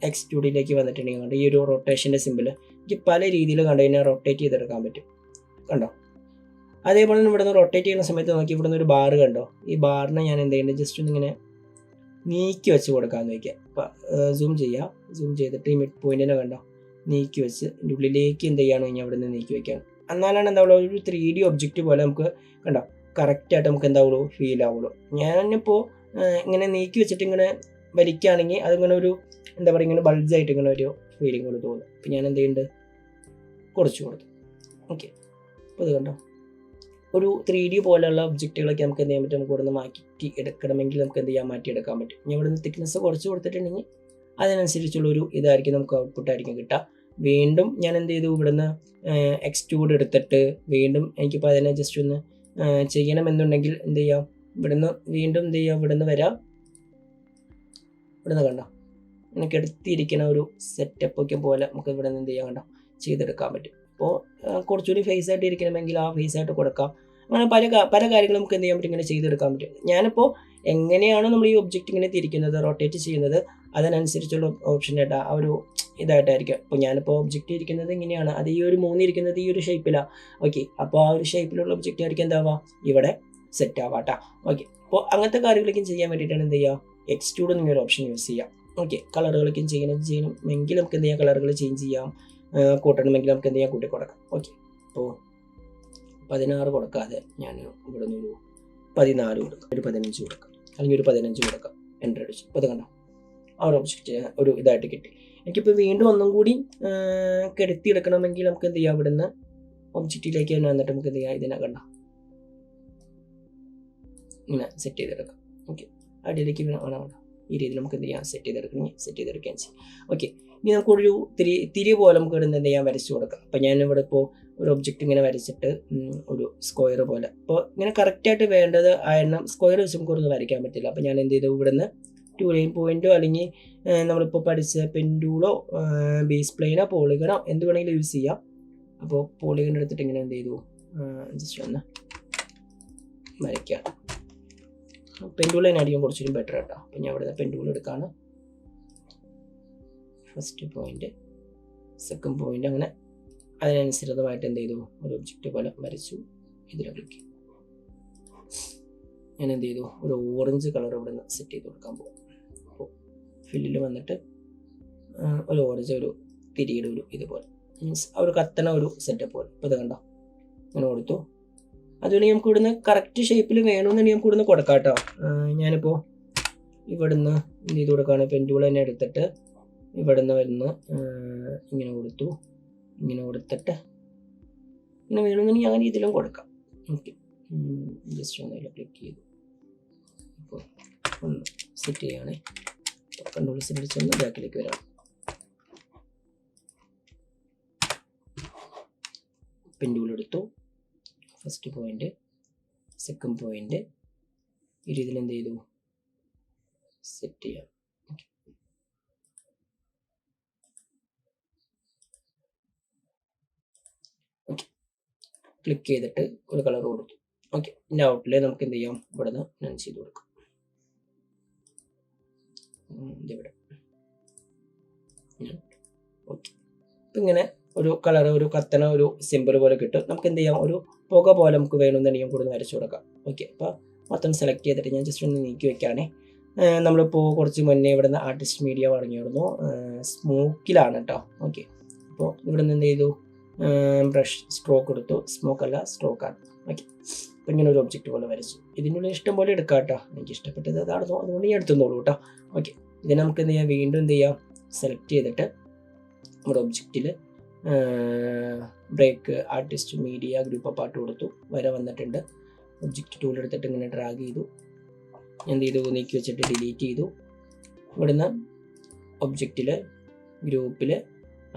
എക്സ്ട്രൂഡിലേക്ക് വന്നിട്ടുണ്ടെങ്കിൽ ഈ ഒരു റൊട്ടേഷൻ്റെ സിമ്പിൾ എനിക്ക് പല രീതിയിൽ കണ്ടു കഴിഞ്ഞാൽ റൊട്ടേറ്റ് ചെയ്തെടുക്കാൻ പറ്റും. കണ്ടോ, അതേപോലെ തന്നെ ഇവിടെ നിന്ന് റൊട്ടേറ്റ് ചെയ്യുന്ന സമയത്ത് നോക്കി ഇവിടെ നിന്ന് ഒരു ബാർ കണ്ടോ, ഈ ബാറിനെ ഞാൻ എന്ത് ചെയ്യുന്നത് ജസ്റ്റ് ഒന്നിങ്ങനെ നീക്കി വെച്ച് കൊടുക്കാമെന്ന് വയ്ക്കുക. അപ്പോൾ സൂം ചെയ്യുക, സൂം ചെയ്തിട്ട് ഈ മിഡ് പോയിന്റിനെ കണ്ടോ നീക്കി വെച്ച് ഇതിൻ്റെ ഉള്ളിലേക്ക് എന്ത് ചെയ്യുകയാണ് കഴിഞ്ഞാൽ അവിടെ നിന്ന് നീക്കി വയ്ക്കുകയാണ്. എന്നാലാണ് എന്താ പറയുക, ഒരു 3D ഒബ്ജക്റ്റ് പോലെ നമുക്ക് കണ്ടോ കറക്റ്റായിട്ട് നമുക്ക് എന്താവുള്ളൂ, ഫീൽ ആവുള്ളൂ. ഞാനിപ്പോൾ ഇങ്ങനെ നീക്കി വെച്ചിട്ട് ഇങ്ങനെ വലിക്കുകയാണെങ്കിൽ അതിങ്ങനെ ഒരു എന്താ പറയുക, ഇങ്ങനെ ബൾജായിട്ട് ഇങ്ങനെ ഒരു ഫീലിംഗ് കൊണ്ട് തോന്നും. അപ്പം ഞാൻ എന്ത് ചെയ്യുന്നുണ്ട്, കുറച്ച് കൊടുത്തു. ഓക്കെ, അപ്പോൾ അത് കണ്ടോ, ഒരു 3D പോലെയുള്ള ഒബ്ജക്റ്റുകളൊക്കെ നമുക്ക് എന്ത് ചെയ്യാൻ പറ്റും, നമുക്ക് ഇവിടെ നിന്ന് മാറ്റി എടുക്കണമെങ്കിൽ നമുക്ക് എന്ത് ചെയ്യാൻ, മാറ്റിയെടുക്കാൻ പറ്റും. ഞാൻ ഇവിടെ നിന്ന് തിക്നെസ് കുറച്ച് കൊടുത്തിട്ടുണ്ടെങ്കിൽ അതിനനുസരിച്ചുള്ളൊരു ഇതായിരിക്കും നമുക്ക് ഔട്ട്പുട്ടായിരിക്കും കിട്ടുക. വീണ്ടും ഞാൻ എന്ത് ചെയ്തു, ഇവിടുന്ന് എക്സ്ട്രൂഡ് എടുത്തിട്ട് വീണ്ടും എനിക്കിപ്പോൾ അതിനെ ജസ്റ്റ് ഒന്ന് ചെയ്യണമെന്നുണ്ടെങ്കിൽ എന്ത് ചെയ്യാം, ഇവിടുന്ന് വീണ്ടും എന്ത് ചെയ്യാം, ഇവിടുന്ന് വരാം, ഇവിടുന്ന് കണ്ടോ എനിക്ക് എടുത്തിരിക്കുന്ന ഒരു സെറ്റപ്പ് ഒക്കെ പോലെ നമുക്ക് ഇവിടെ നിന്ന് എന്ത് ചെയ്യാൻ, കണ്ടോ ചെയ്തെടുക്കാൻ പറ്റും. അപ്പോൾ കുറച്ചുകൂടി ഫേസ് ആയിട്ട് ഇരിക്കണമെങ്കിൽ ആ ഫേസ് ആയിട്ട് കൊടുക്കാം. അങ്ങനെ പല കാര്യങ്ങളും നമുക്ക് എന്ത് ചെയ്യാൻ പറ്റും, ഇങ്ങനെ ചെയ്തെടുക്കാൻ പറ്റും. ഞാനിപ്പോൾ എങ്ങനെയാണോ നമ്മൾ ഈ ഒബ്ജക്റ്റ് ഇങ്ങനെ തിരിക്കുന്നത്, റൊട്ടേറ്റ് ചെയ്യുന്നത്, അതിനനുസരിച്ചുള്ള ഓപ്ഷനായിട്ട് ആ ഒരു ഇതായിട്ടായിരിക്കും. അപ്പോൾ ഞാനിപ്പോൾ ഒബ്ജക്റ്റ് ഇരിക്കുന്നത് ഇങ്ങനെയാണ്, അത് ഈ ഒരു 3 ഇരിക്കുന്നത് ഈ ഒരു ഷേപ്പിലാണ്. ഓക്കെ, അപ്പോൾ ആ ഒരു ഷേപ്പിലുള്ള ഒബ്ജക്റ്റ് ആയിരിക്കും എന്താവുക, ഇവിടെ സെറ്റ് ആവാട്ടാ. ഓക്കെ, അപ്പോൾ അങ്ങനത്തെ കാര്യങ്ങളൊക്കെ ചെയ്യാൻ വേണ്ടിയിട്ടാണ് എന്ത് ചെയ്യുക, എക്സ്ട്രൂഡ് എന്നൊരു ഓപ്ഷൻ യൂസ് ചെയ്യാം. ഓക്കെ, കളറുകളൊക്കെ ചെയ്യണമെങ്കിൽ നമുക്ക് എന്ത് ചെയ്യാം, കളറുകൾ ചേഞ്ച് ചെയ്യാം. കൂട്ടണമെങ്കിൽ നമുക്ക് എന്ത് ചെയ്യാം, കൂട്ടി കൊടുക്കാം. ഓക്കെ, അപ്പോൾ 16 കൊടുക്കാതെ ഞാൻ ഇവിടെ നിന്ന് ഒരു 14 കൊടുക്കാം, ഒരു 15 കൊടുക്കാം, അല്ലെങ്കിൽ ഒരു 15 കൊടുക്കാം. എൻ്റർ അടിച്ചു. അപ്പോൾ അത് കണ്ടോ ആ ഒരു ഒബ്ജക്റ്റ് ഒരു ഇതായിട്ട് കിട്ടി. എനിക്കിപ്പോൾ വീണ്ടും ഒന്നും കൂടി കെടുത്തിയെടുക്കണമെങ്കിൽ നമുക്ക് എന്ത് ചെയ്യാം, ഇവിടെ നിന്ന് ഒബ്ജക്റ്റിലേക്ക് തന്നെ വന്നിട്ട് നമുക്ക് എന്ത് ചെയ്യാം, ഇതിനെ കണ്ടോ ഇങ്ങനെ സെറ്റ് ചെയ്തെടുക്കാം. ഓക്കെ, അടിയിലേക്ക് വേണം ഈ രീതിയിൽ നമുക്ക് എന്ത് ചെയ്യാം, സെറ്റ് ചെയ്തെടുക്കുകയും ചെയ്യും. ഓക്കെ, ഇനി നമുക്കൊരു തിരി പോലെ നമുക്ക് ഇവിടെ എന്ത് ചെയ്യാം, വരച്ചു കൊടുക്കാം. അപ്പോൾ ഞാനിവിടെ ഇപ്പോൾ ഒരു ഒബ്ജക്റ്റ് ഇങ്ങനെ വരച്ചിട്ട് ഒരു സ്ക്വയർ പോലെ, അപ്പോൾ ഇങ്ങനെ കറക്റ്റായിട്ട് വേണ്ടത് ആയിരുന്നു. സ്ക്വയർ വെച്ച് നമുക്കൊന്നും വരയ്ക്കാൻ പറ്റില്ല. അപ്പോൾ ഞാൻ എന്ത് ചെയ്തു, ഇവിടെ നിന്ന് 2 ലൈൻ പോയിന്റോ അല്ലെങ്കിൽ നമ്മളിപ്പോൾ പഠിച്ച പെൻഡൂളോ ബേസ് പ്ലെയിനോ പോളിഗണോ എന്ത് വേണമെങ്കിലും യൂസ് ചെയ്യാം. അപ്പോൾ പോളിഗൺ എടുത്തിട്ട് ഇങ്ങനെ എന്ത് ചെയ്തു, ജസ്റ്റ് ഒന്ന് വരയ്ക്കാം. പെൻഡൂൾ തന്നെയായിരിക്കും കുറച്ചുകൂടി ബെറ്റർ കേട്ടോ. അപ്പോൾ ഞാൻ ഇവിടെ പെൻഡൂൾ എടുക്കുകയാണ്. ഫസ്റ്റ് പോയിന്റ്, സെക്കൻഡ് പോയിന്റ്, അങ്ങനെ അതിനനുസൃതമായിട്ട് എന്ത് ചെയ്തു, ഒരു ഒബ്ജക്റ്റ് പോലെ വരച്ചു. ഇതിൽ ക്ലിക്ക് ഞാൻ എന്ത് ചെയ്തു, ഒരു ഓറഞ്ച് കളർ ഇവിടെ നിന്ന് സെറ്റ് ചെയ്ത് കൊടുക്കാൻ പോകും. അപ്പോൾ ഫില്ലിൽ വന്നിട്ട് ഒരു ഓറഞ്ച്, ഒരു തിരിയുടെ ഒരു ഇതുപോലെ, മീൻസ് ഒരു കത്തണ ഒരു സെറ്റപ്പ് പോലെ. ഇപ്പോൾ ഇത് കണ്ടോ അങ്ങനെ കൊടുത്തു. അതുകൊണ്ട് നമുക്ക് ഇവിടുന്ന് കറക്റ്റ് ഷേപ്പിൽ വേണമെന്നുണ്ടെങ്കിൽ നമുക്ക് ഇവിടുന്ന് കൊടുക്കാം കേട്ടോ. ഞാനിപ്പോൾ ഇവിടുന്ന് എന്ത് ചെയ്ത് കൊടുക്കുകയാണ്, പെൻഡൂൾ തന്നെ എടുത്തിട്ട് ഇവിടുന്ന് വരുന്ന ഇങ്ങനെ കൊടുത്തു. ഇങ്ങനെ കൊടുത്തിട്ട് ഇങ്ങനെ വേണമെന്നുണ്ടെങ്കിൽ അങ്ങനെ ഇതിലും കൊടുക്കാം. ഓക്കെ, ജസ്റ്റ് ഒന്ന് ക്ലിക്ക് ചെയ്തു. അപ്പോൾ ഒന്ന് സെറ്റ് ചെയ്യുകയാണെ, കൺട്രോൾ സെറ്റ് ബാക്കിലേക്ക് വരാം. പെൻഡൂൾ എടുത്തു. ഫസ്റ്റ് പോയിന്റ്, സെക്കൻഡ് പോയിന്റ്, ഈ രീതിയിൽ എന്ത് ചെയ്തു, സെറ്റ് ചെയ്യാം. ഓക്കെ, ക്ലിക്ക് ചെയ്തിട്ട് ഒരു കളർ കൊടുത്തു. ഓക്കെ, ഇതിൻ്റെ ഔട്ട്ലൈൻ നമുക്ക് എന്ത് ചെയ്യാം, ഇവിടെ നിന്ന് ഞാൻ ചെയ്ത് കൊടുക്കാം. ഇതിവിടെ ഓക്കെ, അപ്പം ഇങ്ങനെ ഒരു കളർ, ഒരു കത്തണ ഒരു സിമ്പിൾ പോലെ കിട്ടും. നമുക്ക് എന്ത് ചെയ്യാം, ഒരു പുക പോലെ നമുക്ക് വേണമെന്നുണ്ടെങ്കിൽ കൂടുതൽ വരച്ചു കൊടുക്കാം. ഓക്കെ, അപ്പോൾ മൊത്തം സെലക്ട് ചെയ്തിട്ട് ഞാൻ ജസ്റ്റ് ഒന്ന് നീക്കി വെക്കുകയാണേ. നമ്മളിപ്പോൾ കുറച്ച് മുന്നേ ഇവിടെ നിന്ന് ആർട്ടിസ്റ്റ് മീഡിയ പറഞ്ഞിരുന്നു, സ്മോക്കിലാണ് കേട്ടോ. ഓക്കെ, അപ്പോൾ ഇവിടെ നിന്ന് എന്ത് ചെയ്തു, ബ്രഷ് സ്ട്രോക്ക് എടുത്തു. സ്മോക്കല്ല, സ്ട്രോക്കാണ്. ഓക്കെ, അപ്പോൾ ഇങ്ങനെ ഒരു ഒബ്ജക്റ്റ് പോലെ വരച്ചു. ഇതിനുള്ള ഇഷ്ടം പോലെ എടുക്കാം കേട്ടോ. എനിക്ക് ഇഷ്ടപ്പെട്ടത് അതാണെന്നോ, അതുകൊണ്ട് ഞാൻ എടുത്തുന്നോളൂ കേട്ടോ. ഓക്കെ, ഇതിനെ നമുക്ക് എന്ത് ചെയ്യാം, വീണ്ടും എന്ത് ചെയ്യാം, സെലക്ട് ചെയ്തിട്ട് നമ്മുടെ ഒബ്ജക്റ്റിൽ ബ്രേക്ക് ആർട്ടിസ്റ്റ് മീഡിയ ഗ്രൂപ്പ് പാട്ട് കൊടുത്തു. വര വന്നിട്ടുണ്ട്. ഒബ്ജക്റ്റ് ടൂൾ എടുത്തിട്ട് ഇങ്ങനെ ഡ്രാഗ് ചെയ്തു. എന്ത് ചെയ്തു, നീക്കി വെച്ചിട്ട് ഡിലീറ്റ് ചെയ്തു. ഇവിടുന്ന് ഒബ്ജക്റ്റിൽ ഗ്രൂപ്പിൽ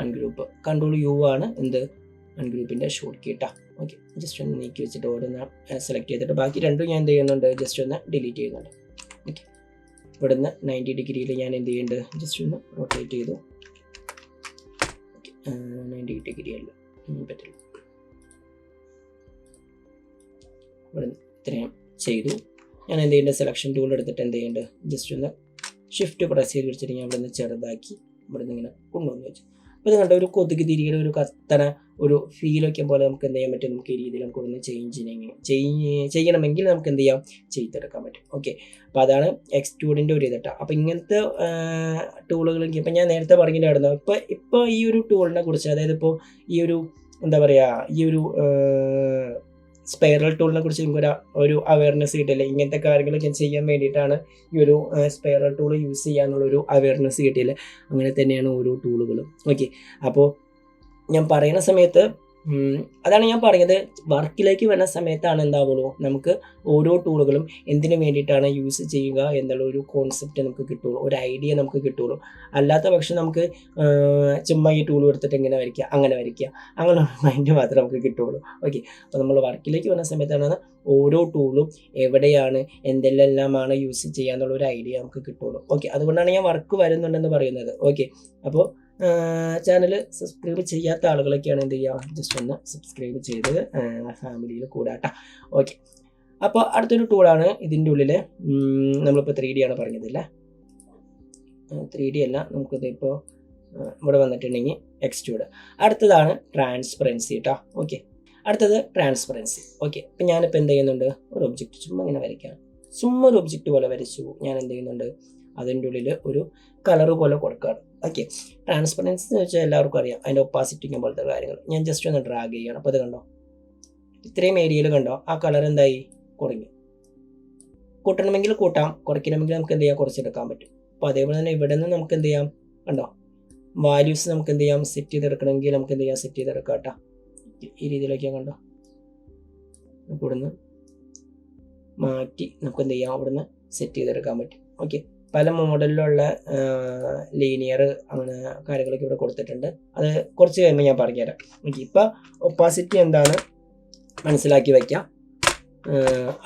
അൺഗ്രൂപ്പ്, കൺട്രോൾ യു ആണ് എന്ത്, അൺഗ്രൂപ്പിൻ്റെ ഷോർട്ട് കീ കേട്ടോ. ഓക്കെ, ജസ്റ്റ് ഒന്ന് നീക്കി വെച്ചിട്ട് ഓരോന്ന് സെലക്ട് ചെയ്തിട്ട് ബാക്കി രണ്ടും ഞാൻ എന്ത് ചെയ്യുന്നുണ്ട്, ജസ്റ്റ് ഒന്ന് ഡിലീറ്റ് ചെയ്യുന്നുണ്ട്. ഓക്കെ, ഇവിടുന്ന് 90 ഡിഗ്രിയിൽ ഞാൻ എന്ത് ചെയ്യുന്നുണ്ട്, ജസ്റ്റ് ഒന്ന് റൊട്ടേറ്റ് ചെയ്തു. 90 ഡിഗ്രി അല്ല, പറ്റില്ല. ഇവിടെ ഇത്രയും ചെയ്തു. ഞാൻ എന്ത് ചെയ്യേണ്ടത്, സെലക്ഷൻ ടൂൾ എടുത്തിട്ട് എന്ത് ചെയ്യേണ്ടത്, ജസ്റ്റ് ഒന്ന് ഷിഫ്റ്റ് പ്രസ് ചെയ്ത് വെച്ചിട്ട് ഞാൻ ഇവിടെ നിന്ന് ചെറുതാക്കി ഇവിടെ നിന്ന് ഇങ്ങനെ കൊണ്ടുവന്ന് വെച്ചു. അപ്പോൾ ഇത് കണ്ട ഒരു കൊതുക് തിരികെ ഒരു കത്തന ഒരു ഫീലൊക്കെ പോലെ നമുക്ക് എന്ത് ചെയ്യാൻ പറ്റും, നമുക്ക് ഈ രീതിയിൽ നമുക്ക് ഒന്ന് ചെയ്യണമെങ്കിൽ നമുക്ക് എന്ത് ചെയ്യാം, ചെയ്തെടുക്കാൻ പറ്റും. ഓക്കെ, അപ്പോൾ അതാണ് എക്സ്ട്രൂഡിൻ്റെ ഒരു ഇതട്ടോ. അപ്പോൾ ഇങ്ങനത്തെ ടൂളുകളെങ്കിൽ ഇപ്പം ഞാൻ നേരത്തെ പറഞ്ഞിട്ടുണ്ടായിരുന്നു. ഇപ്പോൾ ഈ ഒരു ടൂളിനെ കുറിച്ച്, അതായത് ഇപ്പോൾ ഈ ഒരു എന്താ പറയുക, ഈ ഒരു സ്പൈറൽ ടൂളിനെ കുറിച്ച് നിങ്ങൾക്ക് ഒരു അവയർനെസ് കിട്ടില്ല. ഇങ്ങനത്തെ കാര്യങ്ങളൊക്കെ ചെയ്യാൻ വേണ്ടിയിട്ടാണ് ഈ ഒരു സ്പൈറൽ ടൂൾ യൂസ് ചെയ്യാനുള്ളൊരു അവയർനെസ് കിട്ടിയില്ല. അങ്ങനെ തന്നെയാണ് ഓരോ ടൂളുകളും. ഓക്കെ, അപ്പോൾ ഞാൻ പറയുന്ന സമയത്ത് അതാണ് ഞാൻ പറഞ്ഞത്, വർക്കിലേക്ക് വരുന്ന സമയത്താണ് എന്താവുള്ളൂ നമുക്ക് ഓരോ ടൂളുകളും എന്തിനു വേണ്ടിയിട്ടാണ് യൂസ് ചെയ്യുക എന്നുള്ള ഒരു കോൺസെപ്റ്റ് നമുക്ക് കിട്ടുള്ളൂ, ഒരു ഐഡിയ നമുക്ക് കിട്ടുള്ളൂ. അല്ലാത്ത പക്ഷം നമുക്ക് ചുമ്മാ ഈ ടൂൾ എടുത്തിട്ട് എങ്ങനെ വരയ്ക്കുക, അങ്ങനെ വരയ്ക്കുക, അങ്ങനെ മൈൻഡ് മാത്രമേ നമുക്ക് കിട്ടുള്ളൂ. ഓക്കെ, അപ്പോൾ നമ്മൾ വർക്കിലേക്ക് വരുന്ന സമയത്താണ് ഓരോ ടൂളും എവിടെയാണ് എന്തെല്ലാമാണ് യൂസ് ചെയ്യുക എന്നുള്ള ഒരു ഐഡിയ നമുക്ക് കിട്ടുള്ളൂ. ഓക്കെ, അതുകൊണ്ടാണ് ഞാൻ വർക്ക് വരുന്നുണ്ടെന്ന് പറയുന്നത്. ഓക്കെ, അപ്പോൾ ചാനൽ സബ്സ്ക്രൈബ് ചെയ്യാത്ത ആളുകളൊക്കെയാണ് എന്ത് ചെയ്യുക, ജസ്റ്റ് ഒന്ന് സബ്സ്ക്രൈബ് ചെയ്ത് ഫാമിലിയിൽ കൂടാട്ടോ. ഓക്കെ, അപ്പോൾ അടുത്തൊരു ടൂളാണ് ഇതിൻ്റെ ഉള്ളിൽ നമ്മളിപ്പോൾ 3D ആണ് പറഞ്ഞതില്ലേ, 3D അല്ല, നമുക്കിത് ഇപ്പോൾ ഇവിടെ വന്നിട്ടുണ്ടെങ്കിൽ എക്സ്ട്രൂഡ്. അടുത്തതാണ് ട്രാൻസ്പെറൻസി കേട്ടോ. ഓക്കെ, അടുത്തത് ട്രാൻസ്പെറൻസി. ഓക്കെ, ഇപ്പം ഞാനിപ്പോൾ എന്ത് ചെയ്യുന്നുണ്ട്, ഒരു ഒബ്ജക്റ്റ് ചുമ്മാ ഇങ്ങനെ വരയ്ക്കാം, ചുമ്മാ ഒരു ഒബ്ജക്റ്റ് പോലെ വരച്ചു. ഞാൻ എന്ത് ചെയ്യുന്നുണ്ട്, അതിൻ്റെ ഉള്ളിൽ ഒരു കളർ പോലെ കൊടുക്കുകയാണ്. ഓക്കെ, ട്രാൻസ്പെറൻസി എന്ന് വെച്ചാൽ എല്ലാവർക്കും അറിയാം, അതിൻ്റെ ഒപ്പാസിറ്റിക്കും പോലത്തെ കാര്യങ്ങൾ. ഞാൻ ജസ്റ്റ് ഒന്ന് ഡ്രാഗ് ചെയ്യണം. അപ്പോൾ അത് കണ്ടോ, ഇത്രയും ഏരിയയിൽ കണ്ടോ ആ കളർ എന്തായി, കുറഞ്ഞു. കൂട്ടണമെങ്കിൽ കൂട്ടാം, കുറയ്ക്കണമെങ്കിൽ നമുക്ക് എന്ത് ചെയ്യാം, കുറച്ചെടുക്കാൻ പറ്റും. അപ്പോൾ അതേപോലെ തന്നെ ഇവിടെ നിന്ന് നമുക്ക് എന്ത് ചെയ്യാം, കണ്ടോ വാല്യൂസ് നമുക്ക് എന്ത് ചെയ്യാം, സെറ്റ് ചെയ്തെടുക്കണമെങ്കിൽ നമുക്ക് എന്ത് ചെയ്യാം, സെറ്റ് ചെയ്തെടുക്കാം കേട്ടോ. ഈ രീതിയിലൊക്കെ കണ്ടോ, നമുക്ക് ഇവിടുന്ന് മാറ്റി നമുക്ക് എന്ത് ചെയ്യാം, ഇവിടുന്ന് സെറ്റ് ചെയ്തെടുക്കാൻ പറ്റും. ഓക്കെ, പല മോഡലിലുള്ള ലീനിയർ അങ്ങനെ കാര്യങ്ങളൊക്കെ ഇവിടെ കൊടുത്തിട്ടുണ്ട്. അത് കുറച്ച് കഴിയുമ്പോൾ ഞാൻ പറഞ്ഞുതരാം. ഓക്കെ, ഇപ്പോൾ ഒപ്പാസിറ്റി എന്താണ് മനസ്സിലാക്കി വയ്ക്കാം.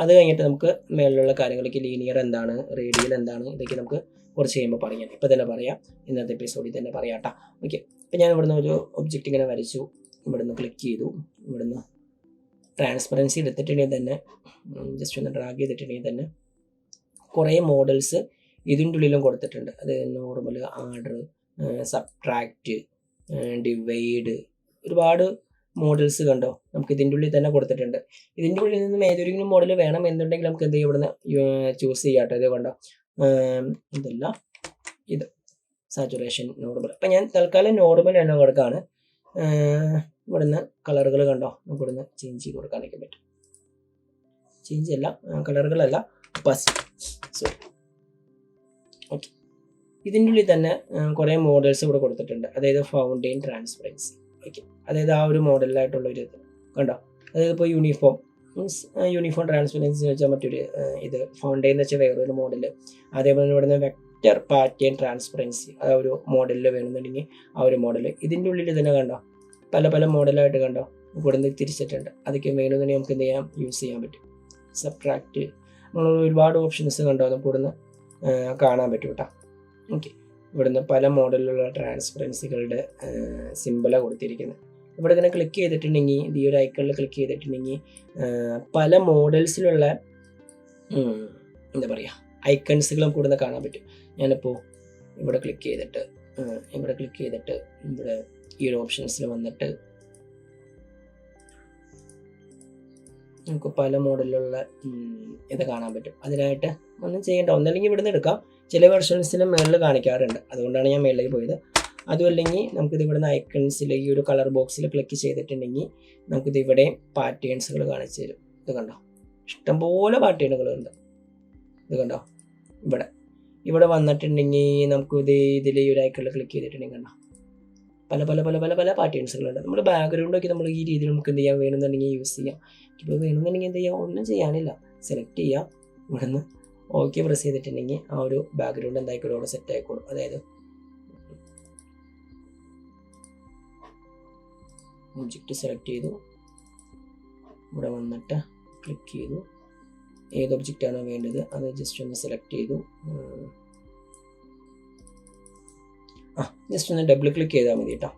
അത് കഴിഞ്ഞിട്ട് നമുക്ക് മേളിലുള്ള കാര്യങ്ങളൊക്കെ ലീനിയർ എന്താണ്, റേഡിയൽ എന്താണ്, ഇതൊക്കെ നമുക്ക് കുറച്ച് കഴിയുമ്പോൾ പറയാം. ഇപ്പോൾ തന്നെ പറയാം, ഇന്നത്തെ എപ്പിസോഡിൽ തന്നെ പറയാം കേട്ടോ. ഓക്കെ, ഇപ്പോൾ ഞാൻ ഇവിടുന്ന് ഒരു ഒബ്ജക്റ്റ് ഇങ്ങനെ വരച്ചു, ഇവിടുന്ന് ക്ലിക്ക് ചെയ്തു, ഇവിടുന്ന് ട്രാൻസ്പെറൻസി എടുത്തിട്ടുണ്ടെങ്കിൽ തന്നെ ജസ്റ്റ് ഒന്ന് ഡ്രാഗ് ചെയ്തിട്ടുണ്ടെങ്കിൽ തന്നെ കുറേ മോഡൽസ് ഇതിൻ്റെ ഉള്ളിലും കൊടുത്തിട്ടുണ്ട്. അത് നോർമൽ, ആർഡർ, സബ്ട്രാക്റ്റ്, ഡിവൈഡ്, ഒരുപാട് മോഡൽസ് കണ്ടോ നമുക്ക് ഇതിൻ്റെ ഉള്ളിൽ തന്നെ കൊടുത്തിട്ടുണ്ട്. ഇതിൻ്റെ ഉള്ളിൽ നിന്നും ഏതൊരു മോഡൽ വേണം എന്നുണ്ടെങ്കിൽ നമുക്ക് എന്ത് ചെയ്യും, ഇവിടുന്ന് ചൂസ് ചെയ്യാട്ടോ. ഇത് കണ്ടോ, ഇതല്ല, ഇത് സാച്ചുറേഷൻ, നോർമൽ. അപ്പം ഞാൻ തൽക്കാലം നോർമൽ എണ്ണം കൊടുക്കുകയാണ്. ഇവിടുന്ന് കളറുകൾ കണ്ടോ, നമുക്ക് ഇവിടുന്ന് ചേഞ്ച് ചെയ്ത് കൊടുക്കാനൊക്കെ പറ്റും. ചേഞ്ച് അല്ല, കളറുകളല്ല, സോറി. ഓക്കെ, ഇതിൻ്റെ ഉള്ളിൽ തന്നെ കുറേ മോഡൽസ് ഇവിടെ കൊടുത്തിട്ടുണ്ട്. അതായത് ഫൗണ്ടെയിൻ ട്രാൻസ്പെറൻസി. ഓക്കെ, അതായത് ആ ഒരു മോഡലായിട്ടുള്ള ഒരു ഇത് കണ്ടോ, അതായത് ഇപ്പോൾ യൂണിഫോം മീൻസ് യൂണിഫോം ട്രാൻസ്പെറൻസി എന്ന് വെച്ചാൽ മറ്റൊരു ഇത്, ഫൗണ്ടെയിൻ എന്ന് വെച്ചാൽ വേറൊരു മോഡൽ. അതേപോലെ ഇവിടുന്ന് വെക്റ്റർ പാറ്റേൺ ട്രാൻസ്പെറൻസി ആ ഒരു മോഡലിൽ വേണമെന്നുണ്ടെങ്കിൽ ആ ഒരു മോഡൽ. ഇതിൻ്റെ ഉള്ളിൽ തന്നെ കണ്ടോ പല പല മോഡലായിട്ട് കണ്ടോ ഇവിടുന്ന് തിരിച്ചിട്ടുണ്ട്. അതൊക്കെ വേണമെന്നുണ്ടെങ്കിൽ നമുക്ക് എന്ത് ചെയ്യാം, യൂസ് ചെയ്യാൻ പറ്റും. സബ്ട്രാക്റ്റ്, നമ്മൾ ഒരുപാട് ഓപ്ഷൻസ് കണ്ടോ നമുക്ക് ഇവിടുന്ന് കാണാൻ പറ്റും കേട്ടോ. ഓക്കെ, ഇവിടുന്ന് പല മോഡലിലുള്ള ട്രാൻസ്പെറൻസികളുടെ സിമ്പിളാണ് കൊടുത്തിരിക്കുന്നത്. ഇവിടെ ഇങ്ങനെ ക്ലിക്ക് ചെയ്തിട്ടുണ്ടെങ്കിൽ, ഈ ഒരു ഐക്കണിൽ ക്ലിക്ക് ചെയ്തിട്ടുണ്ടെങ്കിൽ പല മോഡൽസിലുള്ള എന്താ പറയുക ഐക്കൺസുകൾ നമുക്ക് ഇവിടുന്ന് കാണാൻ പറ്റും. ഞാനിപ്പോൾ ഇവിടെ ക്ലിക്ക് ചെയ്തിട്ട് ഇവിടെ ഈ ഒരു ഓപ്ഷൻസിൽ വന്നിട്ട് നമുക്ക് പല മോഡലിലുള്ള ഇത് കാണാൻ പറ്റും. അതിനായിട്ട് ഒന്നും ചെയ്യേണ്ട, ഒന്നല്ലെങ്കിൽ ഇവിടുന്ന് എടുക്കാം. ചില വെർഷൻസിന് മേളിൽ കാണിക്കാറുണ്ട്, അതുകൊണ്ടാണ് ഞാൻ മേളിലേക്ക് പോയത്. അതുമല്ലെങ്കിൽ നമുക്കിത് ഇവിടുന്ന് ഐക്കൺസിൽ ഈ ഒരു കളർ ബോക്സിൽ ക്ലിക്ക് ചെയ്തിട്ടുണ്ടെങ്കിൽ നമുക്കിത് ഇവിടെ പാറ്റേൺസുകൾ കാണിച്ചു തരും. ഇത് കണ്ടോ, ഇഷ്ടംപോലെ പാറ്റേണുകളുണ്ട്. ഇത് കണ്ടോ, ഇവിടെ വന്നിട്ടുണ്ടെങ്കിൽ നമുക്കിത് ഇതിൽ ഈ ഒരു ഐക്കണിൽ ക്ലിക്ക് ചെയ്തിട്ടുണ്ടെങ്കിൽ കണ്ടോ പല പല പല പല പല പാറ്റേൺസുകളുണ്ട്. നമ്മൾ ബാക്ക്ഗ്രൗണ്ടൊക്കെ നമ്മൾ ഈ രീതിയിൽ നമുക്ക് എന്ത് ചെയ്യാം, വേണമെന്നുണ്ടെങ്കിൽ യൂസ് ചെയ്യാം. ഇപ്പോൾ വേണമെന്നുണ്ടെങ്കിൽ എന്ത് ചെയ്യാം, ഒന്നും ചെയ്യാനില്ല, സെലക്ട് ചെയ്യാം, ഇവിടുന്ന് ഓക്കെ പ്രസ് ചെയ്തിട്ടുണ്ടെങ്കിൽ ആ ഒരു ബാക്ക്ഗ്രൗണ്ട് എന്തായിക്കോളും അവിടെ സെറ്റ് ആയിക്കോളും. അതായത് ഒബ്ജക്റ്റ് സെലക്ട് ചെയ്തു, ഇവിടെ വന്നിട്ട് ക്ലിക്ക് ചെയ്തു, ഏത് ഒബ്ജക്റ്റാണോ വേണ്ടത് അത് ജസ്റ്റ് ഒന്ന് സെലക്ട് ചെയ്തു, ജസ്റ്റ് ഒന്ന് ഡബിൾ ക്ലിക്ക് ചെയ്താൽ മതി കേട്ടോ.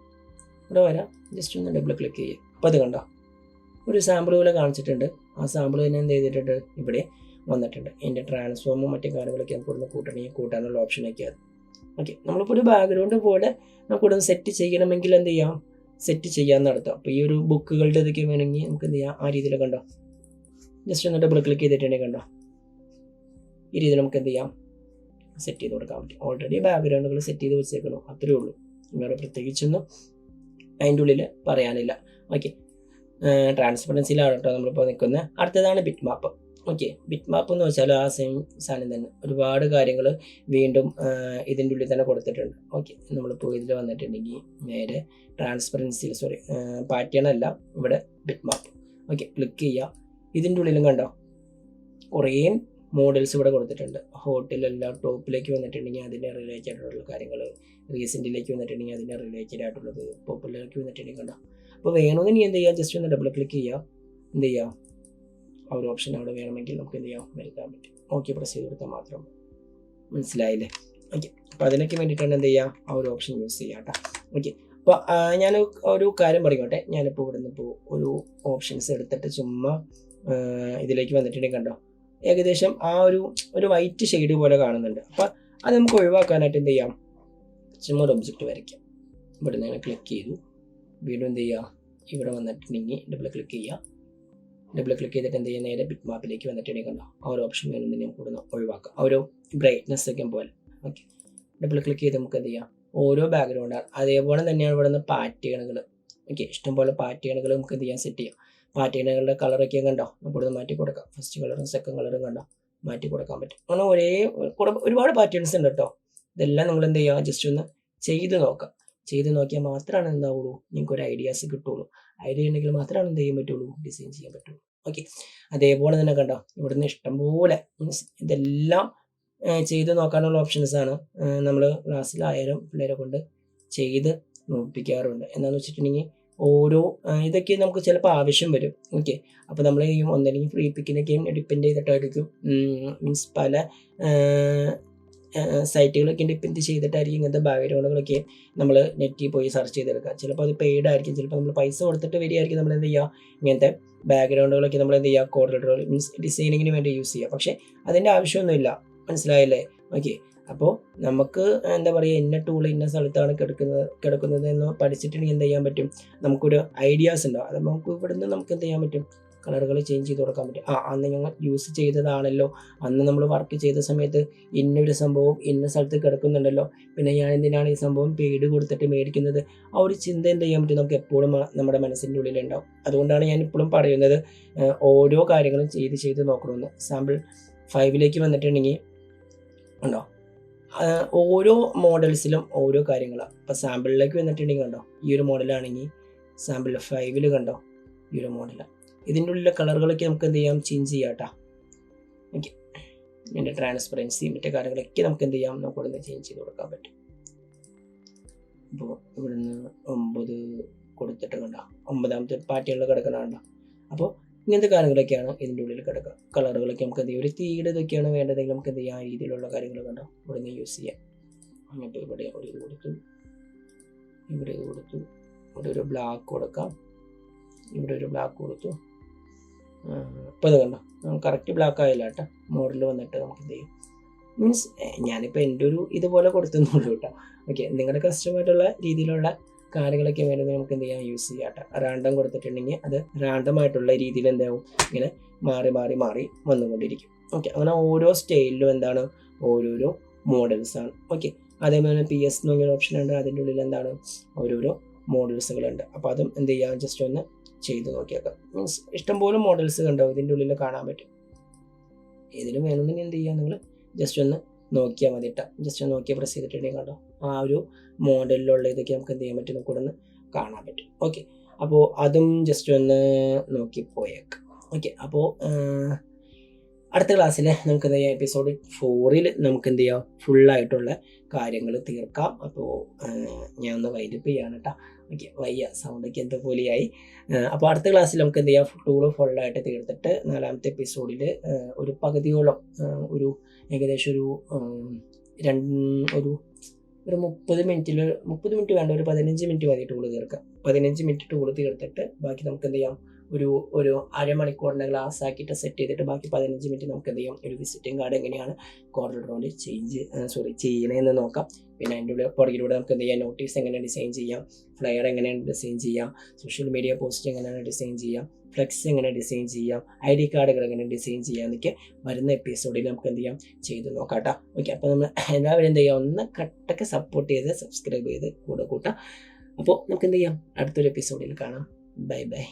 ഇവിടെ വരാം, ജസ്റ്റ് ഒന്ന് ഡബിൾ ക്ലിക്ക് ചെയ്യുക. അപ്പോൾ അത് കണ്ടോ ഒരു സാമ്പിൾ പോലെ കാണിച്ചിട്ടുണ്ട്. ആ സാമ്പിൾ തന്നെ എന്ത് ചെയ്തിട്ടുണ്ട്, ഇവിടെ വന്നിട്ടുണ്ട്. അതിൻ്റെ ട്രാൻസ്ഫോമും മറ്റു കാര്യങ്ങളൊക്കെ നമുക്ക് ഇവിടുന്ന് കൂട്ടണമെങ്കിൽ കൂട്ടാനുള്ള ഓപ്ഷനൊക്കെ അത്. ഓക്കെ, നമ്മളിപ്പോൾ ഒരു ബാക്ക്ഗ്രൗണ്ട് പോലെ നമുക്ക് ഇവിടുന്ന് സെറ്റ് ചെയ്യണമെങ്കിൽ എന്ത് ചെയ്യാം, സെറ്റ് ചെയ്യാമെന്ന് നടത്താം. അപ്പോൾ ഈ ഒരു ബുക്കുകളുടെ ഇതൊക്കെ വേണമെങ്കിൽ നമുക്ക് എന്ത് ചെയ്യാം, ആ രീതിയിൽ കണ്ടോ ജസ്റ്റ് ഒന്ന് ഡബിൾ ക്ലിക്ക് ചെയ്തിട്ടുണ്ടെങ്കിൽ കണ്ടോ ഈ രീതിയിൽ നമുക്ക് എന്ത് ചെയ്യാം, സെറ്റ് ചെയ്ത് കൊടുക്കാൻ പറ്റും. ഓൾറെഡി ബാക്ക്ഗ്രൗണ്ടുകൾ സെറ്റ് ചെയ്ത് വെച്ചേക്കണം, അത്രയേ ഉള്ളൂ. വേറെ പ്രത്യേകിച്ചൊന്നും അതിൻ്റെ ഉള്ളിൽ പറയാനില്ല. ഓക്കെ, ട്രാൻസ്പെറൻസിയിലാണ് കേട്ടോ നമ്മളിപ്പോൾ നിൽക്കുന്നത്. അടുത്തതാണ് ബിറ്റ് മാപ്പ്. ഓക്കെ, ബിറ്റ് മാപ്പ് എന്ന് വെച്ചാൽ ആ സെയിം സാധനം തന്നെ, ഒരുപാട് കാര്യങ്ങൾ വീണ്ടും ഇതിൻ്റെ ഉള്ളിൽ തന്നെ കൊടുത്തിട്ടുണ്ട്. ഓക്കെ, നമ്മളിപ്പോൾ ഇതിൽ വന്നിട്ടുണ്ടെങ്കിൽ നേരെ ട്രാൻസ്പെറൻസിയിൽ പാറ്റേൺ അല്ല, ഇവിടെ ബിറ്റ് മാപ്പ്. ഓക്കെ, ക്ലിക്ക് ചെയ്യുക. ഇതിൻ്റെ ഉള്ളിലും കണ്ടോ കുറേ മോഡൽസ് ഇവിടെ കൊടുത്തിട്ടുണ്ട്. ഹോട്ടലെല്ലാം ടോപ്പിലേക്ക് വന്നിട്ടുണ്ടെങ്കിൽ അതിൻ്റെ റിലേറ്റഡ് ആയിട്ടുള്ള കാര്യങ്ങൾ, റീസെൻറ്റിലേക്ക് വന്നിട്ടുണ്ടെങ്കിൽ അതിൻ്റെ റിലേറ്റഡ് ആയിട്ടുള്ളത്, പോപ്പുലറിലേക്ക് വന്നിട്ടുണ്ടെങ്കിൽ കണ്ടോ. അപ്പോൾ വേണമെന്ന് നീ എന്ത് ചെയ്യുക, ജസ്റ്റ് ഒന്ന് ഡബിൾ ക്ലിക്ക് ചെയ്യുക. എന്ത് ചെയ്യുക, ആ ഒരു ഓപ്ഷൻ അവിടെ വേണമെങ്കിൽ നമുക്ക് എന്ത് ചെയ്യാം, വരുത്താൻ പറ്റും. ഓക്കെ, പ്രസ് ചെയ്ത് കൊടുത്താൽ മാത്രം. മനസ്സിലായില്ലേ? ഓക്കെ, അപ്പോൾ അതിനൊക്കെ വേണ്ടിയിട്ടാണ് എന്ത് ചെയ്യുക, ആ ഒരു ഓപ്ഷൻ യൂസ് ചെയ്യുക കേട്ടോ. ഓക്കെ, അപ്പോൾ ഞാൻ ഒരു കാര്യം പറയുകട്ടെ. ഞാനിപ്പോൾ ഇവിടെ നിന്ന് ഇപ്പോൾ ഒരു ഓപ്ഷൻസ് എടുത്തിട്ട് ചുമ്മാ ഇതിലേക്ക് വന്നിട്ടുണ്ടെങ്കിൽ കണ്ടോ ഏകദേശം ആ ഒരു വൈറ്റ് ഷെയ്ഡ് പോലെ കാണുന്നുണ്ട്. അപ്പോൾ അത് നമുക്ക് ഒഴിവാക്കാനായിട്ട് എന്ത് ചെയ്യാം, ചുമ്മാ ഒരു ഒബ്ജക്റ്റ് വരയ്ക്കാം. ഇവിടെ നിന്ന് ക്ലിക്ക് ചെയ്തു, വീണ്ടും എന്ത് ചെയ്യുക, ഇവിടെ വന്നിട്ടുണ്ടെങ്കിൽ ഡബിൾ ക്ലിക്ക് ചെയ്യുക. ഡബിൾ ക്ലിക്ക് ചെയ്തിട്ട് എന്ത് ചെയ്യുക, നേരെ ബിറ്റ് മാപ്പിലേക്ക് വന്നിട്ടുണ്ടെങ്കിൽ കണ്ടോ ആ ഒരു ഓപ്ഷൻ വേണമെങ്കിൽ നമുക്ക് ഇവിടെ ഒഴിവാക്കാം, ആ ഒരു ബ്രൈറ്റ്നെസ് ഒക്കെ പോലെ. ഓക്കെ, ഡബിൾ ക്ലിക്ക് ചെയ്ത് നമുക്ക് എന്ത് ചെയ്യാം, ഓരോ ബാക്ക്ഗ്രൗണ്ടാണ്. അതേപോലെ തന്നെയാണ് ഇവിടെ നിന്ന് പാറ്റേണുകൾ. ഓക്കെ, ഇഷ്ടംപോലെ പാറ്റേണുകൾ നമുക്ക് എന്ത് ചെയ്യാം, സെറ്റ് ചെയ്യാം. പാറ്റേണുകളുടെ കളറൊക്കെ കണ്ടോ നമുക്ക് ഇവിടെ മാറ്റി കൊടുക്കാം. ഫസ്റ്റ് കളറും സെക്കൻഡ് കളറും കണ്ടോ മാറ്റി കൊടുക്കാൻ പറ്റും. അങ്ങനെ ഒരുപാട് പാറ്റേൺസ് ഉണ്ട് കേട്ടോ. ഇതെല്ലാം നിങ്ങൾ എന്ത് ചെയ്യുക, ജസ്റ്റ് ഒന്ന് ചെയ്ത് നോക്കാം. ചെയ്ത് നോക്കിയാൽ മാത്രമാണ് എന്താവുള്ളൂ, നിങ്ങൾക്ക് ഒരു ഐഡിയാസ് കിട്ടുള്ളൂ. ഐഡിയ ഉണ്ടെങ്കിൽ മാത്രമാണ് എന്ത് ചെയ്യാൻ പറ്റുള്ളൂ, ഡിസൈൻ ചെയ്യാൻ പറ്റുള്ളൂ. ഓക്കെ, അതേപോലെ തന്നെ കണ്ടോ ഇവിടുന്ന് ഇഷ്ടംപോലെ മീൻസ് ഇതെല്ലാം ചെയ്ത് നോക്കാനുള്ള ഓപ്ഷൻസാണ് നമ്മൾ ക്ലാസ്സിലായാലും പിള്ളേരെ കൊണ്ട് ചെയ്ത് നോക്കിപ്പിക്കാറുണ്ട്. എന്താണെന്ന് വെച്ചിട്ടുണ്ടെങ്കിൽ ഓരോ ഇതൊക്കെ നമുക്ക് ചിലപ്പോൾ ആവശ്യം വരും. ഓക്കെ, അപ്പോൾ നമ്മൾ ഈ ഒന്നല്ലെങ്കിൽ ഫ്രീ പിക്കിനൊക്കെയും ഡിപ്പെൻഡ് ചെയ്തിട്ടായിരിക്കും, മീൻസ് പല സൈറ്റുകളൊക്കെ ഡിപ്പെൻഡ് ചെയ്തിട്ടായിരിക്കും ഇങ്ങനത്തെ ബാക്ക്ഗ്രൗണ്ടുകളൊക്കെ നമ്മൾ നെറ്റിൽ പോയി സെർച്ച് ചെയ്തെടുക്കുക. ചിലപ്പോൾ അത് പെയ്ഡ് ആയിരിക്കും, ചിലപ്പോൾ നമ്മൾ പൈസ കൊടുത്തിട്ട് വരികയായിരിക്കും. നമ്മൾ എന്ത് ചെയ്യുക, ഇങ്ങനത്തെ ബാക്ക്ഗ്രൗണ്ടുകളൊക്കെ നമ്മൾ എന്ത് ചെയ്യുക, കോർഡിനേറ്റർ മീൻസ് ഡിസൈനിങ്ങിന് വേണ്ടി യൂസ് ചെയ്യുക. പക്ഷേ അതിൻ്റെ ആവശ്യമൊന്നുമില്ല. മനസ്സിലായില്ലേ? ഓക്കെ, അപ്പോൾ നമുക്ക് എന്താ പറയുക, ഇന്ന ടൂൾ ഇന്ന സ്ഥലത്താണ് കിടക്കുന്നത് എന്ന് പഠിച്ചിട്ടുണ്ടെങ്കിൽ എന്ത് ചെയ്യാൻ പറ്റും, നമുക്കൊരു ഐഡിയാസ് ഉണ്ടാവും. അത് നമുക്ക് ഇവിടുന്ന് നമുക്ക് എന്ത് ചെയ്യാൻ പറ്റും, കളറുകൾ ചേഞ്ച് ചെയ്ത് കൊടുക്കാൻ പറ്റും. അന്ന് ഞങ്ങൾ യൂസ് ചെയ്തതാണല്ലോ, അന്ന് നമ്മൾ വർക്ക് ചെയ്ത സമയത്ത് ഇന്നൊരു സംഭവം ഇന്ന സ്ഥലത്ത് കിടക്കുന്നുണ്ടല്ലോ, പിന്നെ ഞാൻ എന്തിനാണ് ഈ സംഭവം പെയ്ഡ് കൊടുത്തിട്ട് മേടിക്കുന്നത്, ആ ഒരു ചിന്ത എന്ത് ചെയ്യാൻ പറ്റും, നമുക്ക് എപ്പോഴും നമ്മുടെ മനസ്സിൻ്റെ ഉള്ളിലുണ്ടാവും. അതുകൊണ്ടാണ് ഞാൻ ഇപ്പോഴും പറയുന്നത് ഓരോ കാര്യങ്ങളും ചെയ്ത് നോക്കണമെന്ന്. സാമ്പിൾ 5 വന്നിട്ടുണ്ടെങ്കിൽ ഉണ്ടോ ഓരോ മോഡൽസിലും ഓരോ കാര്യങ്ങളാണ്. ഇപ്പോൾ സാമ്പിളിലേക്ക് വന്നിട്ടുണ്ടെങ്കിൽ കണ്ടോ ഈ ഒരു മോഡലാണെങ്കിൽ സാമ്പിൾ 5 കണ്ടോ ഈ ഒരു മോഡലാണ്. ഇതിൻ്റെ ഉള്ളിലെ കളറുകളൊക്കെ നമുക്ക് എന്ത് ചെയ്യാം, ചേഞ്ച് ചെയ്യാം കേട്ടോ. ഓക്കെ, ഇതിൻ്റെ ട്രാൻസ്പെറൻസി മറ്റേ കാര്യങ്ങളൊക്കെ നമുക്ക് എന്ത് ചെയ്യാം, നമുക്ക് ഇവിടെ ചേഞ്ച് ചെയ്ത് കൊടുക്കാൻ പറ്റും. അപ്പോൾ ഇവിടുന്ന് 9 കൊടുത്തിട്ട് കണ്ടോ 9ാമത്തെ പാറ്റേണിൽ കിടക്കുന്ന കണ്ടോ. അപ്പോൾ ഇങ്ങനത്തെ കാര്യങ്ങളൊക്കെയാണ് ഇതിൻ്റെ ഉള്ളിൽ കിടക്കുക. കളറുകളൊക്കെ നമുക്ക് എന്ത് ചെയ്യാം, ഒരു തീയുടെ ഇതൊക്കെയാണ് വേണ്ടതെങ്കിൽ നമുക്ക് എന്ത് ചെയ്യാം, ആ രീതിയിലുള്ള കാര്യങ്ങൾ കണ്ടോ ഇവിടെ നിന്ന് യൂസ് ചെയ്യാം. അങ്ങനത്തെ ഇവിടെ ഒരു ഇത് കൊടുത്തു, ഇവിടെ ഇത് കൊടുത്തു, ഇവിടെ ഒരു ബ്ലാക്ക് കൊടുക്കാം, ഇവിടെ ഒരു ബ്ലാക്ക് കൊടുത്തു. ഇപ്പോൾ ഇത് കണ്ടോ കറക്റ്റ് ബ്ലാക്ക് ആയില്ല കേട്ടോ. മോഡൽ വന്നിട്ട് നമുക്ക് എന്ത് ചെയ്യും, മീൻസ് ഞാനിപ്പോൾ എൻ്റെ ഒരു ഇതുപോലെ കൊടുത്തുന്നുള്ളൂ കേട്ടോ. ഓക്കെ, നിങ്ങളുടെ കസ്റ്റമായിട്ടുള്ള രീതിയിലുള്ള കാര്യങ്ങളൊക്കെ വേണമെങ്കിൽ നമുക്ക് എന്ത് ചെയ്യാം, യൂസ് ചെയ്യാം കേട്ടോ. റാൻഡം കൊടുത്തിട്ടുണ്ടെങ്കിൽ അത് റാൻഡമായിട്ടുള്ള രീതിയിൽ എന്താവും, ഇങ്ങനെ മാറി മാറി മാറി വന്നുകൊണ്ടിരിക്കും. ഓക്കെ, അങ്ങനെ ഓരോ സ്റ്റൈലിലും എന്താണ് ഓരോരോ മോഡൽസാണ്. ഓക്കെ, അതേപോലെ PS എന്ന് പറഞ്ഞൊരു ഓപ്ഷൻ ഉണ്ട്, അതിൻ്റെ ഉള്ളിൽ എന്താണ് ഓരോരോ മോഡൽസുകളുണ്ട്. അപ്പോൾ അതും എന്ത് ചെയ്യാം, ജസ്റ്റ് ഒന്ന് ചെയ്ത് നോക്കിയേക്കാം. മീൻസ് ഇഷ്ടംപോലെ മോഡൽസ് കണ്ടോ ഇതിൻ്റെ ഉള്ളിൽ കാണാൻ പറ്റും. ഏതിലും വേണമെങ്കിൽ എന്ത് ചെയ്യാം, നിങ്ങൾ ജസ്റ്റ് ഒന്ന് നോക്കിയാൽ മതി കേട്ടോ. ജസ്റ്റ് ഒന്ന് നോക്കിയാൽ പ്രസ് ചെയ്തിട്ടുണ്ടെങ്കിൽ കണ്ടോ ആ ഒരു മോഡലിലുള്ള ഇതൊക്കെ നമുക്ക് എന്ത് ചെയ്യാൻ പറ്റും, നമുക്കിവിടെ നിന്ന് കാണാൻ പറ്റും. ഓക്കെ, അപ്പോൾ അതും ജസ്റ്റ് ഒന്ന് നോക്കി പോയേക്കാം. ഓക്കെ, അപ്പോൾ അടുത്ത ക്ലാസ്സിൽ നമുക്ക് എന്ത് ചെയ്യാം, എപ്പിസോഡ് 4 നമുക്ക് എന്ത് ചെയ്യാം, ഫുള്ളായിട്ടുള്ള കാര്യങ്ങൾ തീർക്കാം. അപ്പോൾ ഞാൻ ഒന്ന് വൈൻഡപ്പ് ചെയ്യാണ് കേട്ടോ. ഓക്കെ, വയ്യ സൗണ്ടൊക്കെ എന്താ പോലെയായി. അപ്പോൾ അടുത്ത ക്ലാസ്സിൽ നമുക്ക് എന്ത് ചെയ്യാം, ടൂള് ഫുള്ളായിട്ട് തീർത്തിട്ട് 4ാമത്തെ എപ്പിസോഡിൽ ഒരു പകുതിയോളം ഒരു ഏകദേശം ഒരു 30 മിനിറ്റ് വേണ്ട, ഒരു 15 മിനിറ്റ് മതി ടൂള് തീർക്കാം. 15 മിനിറ്റ് ടൂള് തീർത്തിട്ട് ബാക്കി നമുക്ക് എന്ത് ചെയ്യാം, ഒരു അരമണിക്കൂറിൻ്റെ ക്ലാസ് ആക്കിയിട്ട് സെറ്റ് ചെയ്തിട്ട് ബാക്കി 15 മിനിറ്റ് നമുക്ക് എന്ത് ചെയ്യാം, ഒരു വിസിറ്റിംഗ് കാർഡ് എങ്ങനെയാണ് കോർഡിനൽ റോഡ് ചെയ്യണമെന്ന് നോക്കാം. പിന്നെ അതിൻ്റെ ഉള്ളിൽ പുറകിലൂടെ നമുക്ക് എന്ത് ചെയ്യാം, നോട്ടീസ് എങ്ങനെ ഡിസൈൻ ചെയ്യാം, ഫ്ലയർ എങ്ങനെയാണ് ഡിസൈൻ ചെയ്യാം, സോഷ്യൽ മീഡിയ പോസ്റ്റ് എങ്ങനെയാണ് ഡിസൈൻ ചെയ്യാം, ഫ്ലെക്സ് എങ്ങനെ ഡിസൈൻ ചെയ്യാം, ID കാർഡുകൾ എങ്ങനെ ഡിസൈൻ ചെയ്യാം എന്നൊക്കെ വരുന്ന എപ്പിസോഡിൽ നമുക്ക് എന്ത് ചെയ്യാം, ചെയ്ത് നോക്കാം കേട്ടോ. ഓക്കെ, അപ്പോൾ നമ്മൾ എല്ലാവരും എന്ത് ചെയ്യാം, ഒന്ന് കട്ടൊക്കെ സപ്പോർട്ട് ചെയ്ത് സബ്സ്ക്രൈബ് ചെയ്ത് കൂടെ കൂട്ടാം. അപ്പോൾ നമുക്ക് എന്ത് ചെയ്യാം, അടുത്തൊരു എപ്പിസോഡിൽ കാണാം. Bye bye.